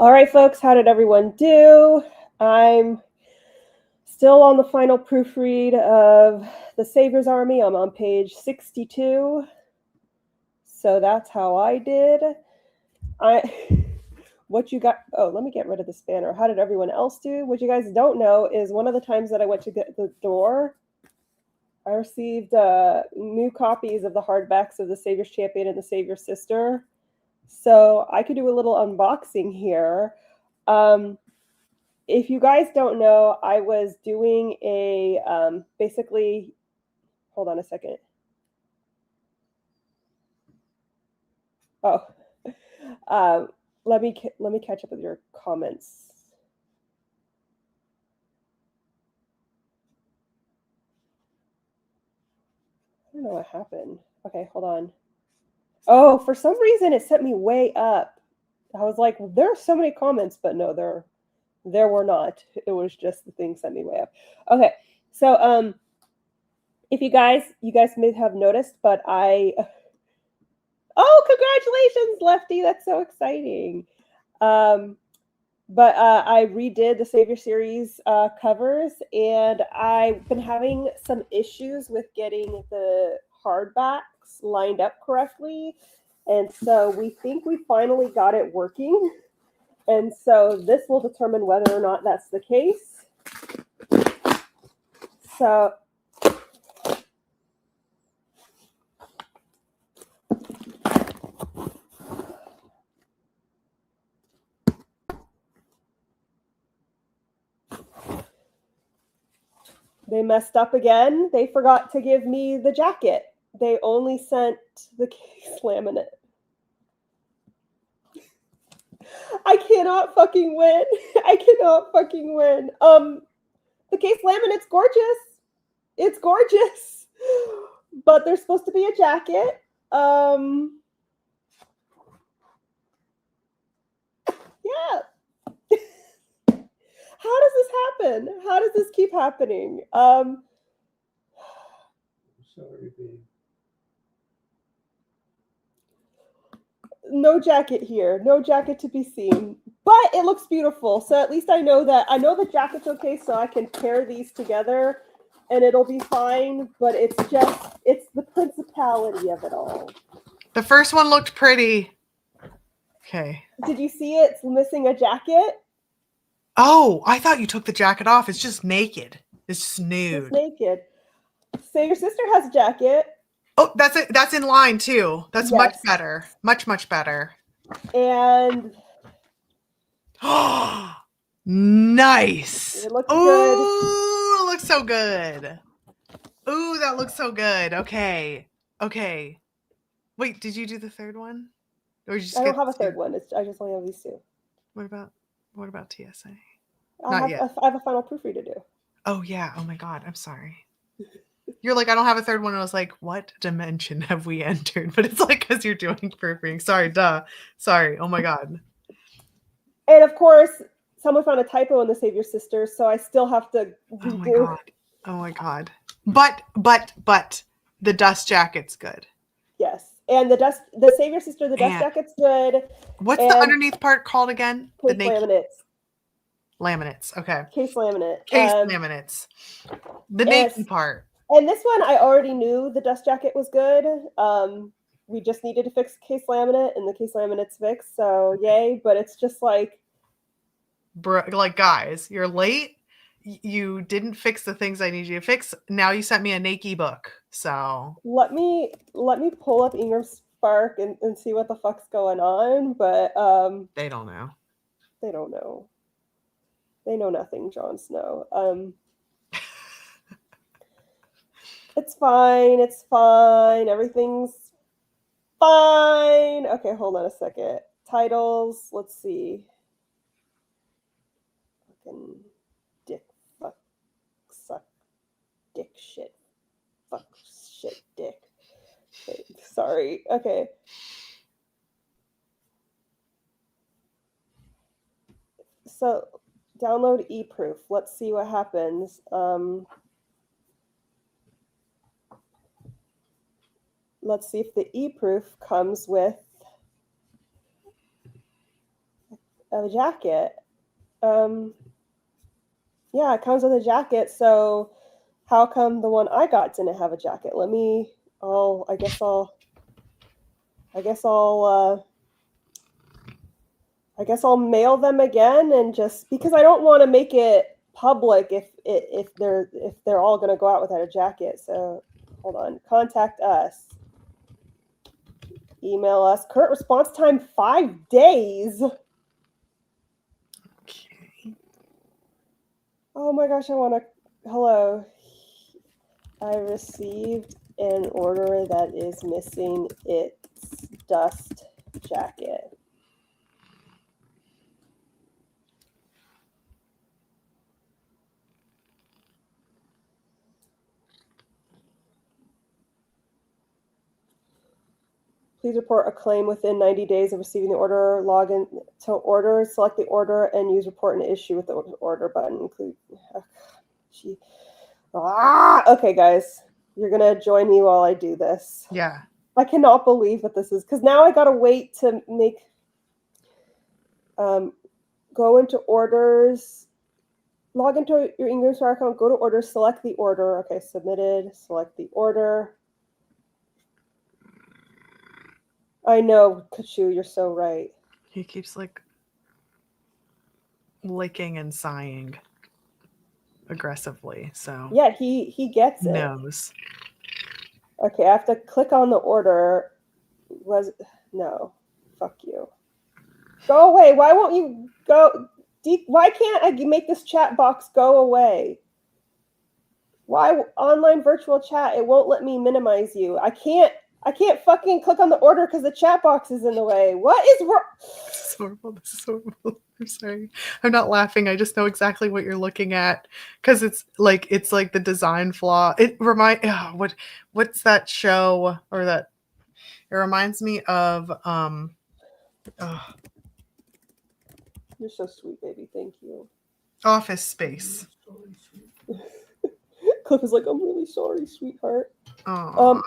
All right, folks, how did everyone do? I'm still on the final proofread of The Savior's Army. I'm on page 62. So that's how I did. What you got? Oh, let me get rid of this banner. How did everyone else do? What you guys don't know is one of the times that I went to get the door, I received new copies of the hardbacks of The Savior's Champion and The Savior's Sister. So I could do a little unboxing here. If you guys don't know, I was doing a basically, hold on a second. Oh, let me catch up with your comments. I don't know what happened. Okay, hold on. Oh, for some reason it sent me way up. I was like, well, there are so many comments, but no, there were not. It was just the thing sent me way up. Okay, so if you guys may have noticed, but oh, congratulations, Lefty! That's so exciting. But I redid the Savior series covers, and I've been having some issues with getting the hardbacks lined up correctly. And so we think we finally got it working. And so this will determine whether or not that's the case. So they messed up again. They forgot to give me the jacket. They only sent the case laminate. I cannot fucking win. I cannot fucking win. The case laminate's gorgeous. It's gorgeous. But there's supposed to be a jacket. Yeah. How does this happen? How does this keep happening? Sorry, babe. No jacket here. No jacket to be seen. But it looks beautiful. So at least I know the jacket's okay, so I can pair these together and it'll be fine. But it's the principality of it all. The first one looked pretty. Okay. Did you see it? It's missing a jacket. Oh, I thought you took the jacket off. It's just naked. It's just nude. It's naked. So your sister has a jacket. Oh, that's it. That's in line too. That's Yes. much better. Much, much better. And nice. it looks Ooh, good. it looks so good. Ooh, that looks so good. Okay. Okay. Wait, did you do the third one? Or did you just I get don't have a two? third one. I just only have these two. What about TSA? I have a final proofread to do. Oh yeah. Oh my God. I'm sorry. You're like, I don't have a third one. And I was like, what dimension have we entered? But it's like, because you're doing proofreading. Sorry, duh. Sorry. Oh my God. And of course, someone found a typo in The Savior's Sister, so I still have to redo. Oh my God. Oh my God. But the dust jacket's good. Yes. And the Savior's Sister, the dust jacket's good. What's the underneath part called again? Case laminates. Laminates. Okay. Case laminate. Case laminates. The naked part. And this one, I already knew the dust jacket was good. We just needed to fix case laminate, and the case laminate's fixed, so yay. But it's just like, guys, you're late. You didn't fix the things I need you to fix. Now you sent me a naked book. So let me pull up Ingram Spark and see what the fuck's going on. But they don't know. They don't know. They know nothing, Jon Snow. It's fine. It's fine. Everything's fine. Okay, hold on a second. Titles. Let's see. Fucking dick, fuck, suck, dick, shit, fuck, shit, dick. Okay, sorry. Okay. So, download eProof. Let's see what happens. Let's see if the eProof comes with. a jacket. Yeah, it comes with a jacket. So how come the one I got didn't have a jacket? I guess I'll mail them again, and just because I don't want to make it public if they're all going to go out without a jacket. So hold on, contact us, email us. Current response time 5 days. Okay. Oh my gosh, hello. I received an order that is missing its dust jacket. Please report a claim within 90 days of receiving the order. Log in to order, select the order, and use report an issue with the order button. Okay, guys. You're going to join me while I do this. Yeah. I cannot believe what this is, because now I got to wait to make... go into orders, log into your Ingram Square account, go to orders, select the order. Okay, submitted, select the order. I know, Kachu, you're so right. He keeps like licking and sighing aggressively. So yeah, he gets it. Knows. Okay, I have to click on the order. No, fuck you. Go away. Why won't you go? Why can't I make this chat box go away? Why online virtual chat? It won't let me minimize you. I can't fucking click on the order because the chat box is in the way. What is wrong? This is horrible. I'm sorry. I'm not laughing. I just know exactly what you're looking at because it's like the design flaw. It what's that show or that? It reminds me of You're so sweet, baby. Thank you. Office Space. Cliff is like, I'm really sorry, sweetheart. Aww.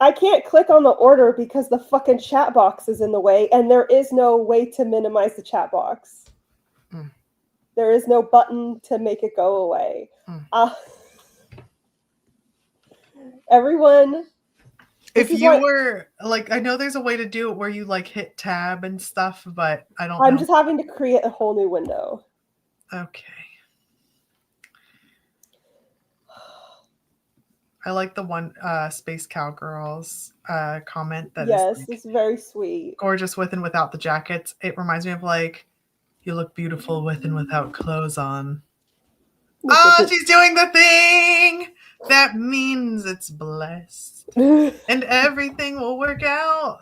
I can't click on the order because the fucking chat box is in the way, and there is no way to minimize the chat box. There is no button to make it go away. Everyone, if you were like, I know there's a way to do it where you like hit tab and stuff, but I'm just having to create a whole new window. Okay. I like the one Space Cowgirls comment that yes, it's very sweet. Gorgeous with and without the jackets. It reminds me of like, you look beautiful with and without clothes on. She's doing the thing! That means it's blessed. And everything will work out.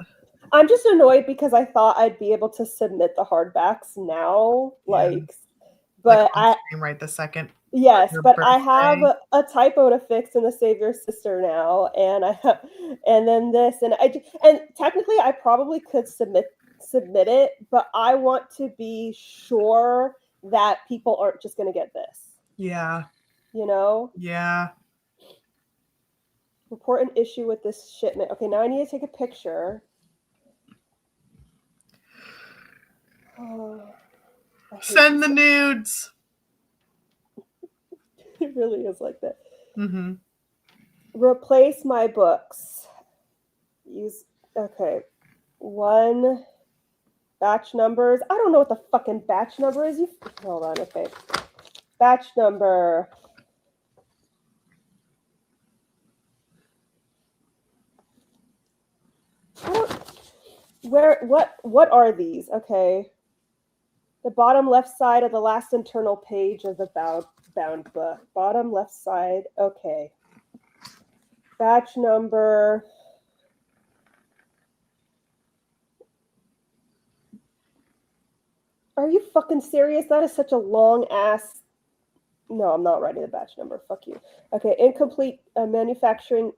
I'm just annoyed because I thought I'd be able to submit the hardbacks now. But right this second. Yes, but I have a typo to fix in the Save Your Sister now, and then this, and technically I probably could submit it, but I want to be sure that people aren't just going to get this. Yeah. You know? Yeah. Report an issue with this shipment. Okay, now I need to take a picture. Send the nudes. It really is like that. Mm-hmm. Replace my books. One batch numbers. I don't know what the fucking batch number is. Hold on. Okay. Batch number. What are these? Okay. The bottom left side of the last internal page of the bound book. Bottom left side. Okay. Batch number. Are you fucking serious? That is such a long ass. No, I'm not writing the batch number. Fuck you. Okay. Incomplete manufacturing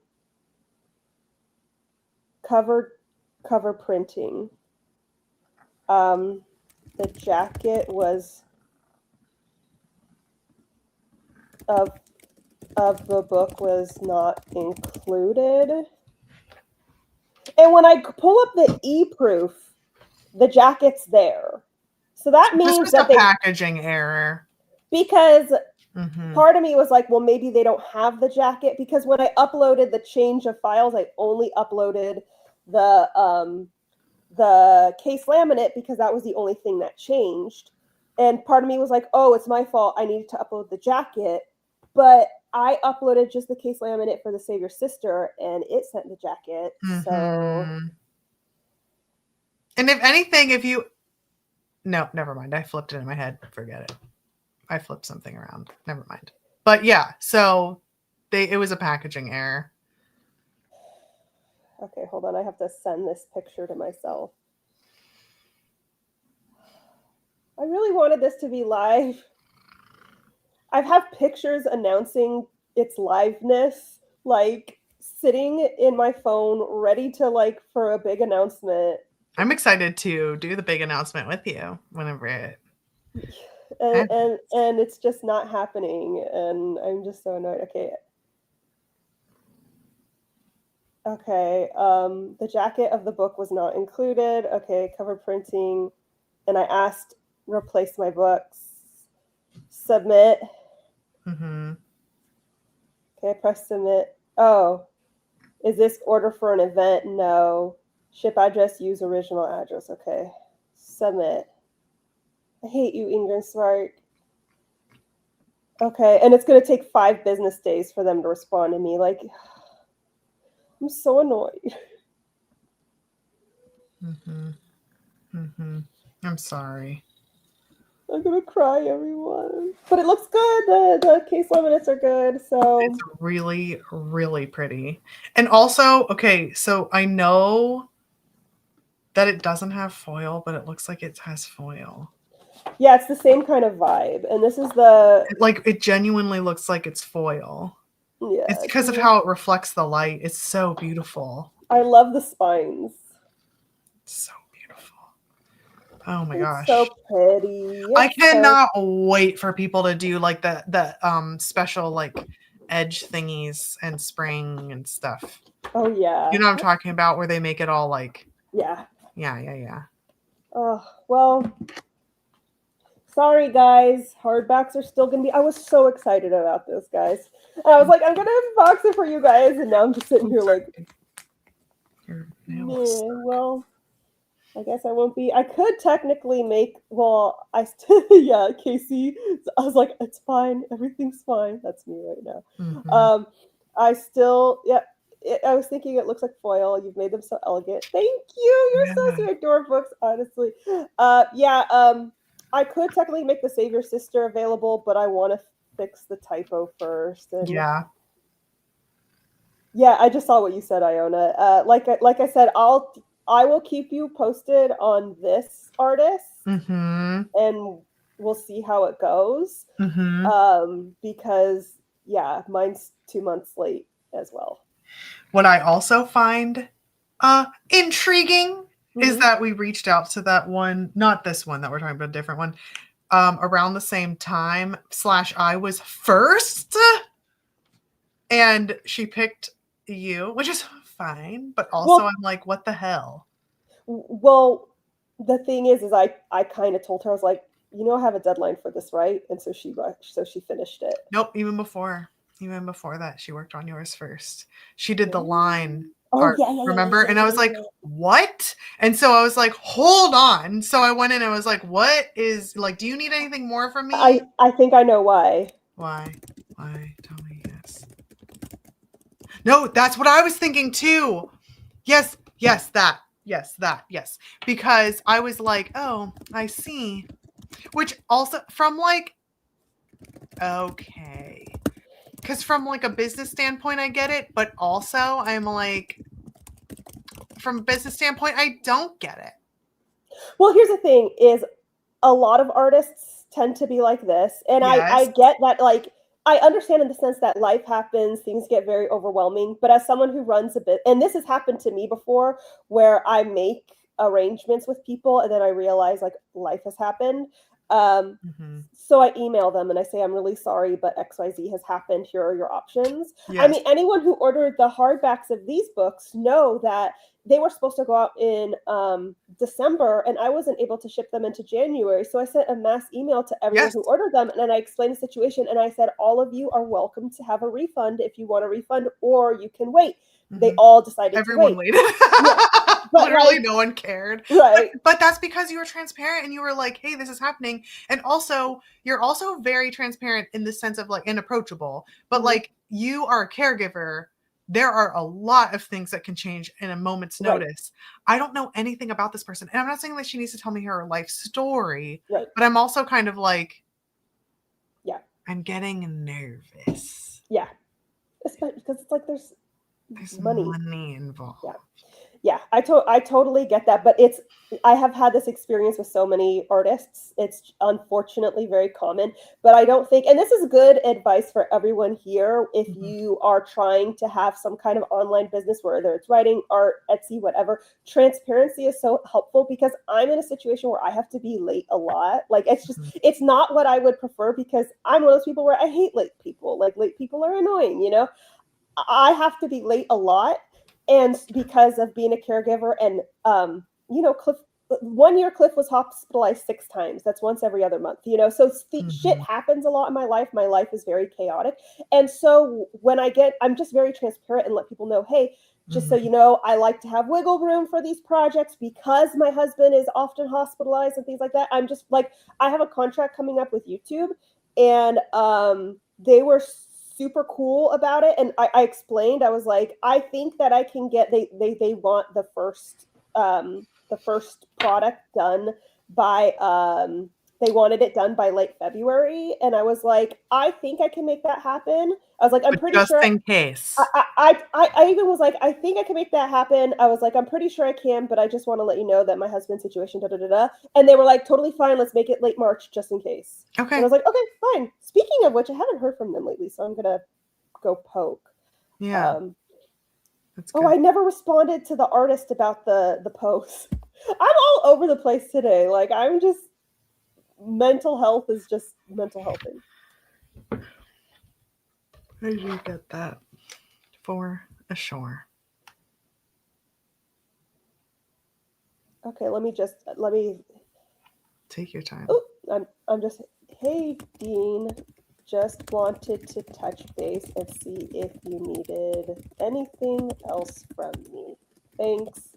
cover printing. The jacket was of the book was not included. And when I pull up the e-proof, the jacket's there. So that This means was that a packaging error. Because Mm-hmm. part of me was like, well, maybe they don't have the jacket, because when I uploaded the change of files, I only uploaded the case laminate because that was the only thing that changed. And part of me was like, oh, it's my fault. I needed to upload the jacket. But I uploaded just the case laminate for the Save Your Sister, and it sent the jacket. Mm-hmm. So. And if anything, no, never mind. I flipped it in my head. Forget it. I flipped something around. Never mind. But yeah, so it was a packaging error. Okay, hold on. I have to send this picture to myself. I really wanted this to be live. I have pictures announcing its liveness, like sitting in my phone, ready to for a big announcement. I'm excited to do the big announcement with you whenever it. And it's just not happening, and I'm just so annoyed. Okay. The jacket of the book was not included. Okay, cover printing, and I asked replace my books. Submit. Mm-hmm. Okay, press submit. Oh, is this order for an event? No. Ship address, use original address. Okay. Submit. I hate you, Ingrid Smart. Okay, and it's going to take 5 business days for them to respond to me. Like, I'm so annoyed. Mm-hmm. Mm-hmm. I'm sorry. I'm going to cry, everyone. But it looks good. The case laminates are good. So it's really, really pretty. And also, okay, so I know that it doesn't have foil, but it looks like it has foil. Yeah, it's the same kind of vibe. And this is it genuinely looks like it's foil. Yeah. It's because of how it reflects the light. It's so beautiful. I love the spines. It's so beautiful. Oh my gosh. So pretty. I cannot wait for people to do like the special like edge thingies and spring and stuff. Oh yeah. You know what I'm talking about, where they make it all like Yeah. Oh, well, sorry guys, hardbacks are still gonna be. I was so excited about this, guys. And I was like, I'm gonna box it for you guys, and now I'm just sitting here like, well, I guess I won't be. I could technically make. Well, yeah, Casey. I was like, it's fine, everything's fine. That's me right now. Mm-hmm. I still, yeah. I was thinking it looks like foil. You've made them so elegant. Thank you. You're so sweet. Door books, honestly. I could technically make the Save Your Sister available, but I want to fix the typo first. And yeah, I just saw what you said, Iona. Like I said, I will keep you posted on this artist, mm-hmm. and we'll see how it goes. Mm-hmm. Because yeah, mine's 2 months late as well. What I also find intriguing is that we reached out to that one, not this one that we're talking about, a different one, around the same time. I was first, and she picked you, which is fine, but also I'm like, what the hell? Well, the thing is I kind of told her, I was like, I have a deadline for this, right? And so she finished it. Nope, even before that, she worked on yours first. She did the line art, remember? And I was like, what? And so I was like, hold on. So I went in and I was like, what is, like, do you need anything more from me? I think I know why. Why? Tell me. Yes. No, that's what I was thinking too. Yes, that. Yes. Because I was like, oh, I see. Which also from like, okay. Because from like a business standpoint, I get it. But also I'm like, from a business standpoint, I don't get it. Well, here's the thing is a lot of artists tend to be like this. And I get that, like, I understand in the sense that life happens, things get very overwhelming. But as someone who runs a bit, and this has happened to me before, where I make arrangements with people and then I realize like life has happened. Mhm. So I email them and I say, I'm really sorry, but XYZ has happened. Here are your options. I Yes. mean, anyone who ordered the hardbacks of these books know that they were supposed to go out in December, and I wasn't able to ship them into January. So I sent a mass email to everyone Yes. who ordered them, and then I explained the situation. And I said, all of you are welcome to have a refund if you want a refund, or you can wait. They all decided to Everyone wait. waited. Yeah, but Literally, like, no one cared. right, But that's because you were transparent and you were like, "Hey, this is happening." And also, you're also very transparent in the sense of like and approachable. But mhm, like, you are a caregiver. There are a lot of things that can change in a moment's right, notice. I don't know anything about this person, and I'm not saying that she needs to tell me her life story, right, but I'm also kind of like, yeah, I'm getting nervous. yeah. Especially because it's like there's There's money. money involved. Yeah. Yeah, I totally get that, but I have had this experience with so many artists. It's unfortunately very common, but I don't think, and this is good advice for everyone here if Mhm. you are trying to have some kind of online business, whether it's writing, art, Etsy, whatever. Transparency is so helpful because I'm in a situation where I have to be late a lot. Like Mhm. it's not what I would prefer because I'm one of those people where I hate late people. Like late people are annoying, you know? I have to be late a lot, and because of being a caregiver, and Cliff. 1 year, Cliff was hospitalized 6 times. That's once every other month, So shit Mhm. happens a lot in my life. My life is very chaotic, and so I'm just very transparent and let people know, hey, just so Mhm. you know, I like to have wiggle room for these projects because my husband is often hospitalized and things like that. I'm just like, I have a contract coming up with YouTube, and they were super cool about it. And I explained, I was like, I think that I can get, they want the first product done by they wanted it done by late February, and I was like, I think I can make that happen. I was like, I'm But pretty just sure. in case. I even was like, I think I can make that happen. I was like, I'm pretty sure I can, but I just want to let you know that my husband's situation, da da da da. And they were like, totally fine. Let's make it late March just in case. And I Okay. was like, okay, fine. Speaking of which, I haven't heard from them lately, so I'm gonna go poke. Yeah, Um, that's oh, good. I never responded to the artist about the post. I'm all over the place today. Like I'm just mental health is just mental healthing. I do get that for sure. Okay, let me. Take your time. Oh, I'm just. Hey, Dean. Just wanted to touch base and see if you needed anything else from me. Thanks.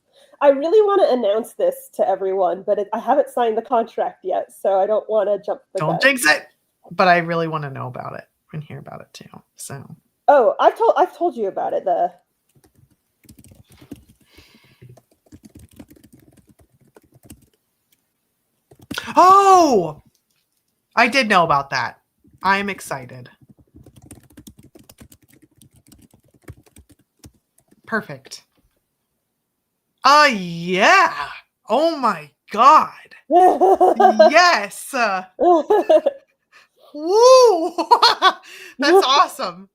I really want to announce this to everyone, but I haven't signed the contract yet, so I don't want to jump the Don't gun. jinx it. But I really want to know about it and hear about it too. So, Oh, I've told you about it. oh, I did know about that. I'm excited. Perfect. Yeah. Oh my god. Yes. Woo. That's awesome.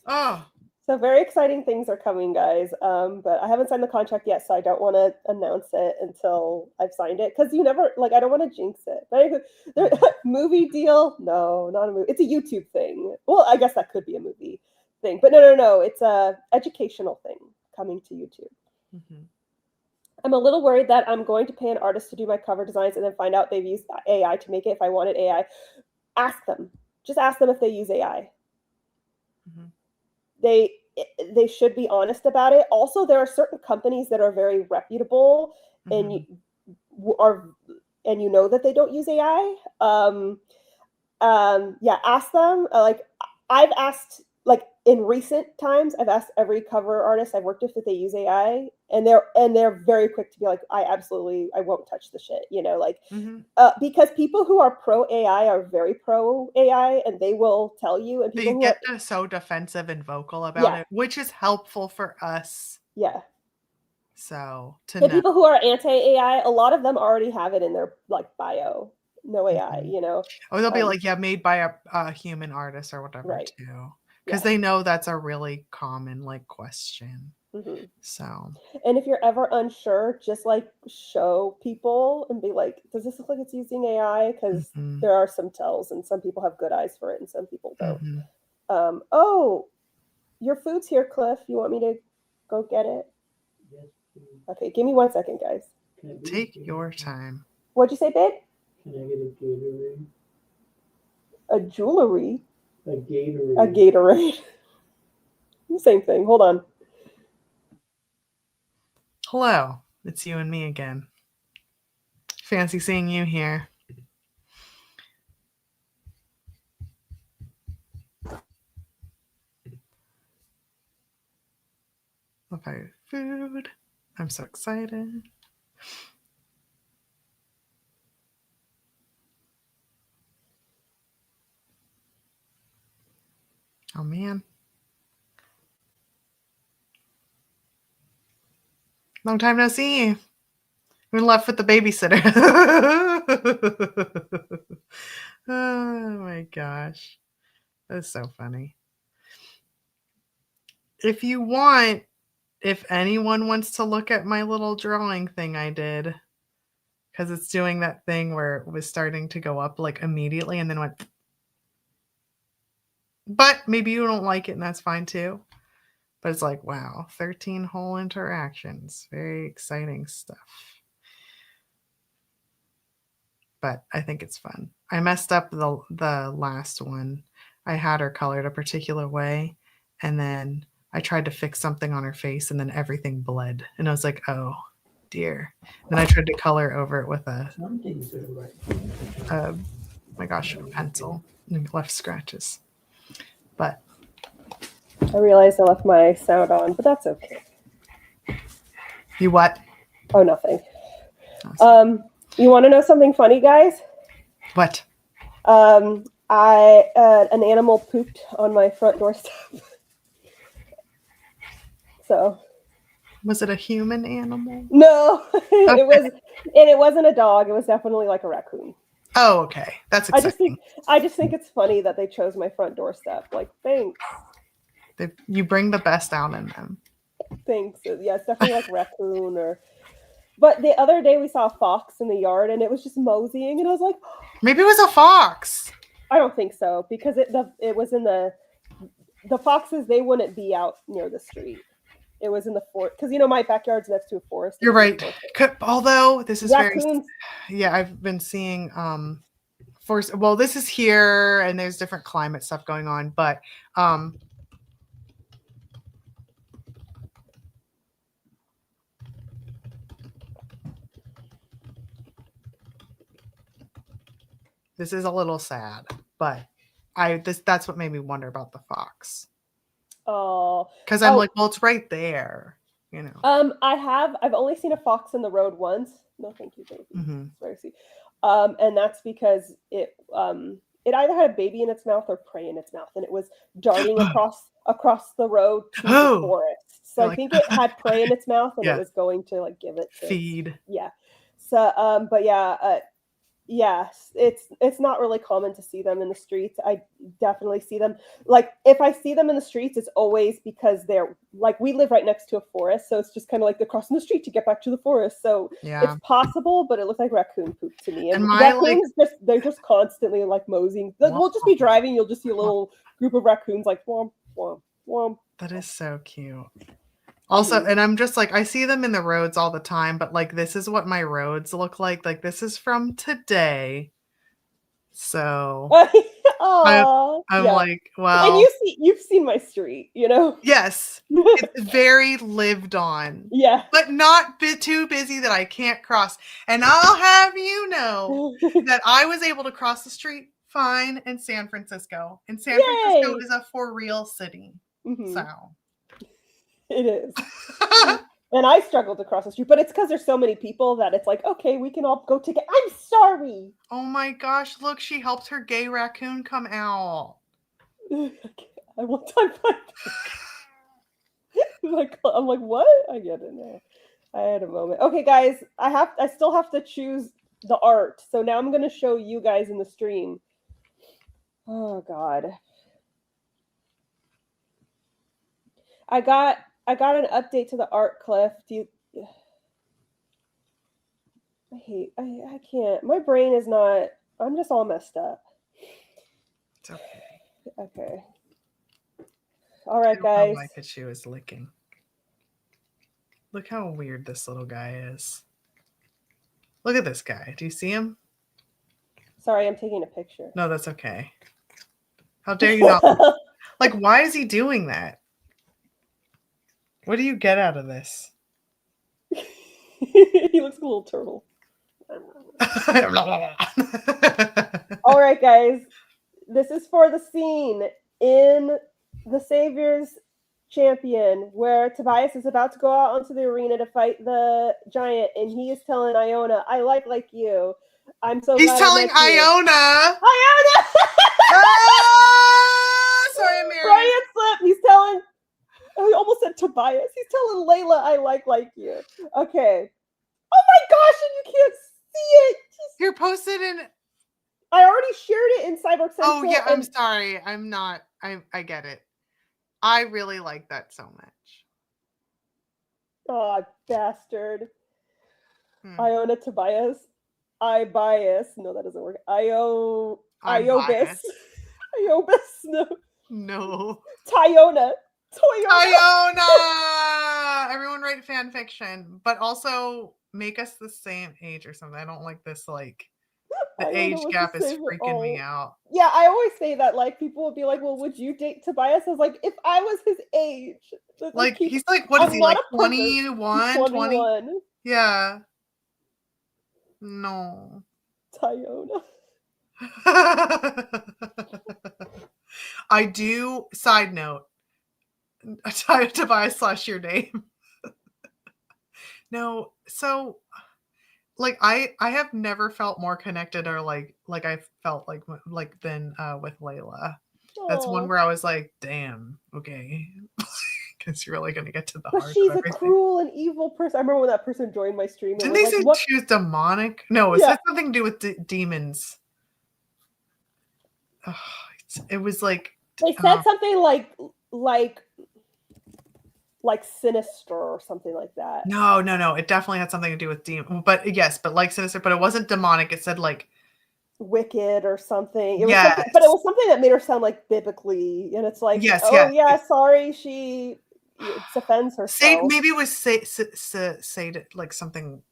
Oh. So very exciting things are coming, guys. But I haven't signed the contract yet, so I don't want to announce it until I've signed it. Because you never like, I don't want to jinx it. But movie deal? No, not a movie. It's a YouTube thing. Well, I guess that could be a movie thing, but no. It's a educational thing coming to YouTube. Mhm. I'm a little worried that I'm going to pay an artist to do my cover designs and then find out they've used AI to make it. If I wanted AI, ask them. Just ask them if they use AI. Mhm. they they should be honest about it. Also, there are certain companies that are very reputable, and Mhm. are and you know that they don't use AI. Yeah, ask them. Like I've asked, like in recent times, I've asked every cover artist I've worked with if they use AI, and they're very quick to be like, I won't touch the shit. Like Mhm. because people who are pro AI are very pro AI, and they will tell you, and people They who get are, so defensive and vocal about yeah, it, which is helpful for us. yeah. So to And know. people who are anti AI, a lot of them already have it in their like bio. No AI, Mhm. Oh, they'll be Um, like, yeah, made by a human artist or whatever right. too. Because Yeah. they know that's a really common like question. Mhm. So, And if you're ever unsure, just like show people and be like, does this look like it's using AI? Because mhm, there are some tells, and some people have good eyes for it and some people don't. mhm. Oh, your food's here, Cliff. You want me to go get it? Yes, please. Okay, give me 1 second, guys. Can I get Take a your Gatorade? time. What'd you say, babe? Can I get a Gatorade? A jewelry? A Gatorade. A Gatorade. Same thing. Hold on. Hello, it's you and me again. Fancy seeing you here. Love our food. I'm so excited. Oh man. Long time no see. We left with the babysitter. Oh my gosh. That's so funny. If anyone wants to look at my little drawing thing I did, because it's doing that thing where it was starting to go up like immediately and then went. But maybe you don't like it and that's fine too. But it's like, wow, 13 whole interactions. Very exciting stuff. But I think it's fun. I messed up the last one. I had her colored a particular way, and then I tried to fix something on her face, and then everything bled. And I was like, oh, dear. Then I tried to color over it with Some things are right. a pencil, and left scratches. But I realized I left my sound on, but that's okay. you what? Oh, nothing. Awesome. You want to know something funny, guys? What? An animal pooped on my front doorstep. So. Was it a human animal? No, Okay. it wasn't a dog. It was definitely like a raccoon. Oh, okay. That's exciting. I just think it's funny that they chose my front doorstep. Like, thanks. You bring the best out in them. Thanks. Yeah, it's definitely like raccoon or. But the other day we saw a fox in the yard and it was just moseying, and I was like, maybe it was a fox. I don't think so, because it was in the foxes. They wouldn't be out near the street. It was in the forest, because my backyard's next to a forest. You're right. Although this is raccoons. I've been seeing this is here and there's different climate stuff going on, but this is a little sad, but that's what made me wonder about the fox. Oh, because I'm like, well, it's right there, I've only seen a fox in the road once. No, thank you, baby. Mm-hmm. Sorry, see. And that's because it either had a baby in its mouth or prey in its mouth, and it was darting across the road to the forest. So I think it had prey in its mouth, and it was going to like give it feed. Yeah. So, but yeah. Yes, it's not really common to see them in the streets. I definitely see them. Like, if I see them in the streets, it's always because they're like, we live right next to a forest, so it's just kind of like they're crossing the street to get back to the forest. So it's possible, but it looks like raccoon poop to me. And raccoons they're just constantly like moseying. We'll just be driving, you'll just see a little group of raccoons like womp womp womp. That is so cute. Also, and I'm just like, I see them in the roads all the time, but like, this is what my roads look like. Like, this is from today. So I'm like, well, and you've seen my street, Yes, it's very lived on. Yeah, but not too busy that I can't cross. And I'll have you know that I was able to cross the street fine in San Francisco. And San Francisco is a for real city. Mm-hmm. So it is. And I struggled to cross the street, but it's because there's so many people that it's like, okay, we can all go together. I'm sorry. Oh my gosh, look, she helped her gay raccoon come out. I want time. I'm like, what? I get it now. I had a moment. Okay, guys, I still have to choose the art. So now I'm going to show you guys in the stream. Oh God. I got I got an update to the art, Cliff. Do you? I can't. My brain is not. I'm just all messed up. It's okay. Okay. All right, I don't guys. know why Pikachu is licking. Look how weird this little guy is. Look at this guy. Do you see him? Sorry, I'm taking a picture. No, that's okay. How dare you not? Like, why is he doing that? What do you get out of this? He looks like a little turtle. All right, guys. This is for the scene in The Savior's Champion where Tobias is about to go out onto the arena to fight the giant, and he is telling Iona, "I like you. I'm so He's glad telling I met you." Iona. Iona! Ah, sorry, Mary. Brian slipped. He's telling. I almost said Tobias. He's telling Layla, "I like you." Okay. Oh my gosh, and you can't see it. You're posted in. I already shared it in Cyborg Central. Oh yeah, I'm sorry. I'm not. I get it. I really like that so much. Oh, bastard. Iona Tobias. I bias. No, that doesn't work. Iobis. Iobis. No. No. Toyona. Iona! Everyone write fan fiction, but also make us the same age or something. I don't like this, like, the age gap is freaking me out. Yeah, I always say that, like, people will be like, well, would you date Tobias? I was like, if I was his age. Like, he's like, what is he, like, 21? 20? Yeah. No. Tyona. I do, side note, Tobias / your name. No, so like I have never felt more connected or like I felt like than with Layla. That's one where I was like, damn, okay. Because you're really gonna get to the heart. But she's a cruel and evil person. I remember when that person joined my stream. Didn't they say she was demonic? No, it had something to do with demons. Oh, it was like they said something like sinister or something like that. No. It definitely had something to do with demon. But yes, but like sinister. But it wasn't demonic. It said like wicked or something. It was something, but it was something that made her sound like biblically, and it's like, sorry, she offends herself. Maybe it was say like something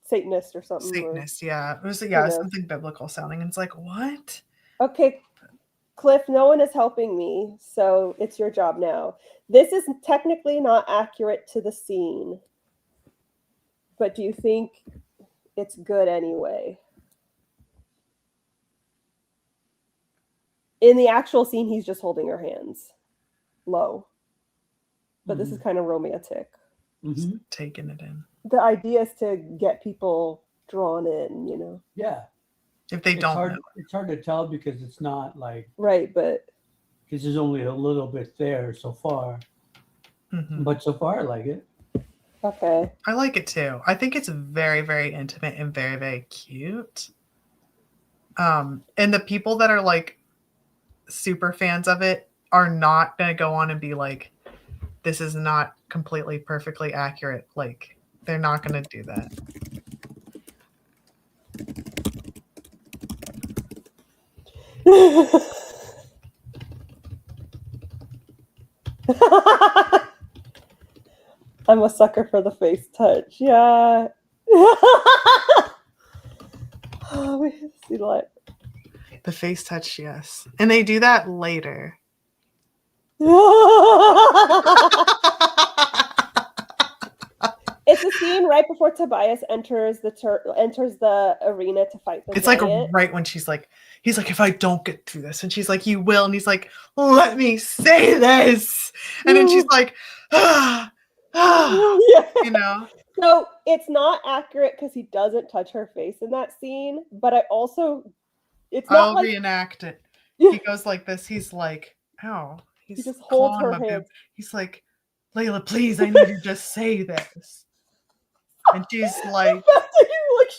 Satanist or something. Satanist, yeah. It was something biblical sounding. And it's like, what? Okay, Cliff, no one is helping me, so it's your job now. This is technically not accurate to the scene, but do you think it's good anyway? In the actual scene, he's just holding her hands low. But this is kind of romantic. Mm-hmm. Taking it in. The idea is to get people drawn in, you know? Yeah. If they don't know. It's hard to tell because it's not like... Right, but... Because there's only a little bit there so far. Mm-hmm. But so far, I like it. Okay. I like it too. I think it's very, very intimate and very, very cute. And the people that are like super fans of it are not going to go on and be like, this is not completely perfectly accurate. Like, they're not going to do that. I'm a sucker for the face touch. Yeah. See what? The face touch, yes. And they do that later. It's a scene right before Tobias enters the arena to fight the It's giant. like right when he's like, if I don't get through this, and she's like, you will, and he's like, let me say this, and then she's like, Yeah. You know. So it's not accurate because he doesn't touch her face in that scene, but I'll reenact it. Yeah. He goes like this. He's like, ow. He just holds her hand. He's like, Layla, please, I need you to say this. And she's like, you're like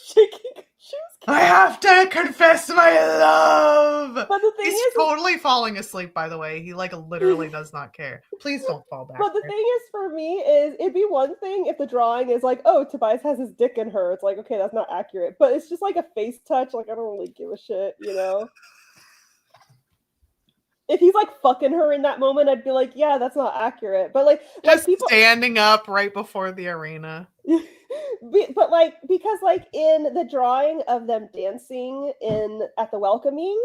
I have to confess my love. But the thing He's is, totally falling asleep, by the way. He like literally does not care. Please don't fall back. but the thing is, for me, is it'd be one thing if the drawing is like, oh, Tobias has his dick in her. It's like, okay, that's not accurate. But it's just like a face touch. Like, I don't really give a shit, you know? If he's like fucking her in that moment, I'd be like, yeah, that's not accurate. But like Just people standing up right before the arena. but like, because like in the drawing of them dancing at the welcoming,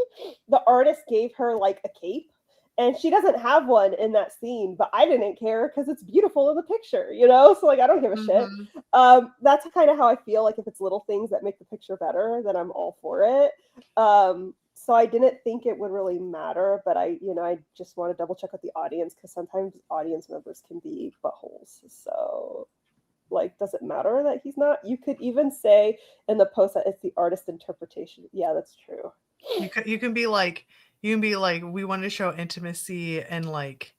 the artist gave her like a cape, and she doesn't have one in that scene, but I didn't care because it's beautiful in the picture, you know? So like, I don't give a shit. That's kind of how I feel. Like if it's little things that make the picture better, then I'm all for it. So I didn't think it would really matter, but I just want to double check with the audience, because sometimes audience members can be buttholes. So like, does it matter that he's not? You could even say in the post that it's the artist interpretation. Yeah, that's true. You can be like, we want to show intimacy, and like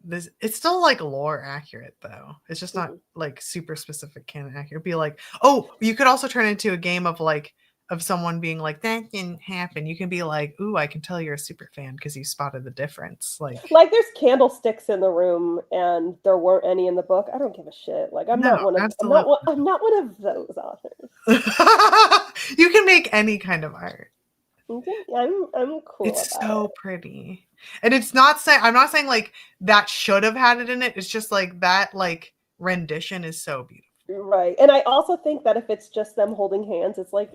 this, it's still like lore accurate though. It's just not like super specific canon accurate. Be like, oh, you could also turn into a game of like, of someone being like, that didn't happen. You can be like, ooh, I can tell you're a super fan because you spotted the difference. Like there's candlesticks in the room and there weren't any in the book. I don't give a shit. Like I'm not one of those authors. You can make any kind of art. I'm cool. It's so pretty. And it's not saying, I'm not saying like that should have had it in it. It's just like that like rendition is so beautiful. Right. And I also think that if it's just them holding hands, it's like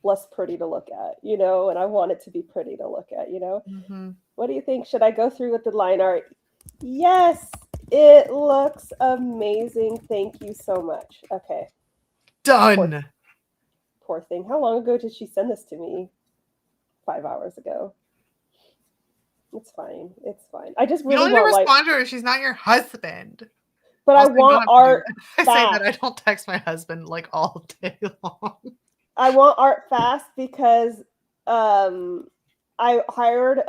less pretty to look at, you know, and I want it to be pretty to look at, you know. What do you think? Should I go through with the line art? Yes, it looks amazing. Thank you so much. Okay. Done. Poor thing. How long ago did she send this to me? 5 hours ago. It's fine. It's fine. I just really want to respond to her. She's not your husband. But I want art. I say that I don't text my husband like all day long. I want art fast because I hired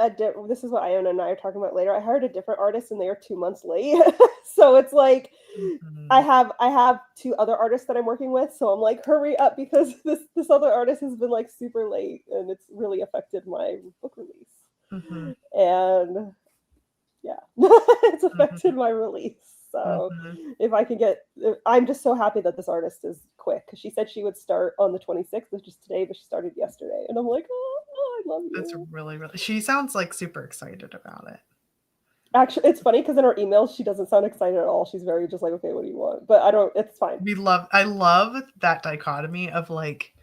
this is what Iona and I are talking about later. I hired a different artist and they are 2 months late. So it's like I have 2 other artists that I'm working with. So I'm like, hurry up, because this other artist has been like super late and it's really affected my book release. And yeah, it's affected my release. So if I can I'm just so happy that this artist is quick, because she said she would start on the 26th, which is today, but she started yesterday. And I'm like, oh, I love you. That's really, she sounds like super excited about it. Actually, it's funny because in her emails, she doesn't sound excited at all. She's very just like, okay, what do you want? But it's fine. I love that dichotomy of like,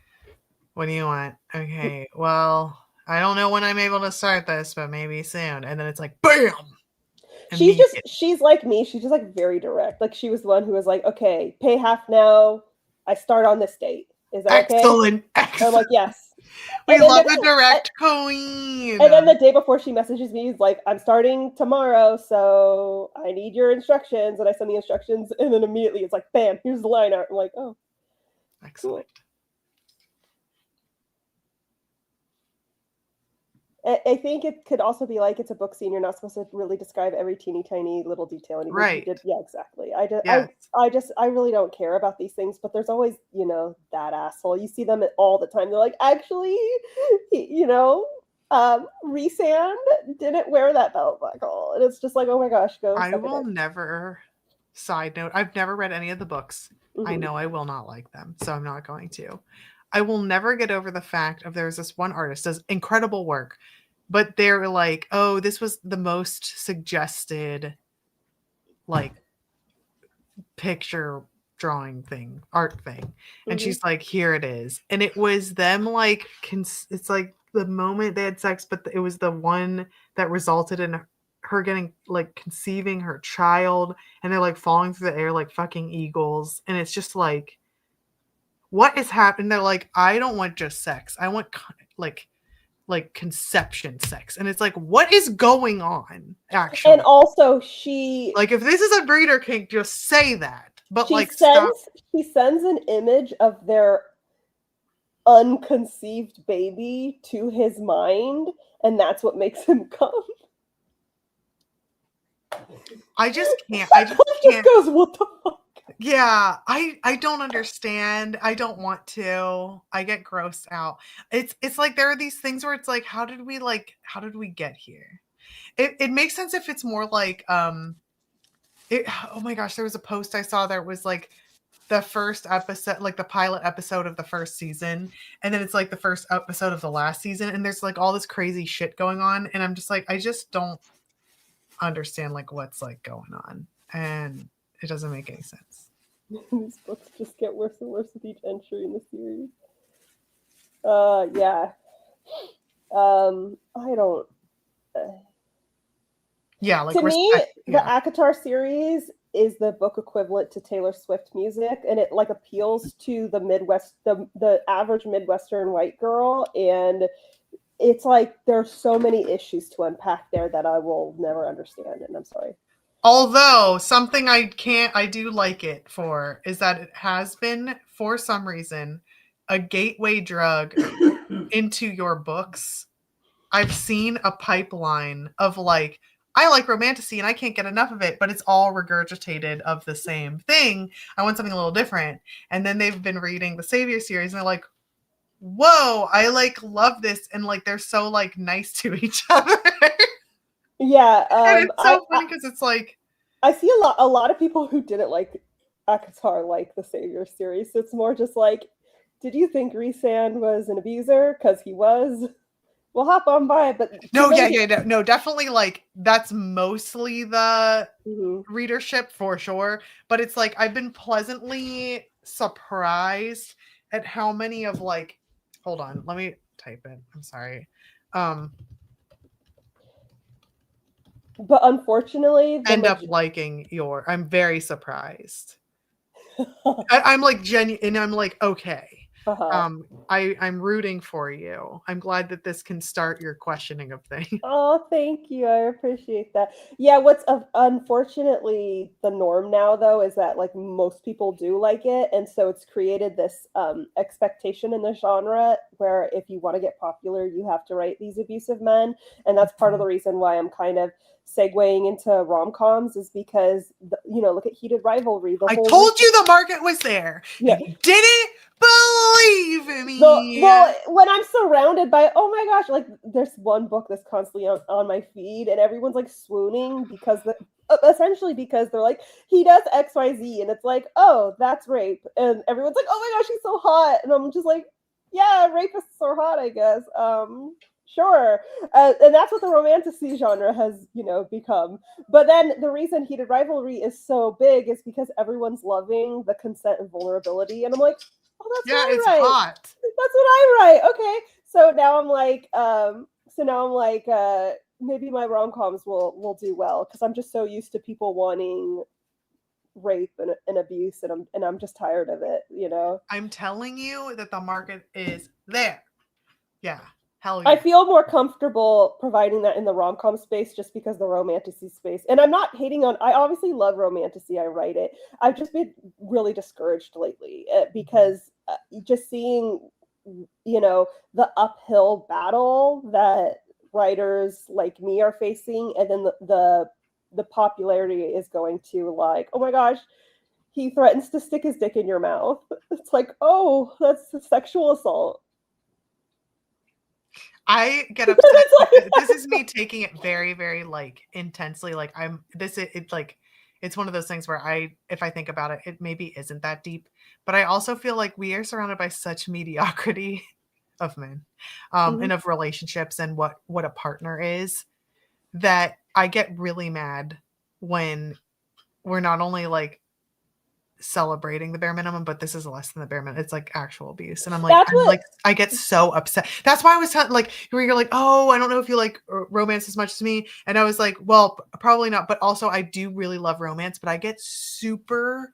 what do you want? Okay, well, I don't know when I'm able to start this, but maybe soon. And then it's like, bam! She's like me. She's just like very direct. Like she was the one who was like, okay, pay half now. I start on this date. Is that okay? Excellent. I'm like, yes. We love a direct queen. And then the day before, she messages me, he's like, I'm starting tomorrow, so I need your instructions. And I send the instructions, and then immediately it's like, bam, here's the line art. I'm like, oh, excellent. Cool. I think it could also be like, it's a book scene. You're not supposed to really describe every teeny tiny little detail. Right. Yeah, exactly. I really don't care about these things, but there's always, you know, that asshole. You see them all the time. They're like, actually, you know, Rhysand didn't wear that belt buckle. And it's just like, oh my gosh, go. I will never, side note, I've never read any of the books. I know I will not like them, so I'm not going to. I will never get over the fact of there's this one artist does incredible work, but they're like, oh, this was the most suggested like picture drawing thing, art thing. And she's like, here it is. And it was them like, it's like the moment they had sex, but it was the one that resulted in her getting like conceiving her child, and they're like falling through the air like fucking eagles. And it's just like, what is happening? They're like, I don't want just sex. I want like conception sex. And it's like, what is going on? Actually. And also she like, if this is a breeder kink, just say that. But she like she sends an image of their unconceived baby to his mind, and that's what makes him come. I just can't. Just goes, what the fuck? Yeah, I don't understand. I don't want to. I get grossed out. It's like there are these things where it's like, how did we get here? It makes sense if it's more like oh my gosh, there was a post I saw that was like the first episode, like the pilot episode of the first season, and then it's like the first episode of the last season, and there's like all this crazy shit going on, and I'm just like, I just don't understand like what's like going on, and it doesn't make any sense. These books just get worse and worse with each entry in the series. Yeah. I don't. Yeah, like to me, yeah. the ACOTAR series is the book equivalent to Taylor Swift music, and it like appeals to the Midwest, the average Midwestern white girl, and it's like there's so many issues to unpack there that I will never understand, and I'm sorry. Although something I do like it for is that it has been, for some reason, a gateway drug into your books. I've seen a pipeline of like, I like romantasy and I can't get enough of it, but it's all regurgitated of the same thing. I want something a little different. And then they've been reading the Savior series and they're like, whoa, I like love this. And like, they're so like nice to each other. Yeah. And it's so funny because it's like, I see a lot of people who didn't like ACOTAR like the Savior series. So it's more just like, did you think Rhysand was an abuser? Because he was. We'll hop on by it, but no, definitely like that's mostly the readership for sure. But it's like I've been pleasantly surprised at how many of like, hold on, let me type it. I'm sorry. But unfortunately, end up liking I'm very surprised. I'm like genuine, and I'm like, okay. I'm rooting for you. I'm glad that this can start your questioning of things. Oh, thank you. I appreciate that. Yeah, what's unfortunately the norm now, though, is that like most people do like it, and so it's created this expectation in the genre where if you want to get popular, you have to write these abusive men, and that's part of the reason why I'm kind of segueing into rom-coms, is because look at Heated Rivalry. I told you the market was there. Yeah. You didn't believe me. Well, when I'm surrounded by, oh my gosh, like there's one book that's constantly on my feed, and everyone's like swooning because essentially because they're like, he does XYZ, and it's like, oh, that's rape, and everyone's like, oh my gosh, he's so hot, and I'm just like, yeah, rapists are hot, I guess. Sure. And that's what the romantasy genre has, become. But then the reason Heated Rivalry is so big is because everyone's loving the consent and vulnerability. And I'm like, oh, that's what I write. Hot. That's what I write. Okay. So now I'm like, maybe my rom-coms will do well, because I'm just so used to people wanting rape and abuse, and I'm just tired of it, I'm telling you that the market is there. Yeah. Hell yeah. I feel more comfortable providing that in the rom-com space just because the romantasy space. And I'm not hating on, I obviously love romantasy. I write it. I've just been really discouraged lately because just seeing, the uphill battle that writers like me are facing, and then the popularity is going to like, oh my gosh, he threatens to stick his dick in your mouth. It's like, oh, that's a sexual assault. I get upset. This is me taking it very, very like intensely. Like it's one of those things where if I think about it, it maybe isn't that deep, but I also feel like we are surrounded by such mediocrity of men, and of relationships and what a partner is, that I get really mad when we're not only like celebrating the bare minimum, but this is less than the bare minimum. It's like actual abuse, and I'm like, I get so upset. That's why I was like, where you're like, oh, I don't know if you like romance as much as me, and I was like, well, probably not, but also I do really love romance, but I get super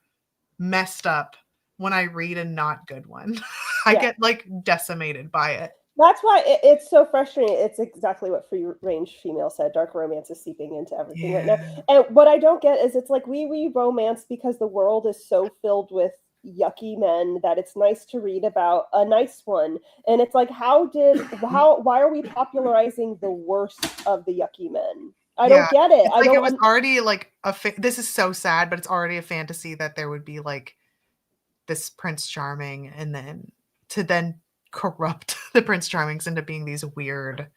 messed up when I read a not good one. I get like decimated by it. That's why it's so frustrating. It's exactly what Free Range Female said. Dark romance is seeping into everything right now. And what I don't get is it's like we romance because the world is so filled with yucky men that it's nice to read about a nice one. And it's like, why are we popularizing the worst of the yucky men? I don't get it. It's like it was already like this is so sad, but it's already a fantasy that there would be like this Prince Charming, and then to corrupt the Prince Charmings into being these weird,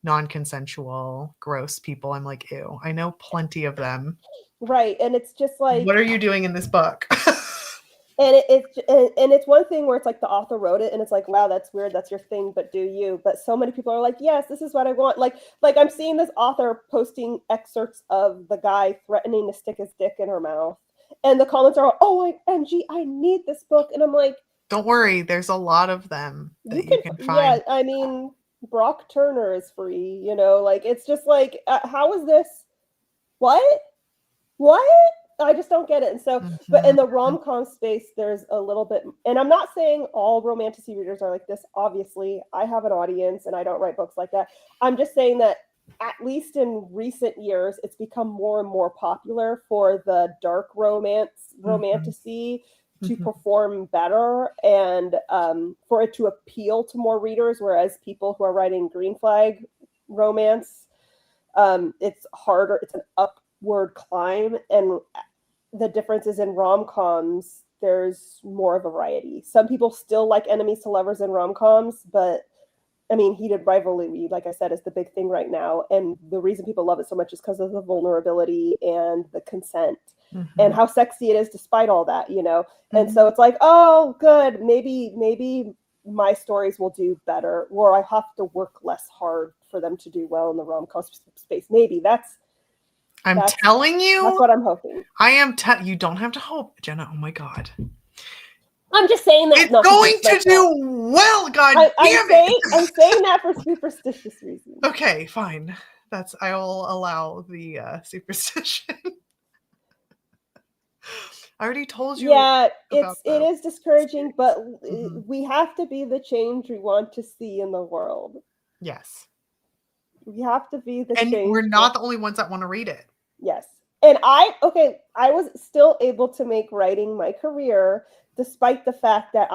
non-consensual, gross people. I'm like, ew. I know plenty of them. Right, and it's just like, what are you doing in this book? And it's one thing where it's like the author wrote it and it's like, wow, that's weird, that's your thing, but do you? But so many people are like, yes, this is what I want. Like I'm seeing this author posting excerpts of the guy threatening to stick his dick in her mouth, and the comments are, oh, MG, I need this book. And I'm like, don't worry, there's a lot of them that you can find. Yeah, I mean, Brock Turner is free, you know, like it's just like, how is this? What? I just don't get it. And so, but in the rom-com space, there's a little bit, and I'm not saying all romantasy readers are like this. Obviously, I have an audience and I don't write books like that. I'm just saying that at least in recent years, it's become more and more popular for the dark romantasy to perform better, and for it to appeal to more readers, whereas people who are writing green flag romance, it's harder. It's an upward climb, and the difference is in rom-coms there's more variety. Some people still like enemies to lovers in rom-coms, but I mean, heated rivalry, like I said, is the big thing right now, and the reason people love it so much is because of the vulnerability and the consent and how sexy it is despite all that, you know. And so it's like, oh good, maybe my stories will do better, or I have to work less hard for them to do well in the rom-com space. Maybe that's telling you. That's what I'm hoping. You don't have to hope, Jenna. Oh my God. I'm just saying that. It's going to do well, God damn it. I'm saying that for superstitious reasons. Okay, fine. I will allow the superstition. I already told you. Yeah, it is discouraging, but we have to be the change we want to see in the world. Yes. We have to be the change. And we're not the only ones that want to read it. Yes. And I was still able to make writing my career, despite the fact that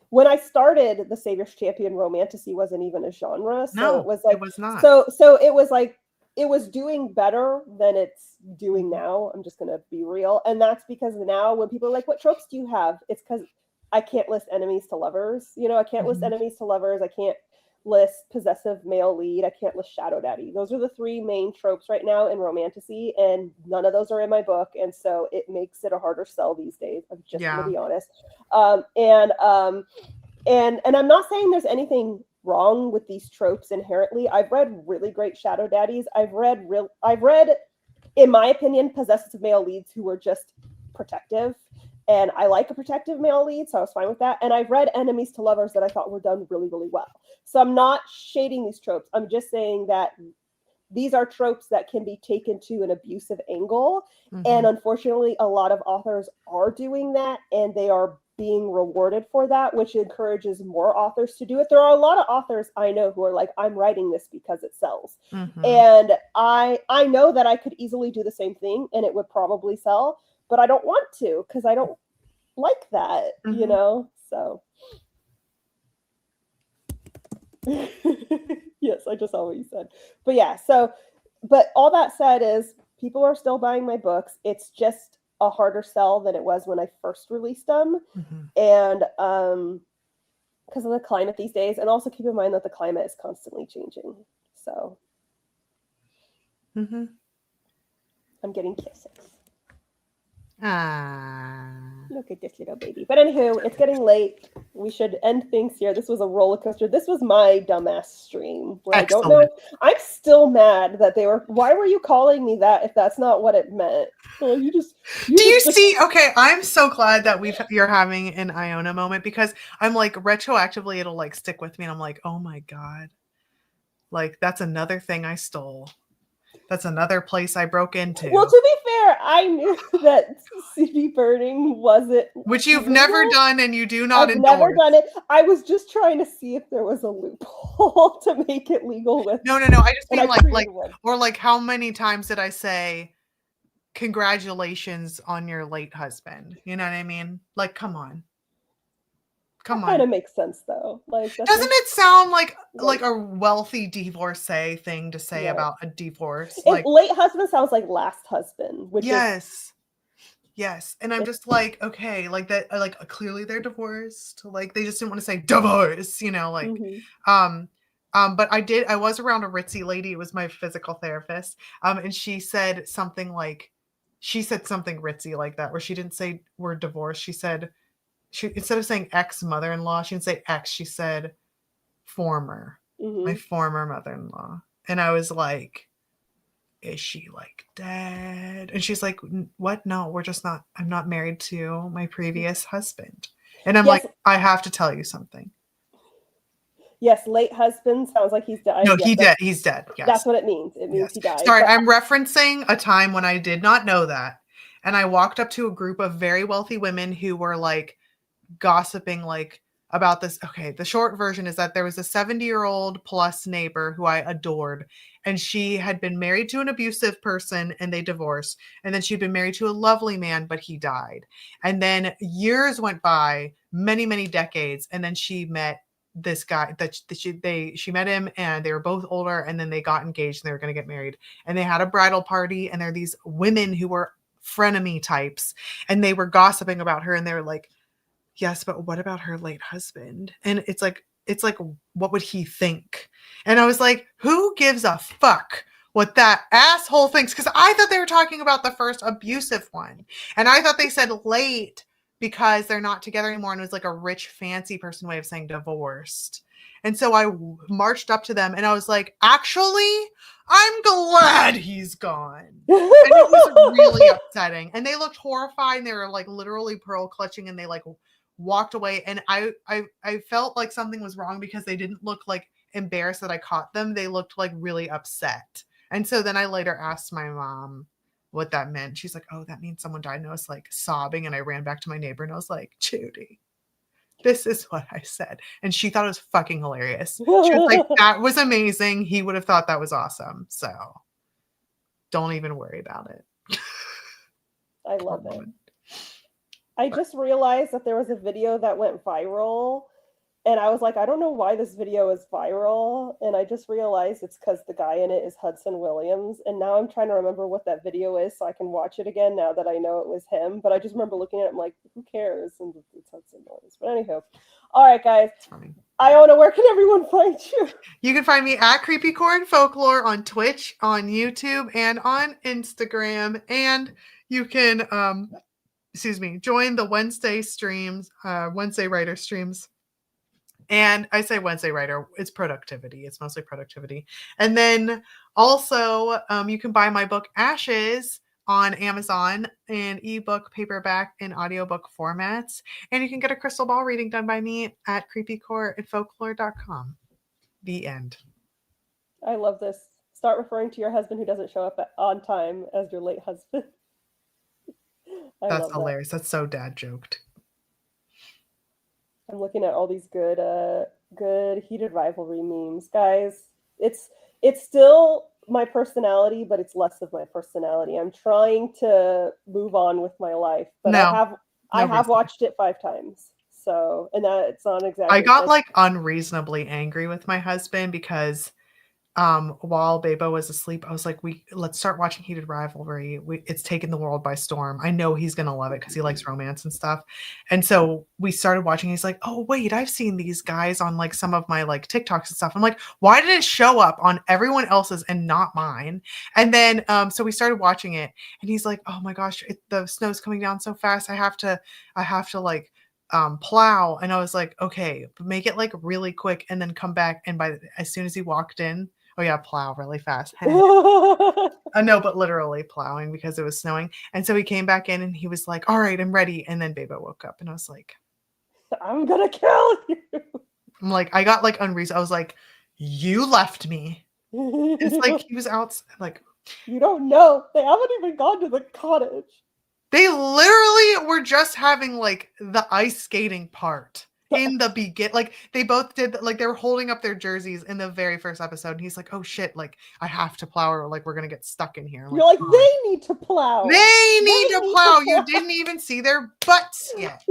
when I started, the Savior's Champion romantasy wasn't even a genre. So it was like, it was not. So it was like, it was doing better than it's doing now. I'm just going to be real. And that's because now when people are like, what tropes do you have? It's because I can't list enemies to lovers. You know, I can't list enemies to lovers. I can't list possessive male lead. I can't list shadow daddy. Those are the three main tropes right now in romantasy, and none of those are in my book. And so it makes it a harder sell these days. I'm just going to be honest. And I'm not saying there's anything wrong with these tropes inherently. I've read really great shadow daddies. I've read, in my opinion, possessive male leads who were just protective. And I like a protective male lead, so I was fine with that. And I've read enemies to lovers that I thought were done really, really well. So I'm not shading these tropes. I'm just saying that these are tropes that can be taken to an abusive angle. And unfortunately, a lot of authors are doing that, and they are being rewarded for that, which encourages more authors to do it. There are a lot of authors I know who are like, I'm writing this because it sells. And I know that I could easily do the same thing and it would probably sell, but I don't want to because I don't like that, you know? So yes, I just saw what you said. But yeah, but all that said is people are still buying my books. It's just a harder sell than it was when I first released them. And because of the climate these days, and also keep in mind that the climate is constantly changing. So I'm getting kisses. Look at this little baby. But anywho, it's getting late. We should end things here. This was a roller coaster. This was my dumbass stream. Where I don't know. I'm still mad that they were. Why were you calling me that if that's not what it meant? Oh, Do you see? Okay, I'm so glad that you're having an Iona moment, because I'm like, retroactively it'll like stick with me, and I'm like, oh my God, like that's another thing I stole. That's another place I broke into. Well, to be fair, I knew that CD burning wasn't. Which you've never done, and you do not endorse. I've never done it. I was just trying to see if there was a loophole to make it legal with. No. I just mean like how many times did I say, congratulations on your late husband? You know what I mean? Like, come on. Come Kind on. of makes sense though. Like, Doesn't it sound like Like- a wealthy divorcee thing to say Yeah. about a divorce? And Like, late husband sounds like last husband, which is yes. And I'm just like, okay, like that, like clearly they're divorced. Like they just didn't want to say divorce, you know, like, Mhm. but I was around a ritzy lady. It was my physical therapist. And she said something ritzy like that, where she didn't say we're divorced. She said, instead of saying ex mother-in-law, she didn't say ex, she said former, my former mother-in-law. And I was like, is she like dead? And she's like, what? No, I'm not married to my previous husband. And I'm Yes. like, I have to tell you something. Yes, late husband sounds like he's died. No, Yes, he's dead. Yes. That's what it means. It means he died. Sorry, But I'm referencing a time when I did not know that. And I walked up to a group of very wealthy women who were like gossiping like about this. Okay, the short version is that there was a 70-year-old plus neighbor who I adored, and she had been married to an abusive person and they divorced, and then she'd been married to a lovely man, but he died. And then years went by, many decades, and then she met this guy that she met him, and they were both older, and then they got engaged and they were going to get married, and they had a bridal party, and there are these women who were frenemy types, and they were gossiping about her, and they were like, yes, but what about her late husband? And it's like, what would he think? And I was like, who gives a fuck what that asshole thinks? Because I thought they were talking about the first abusive one, and I thought they said late because they're not together anymore, and it was like a rich, fancy person way of saying divorced. And so I marched up to them and I was like, actually, I'm glad he's gone. And it was really upsetting. And they looked horrified, and they were like literally pearl clutching, and they like walked away. And I felt like something was wrong because they didn't look like embarrassed that I caught them. They looked like really upset. And so then I later asked my mom what that meant. She's like, oh, that means someone died. And I was like sobbing, and I ran back to my neighbor and I was like, Judy, this is what I said. And she thought it was fucking hilarious. She was like, that was amazing. He would have thought that was awesome. So don't even worry about it. I love it. I just realized that there was a video that went viral, and I was like, I don't know why this video is viral. And I just realized it's because the guy in it is Hudson Williams. And now I'm trying to remember what that video is so I can watch it again now that I know it was him. But I just remember looking at it, I'm like, who cares? And it's Hudson Williams. But anywho. All right, guys. Iona, where can everyone find you? You can find me at Creepy Corn Folklore on Twitch, on YouTube, and on Instagram. And you can join the Wednesday streams, Wednesday writer streams. And I say Wednesday writer, it's productivity. It's mostly productivity. And then also you can buy my book Ashes on Amazon in ebook, paperback, and audiobook formats. And you can get a crystal ball reading done by me at creepycoreandfolklore.com. The end. I love this. Start referring to your husband who doesn't show up on time as your late husband. That's hilarious. That's so dad joked. I'm looking at all these good heated rivalry memes, guys. It's still my personality, but it's less of my personality. I'm trying to move on with my life, but I have watched it 5 times. So, and that it's not exactly. I got like unreasonably angry with my husband because while Beba was asleep, I was like, let's start watching Heated Rivalry. It's taken the world by storm. I know he's gonna love it because he likes romance and stuff. And so we started watching. He's like, oh wait, I've seen these guys on like some of my like TikToks and stuff. I'm like, why did it show up on everyone else's and not mine? And then so we started watching it, and he's like, oh my gosh, the snow's coming down so fast. I have to like plow. And I was like, okay, make it like really quick and then come back. And as soon as he walked in, oh yeah, plow really fast. No, but literally plowing because it was snowing. And so he came back in and he was like, all right, I'm ready. And then Beba woke up and I was like, I'm gonna kill you. I'm like, I got like unreasonable. I was like, you left me. It's like he was out. Like, you don't know. They haven't even gone to the cottage. They literally were just having like the ice skating part in the beginning. Like they both did, like they were holding up their jerseys in the very first episode. And he's like, oh shit, like I have to plow or like we're going to get stuck in here. You're like, they need to plow. They need to plow. You didn't even see their butts yet.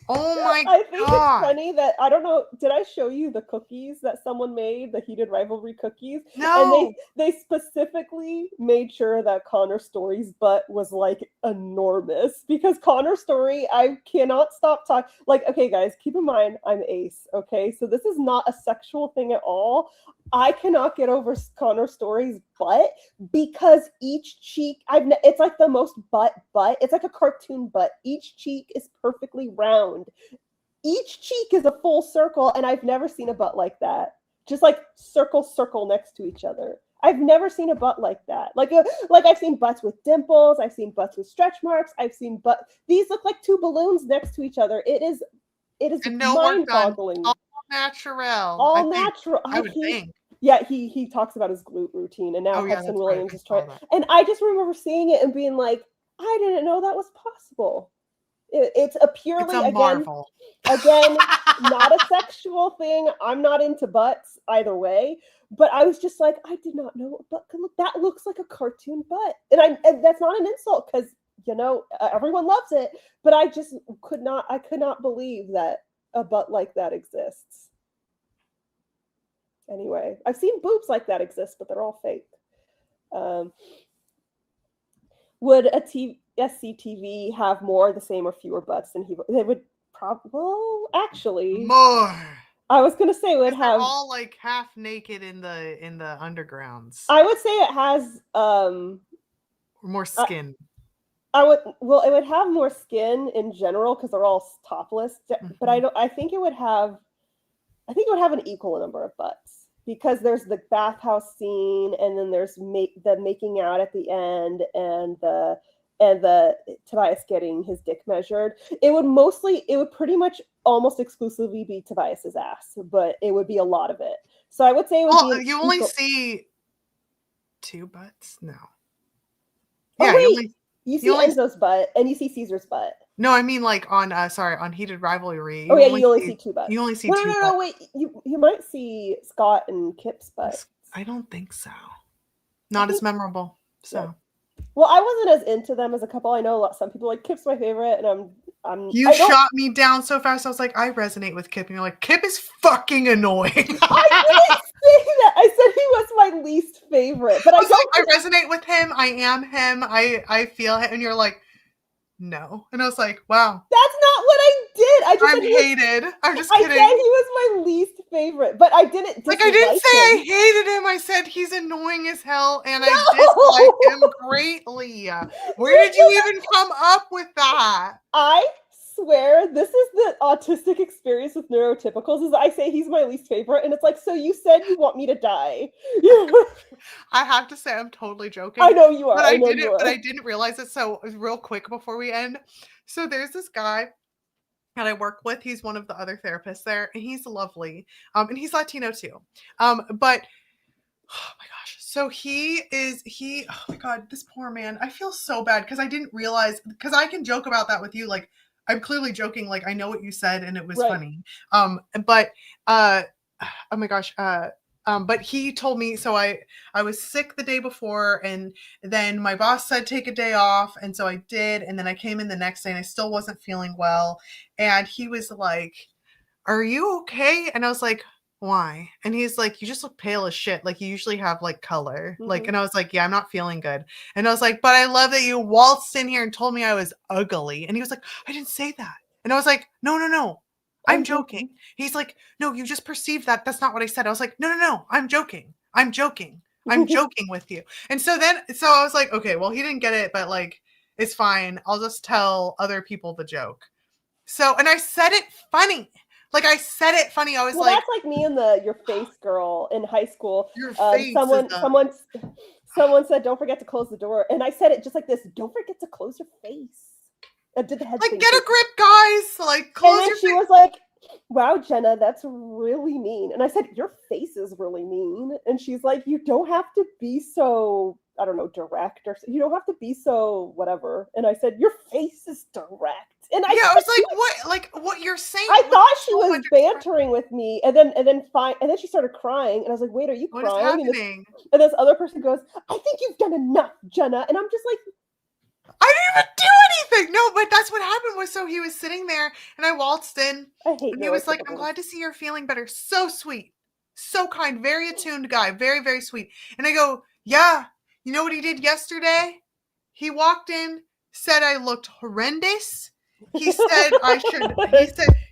Oh my I think it's God. funny that I don't know. Did I show you the cookies that someone made, the heated rivalry cookies? No. And they specifically made sure that Connor Story's butt was like enormous because Connor Story, I cannot stop talking. Like, okay, guys, keep in mind I'm ace. Okay, so this is not a sexual thing at all. I cannot get over Connor Story's butt because each cheek, it's like the most butt. It's like a cartoon butt. Each cheek is perfectly round. Each cheek is a full circle, and I've never seen a butt like that. Just like circle next to each other. I've never seen a butt like that. Like I've seen butts with dimples. I've seen butts with stretch marks. I've seen these look like two balloons next to each other. It is And no mind-boggling. All natural. All natural. I would think. Yeah, he talks about his glute routine, and now Hudson Williams is trying. And I just remember seeing it and being like, I didn't know that was possible. It's a purely marvel. Again, not a sexual thing. I'm not into butts either way, but I was just like, I did not know what butt could look. That looks like a cartoon butt, and that's not an insult because everyone loves it, but I just could not believe that a butt like that exists. Anyway, I've seen boobs like that exist, but they're all fake. Would a SCTV have more, the same, or fewer butts than he? They would probably. Well, actually, more. I was gonna say it would have all like half naked in the undergrounds. I would say it has more skin. It would have more skin in general because they're all topless. But I think it would have an equal number of butts because there's the bathhouse scene, and then there's the making out at the end, and the Tobias getting his dick measured. It would pretty much almost exclusively be Tobias's ass, but it would be a lot of it. So I would say it would be. You only see 2 butts? No. Oh, wait. You see Enzo's butt, and you see Caesar's butt. No, I mean like on Heated Rivalry. You only see 2 butts. You only see 2 butts. No, wait. You might see Scott and Kip's butt. I don't think so. Not as memorable. So. Yeah. Well, I wasn't as into them as a couple. I know some people like Kip's my favorite, and You shot me down so fast. I was like, I resonate with Kip, and you're like, Kip is fucking annoying. I didn't say that. I said he was my least favorite, but I resonate with him. I am him. I feel him, and you're like, no. And I was like, wow. That's not what I did. I'm hated. I'm just kidding. I said he was my least favorite, but I didn't I didn't say I hated him. I said he's annoying as hell, and I dislike him greatly. Where did you even come up with that? I swear this is the autistic experience with neurotypicals is I say he's my least favorite, and it's like, so you said you want me to die. I have to say I'm totally joking. I know you are. But I didn't realize it. So real quick before we end. So there's this guy that I work with. He's one of the other therapists there, and he's lovely. And he's Latino too. But oh my gosh. So oh my God, this poor man. I feel so bad because I didn't realize, because I can joke about that with you. Like, I'm clearly joking. Like, I know what you said and it was funny. But oh my gosh. But he told me, so I was sick the day before, and then my boss said take a day off, and so I did, and then I came in the next day and I still wasn't feeling well, and he was like, are you okay? And I was like, why? And he's like, you just look pale as shit, like you usually have like color. Like, and I was like, yeah, I'm not feeling good. And I was like, but I love that you waltzed in here and told me I was ugly. And he was like, I didn't say that. And I was like, no, I'm joking. He's like, no, you just perceived that. That's not what I said. I was like, no, I'm joking. I'm joking with you. And so I was like, okay, well, he didn't get it, but like, it's fine. I'll just tell other people the joke. So, and I said it funny. Like, I said it funny. I was like, that's like me and your face girl in high school. Your face someone said, don't forget to close the door. And I said it just like this, don't forget to close your face. I did the head like, thing get a grip, guys. Like, close your face. She was like, wow, Jenna, that's really mean. And I said, your face is really mean. And she's like, you don't have to be so, I don't know, direct, or you don't have to be so whatever. And I said, your face is direct. And I was like, what you're saying? I thought she was bantering with me, and then she started crying, and I was like, wait, are you crying? What is happening? And this other person goes, I think you've done enough, Jenna. And I'm just like, I I didn't even do anything. No, but that's what happened was, so he was sitting there and I waltzed in I hate and he was like, I'm neurotypicals. glad to see you're feeling better. So sweet. So kind. Very attuned guy. Very, very sweet. And I go, yeah. You know what he did yesterday? He walked in, said I looked horrendous. He said I should,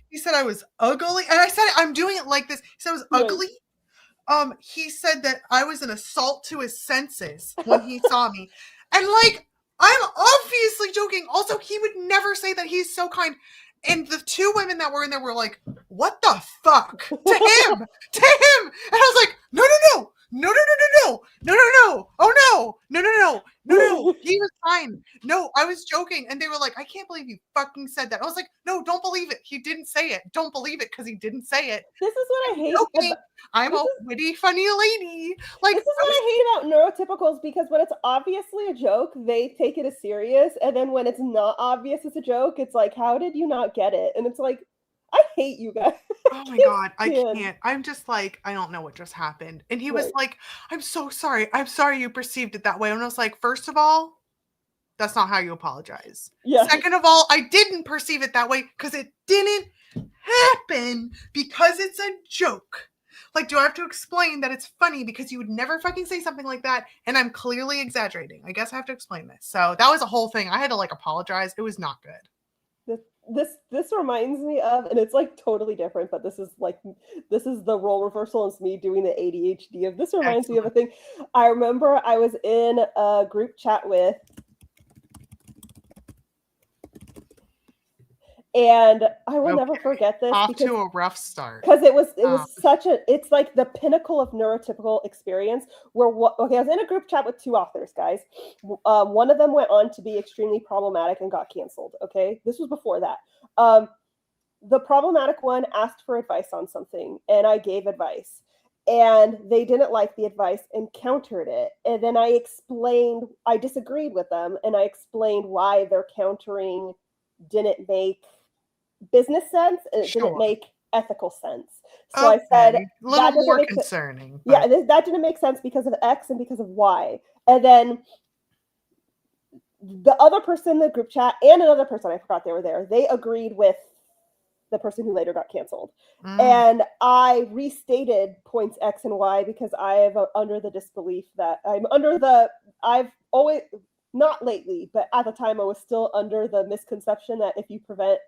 he said I was ugly. And I said, I'm doing it like this. He said I was Right. ugly. He said that I was an assault to his senses when he saw me. And like, I'm obviously joking. Also, he would never say that he's so kind. And the two women that were in there were like, what the fuck? To him! To him! And I was like, no, no, no. No, no, no, no, no, no, no, no. Oh no. No, no, no. No, no. He was fine. No, I was joking. And they were like, I can't believe you fucking said that. I was like, no, don't believe it. He didn't say it. Don't believe it because he didn't say it. This is what I hate. Okay. I'm a witty, funny lady. Like, this is what I hate about neurotypicals, because when it's obviously a joke, they take it as serious. And then when it's not obvious it's a joke, it's like, how did you not get it? And it's like, I hate you guys. Oh my God, I can't. I'm just like, I don't know what just happened. And he was like, I'm so sorry. I'm sorry you perceived it that way. And I was like, first of all, that's not how you apologize. Yeah. Second of all, I didn't perceive it that way because it didn't happen because it's a joke. Like, do I have to explain that it's funny because you would never fucking say something like that? And I'm clearly exaggerating. I guess I have to explain this. So that was a whole thing. I had to like apologize. It was not good. This reminds me of, and it's like totally different, but this is the role reversal, and it's me doing the ADHD of this. Reminds me of a thing. I remember I was in a group chat with, and I will never forget this. Off to a rough start. Because it was it's like the pinnacle of neurotypical experience where, I was in a group chat with two authors, guys. One of them went on to be extremely problematic and got canceled. Okay. This was before that. The problematic one asked for advice on something, and I gave advice, and they didn't like the advice and countered it. And then I disagreed with them, and I explained why their countering didn't make business sense, and it didn't make ethical sense. So I said, a little more concerning. Yeah, that didn't make sense because of X and because of Y. And then the other person in the group chat and another person, I forgot they were there, they agreed with the person who later got canceled. And I restated points X and Y because I have under the disbelief that I've always, not lately, but at the time I was still under the misconception that if you prevent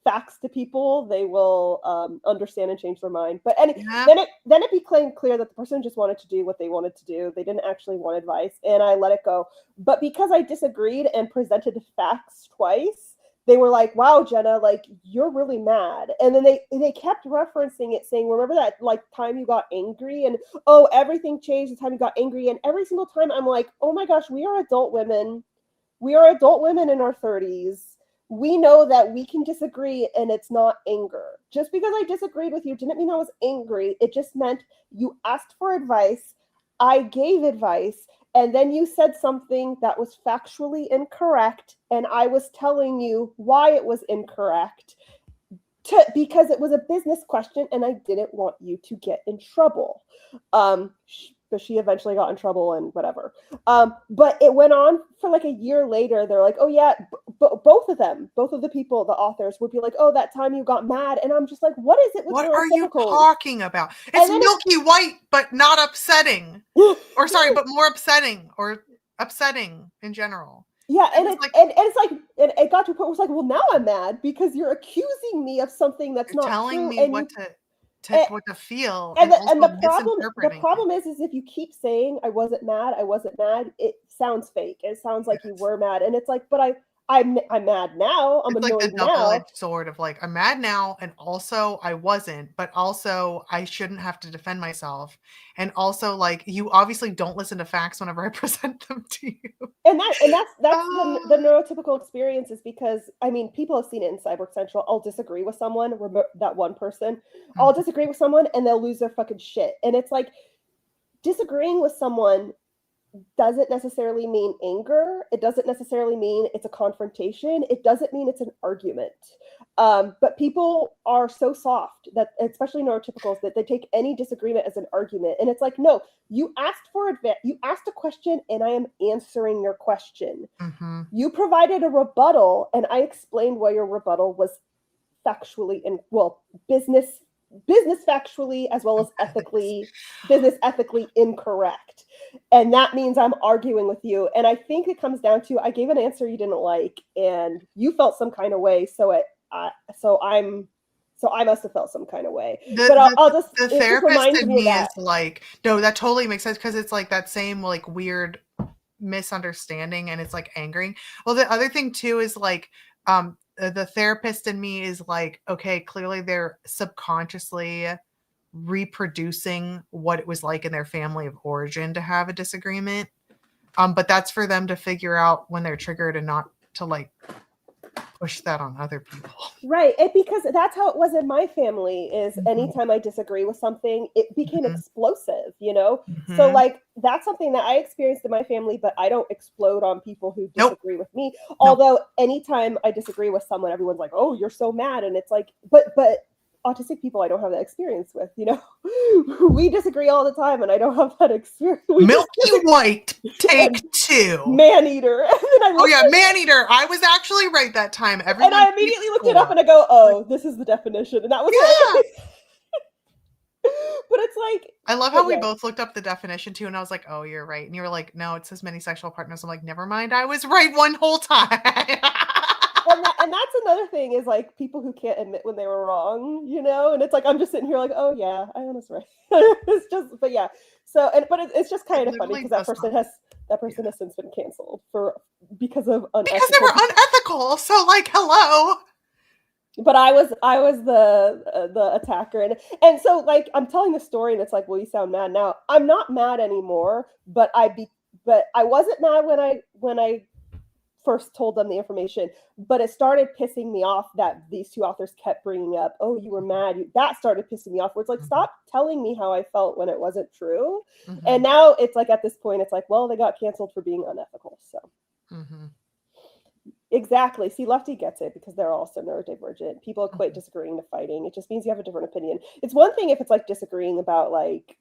facts to people, they will understand and change their mind. But then it became clear that the person just wanted to do what they wanted to do. They didn't actually want advice, and I let it go. But because I disagreed and presented facts twice, they were like, wow, Jenna, like, you're really mad. And then they kept referencing it, saying, remember that like time you got angry, and oh, everything changed the time you got angry. And every single time I'm like, oh my gosh, we are adult women. We are adult women in our 30s. We know that we can disagree and it's not anger. Just because I disagreed with you didn't mean I was angry. It just meant you asked for advice. I gave advice. And then you said something that was factually incorrect. And I was telling you why it was incorrect because it was a business question and I didn't want you to get in trouble. But she eventually got in trouble and whatever. But it went on for like a year later. They're like, oh yeah, both of the people, the authors would be like, oh, that time you got mad. And I'm just like, what is it with what are you talking about? It's milky white, but not upsetting. Or sorry, but more upsetting or upsetting in general. Yeah, and it got to a point where it's like, well, now I'm mad because you're accusing me of something that's not telling true, me and what to feel. And the problem is if you keep saying I wasn't mad, it sounds fake. It sounds like you were mad, and it's like, but I'm mad now. I'm annoyed now. It's like the double-edged sword of like, I'm mad now, and also I wasn't, but also I shouldn't have to defend myself. And also, like, you obviously don't listen to facts whenever I present them to you. And that's the neurotypical experience, is because, I mean, people have seen it in Cyborg Central. I'll disagree with someone, that one person. I'll disagree with someone and they'll lose their fucking shit. And it's like, disagreeing with someone doesn't necessarily mean anger. It doesn't necessarily mean it's a confrontation. It doesn't mean it's an argument. But people are so soft that, especially neurotypicals, that they take any disagreement as an argument. And it's like, no, you asked you asked a question, and I am answering your question. Mm-hmm. You provided a rebuttal, and I explained why your rebuttal was factually and business factually as well as business ethically incorrect. And that means I'm arguing with you. And I think it comes down to, I gave an answer you didn't like, and you felt some kind of way. So I must have felt some kind of way. The therapist in me is like, no, that totally makes sense, because it's like that same like weird misunderstanding, and it's like angering. Well, the other thing too is like, the therapist in me is like, okay, clearly they're subconsciously reproducing what it was like in their family of origin to have a disagreement. But that's for them to figure out when they're triggered, and not to like push that on other people. Right. And because that's how it was in my family, is anytime I disagree with something, it became explosive, you know? So like, that's something that I experienced in my family, but I don't explode on people who disagree with me. Although anytime I disagree with someone, everyone's like, oh, you're so mad. And it's like, but autistic people, I don't have that experience with, you know? We disagree all the time, and I don't have that experience. Milky White, take 2. Man eater. Man eater. I was actually right that time. And I immediately looked it up, and I go, oh, this is the definition. And that was it. But it's like, I love how we both looked up the definition too, and I was like, oh, you're right. And you were like, no, it says many sexual partners. I'm like, never mind, I was right one whole time. And that's another thing, is like people who can't admit when they were wrong, you know? And it's like, I'm just sitting here like, oh yeah, IONA's right. It's just, but yeah. So, but it's just kind of funny, because that person has since been canceled because of unethical. Because they were unethical. So like, hello. But I was the attacker, and so like, I'm telling the story, and it's like, well, you sound mad now. I'm not mad anymore, but I wasn't mad when I first told them the information, but it started pissing me off that these two authors kept bringing up, oh, you were mad. That started pissing me off, where it's like, stop telling me how I felt when it wasn't true. And now it's like, at this point, it's like, well, they got canceled for being unethical. So exactly. See, Lefty gets it, because they're also neurodivergent. People equate disagreeing to fighting. It just means you have a different opinion. It's one thing if it's like disagreeing about like,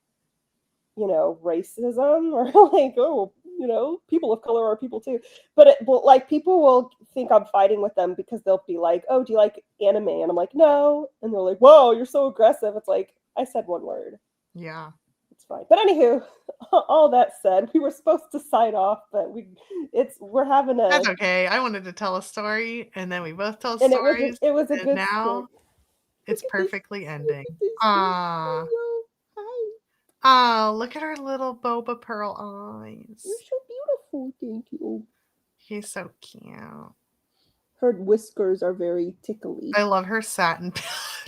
you know, racism, or like, oh, you know, people of color are people too. But like, people will think I'm fighting with them because they'll be like, oh, do you like anime? And I'm like, no. And they're like, whoa, you're so aggressive. It's like, I said one word. Yeah. It's fine. But anywho, all that said, we were supposed to sign off, but we're having a. That's okay. I wanted to tell a story, and then we both told stories. It was a good now story. It's perfectly ending. Oh, look at her little boba pearl eyes. You're so beautiful. Thank you. He's so cute. Her whiskers are very tickly. I love her satin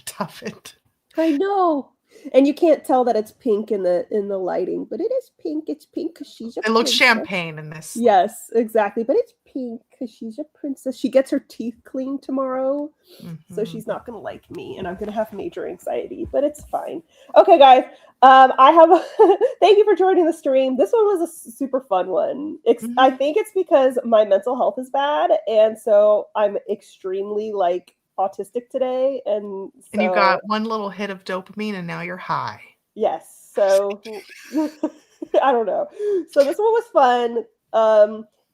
tuffet. I know. And you can't tell that it's pink in the lighting, but it is pink. It's pink because she's a princess. It looks champagne in this. Yes, exactly. But it's pink because she's a princess. She gets her teeth cleaned tomorrow, so she's not going to like me, and I'm going to have major anxiety, but it's fine. Okay, guys. Thank you for joining the stream. This one was a super fun one. I think it's because my mental health is bad, and so I'm extremely like autistic today, and you got one little hit of dopamine, and now you're high. Yes. So I don't know. So this one was fun.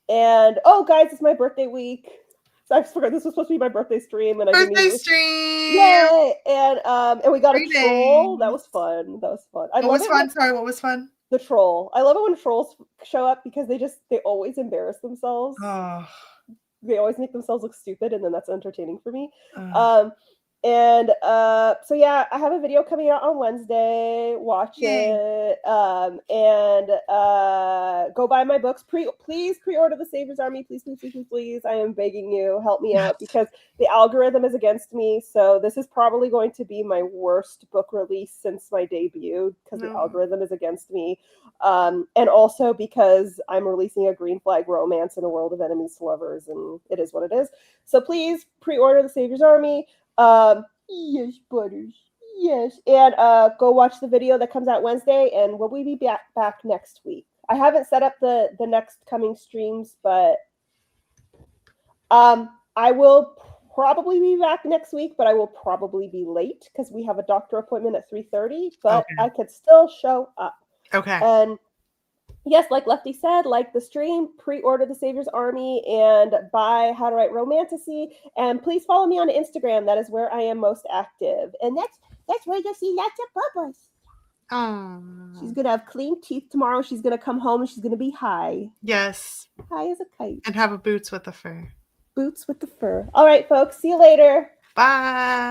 And guys, it's my birthday week. So I just forgot this was supposed to be my birthday stream, and birthday stream. Yay! And we got a troll. That was fun. What was fun? Sorry, what was fun? The troll. I love it when trolls show up, because they always embarrass themselves. Oh. They always make themselves look stupid, and then that's entertaining for me. So yeah, I have a video coming out on Wednesday. Watch it. And go buy my books. Please pre-order The Savior's Army. Please. I am begging you, help me out, because the algorithm is against me. So this is probably going to be my worst book release since my debut, because the algorithm is against me. And also because I'm releasing a green flag romance in a world of enemies to lovers, and it is what it is. So please pre-order The Savior's Army. Yes, Butters. Yes. And go watch the video that comes out Wednesday, and will we be back next week? I haven't set up the next coming streams, but I will probably be back next week, but I will probably be late because we have a doctor appointment at 3:30, but Okay. I could still show up. Okay. And yes, like Lefty said, like the stream, pre-order The Savior's Army and buy How to Write Romantasy. And please follow me on Instagram. That is where I am most active. And that's where you'll see lots of bubbles. She's gonna have clean teeth tomorrow. She's gonna come home and she's gonna be high. Yes. High as a kite. And have a boots with the fur. Boots with the fur. All right, folks. See you later. Bye.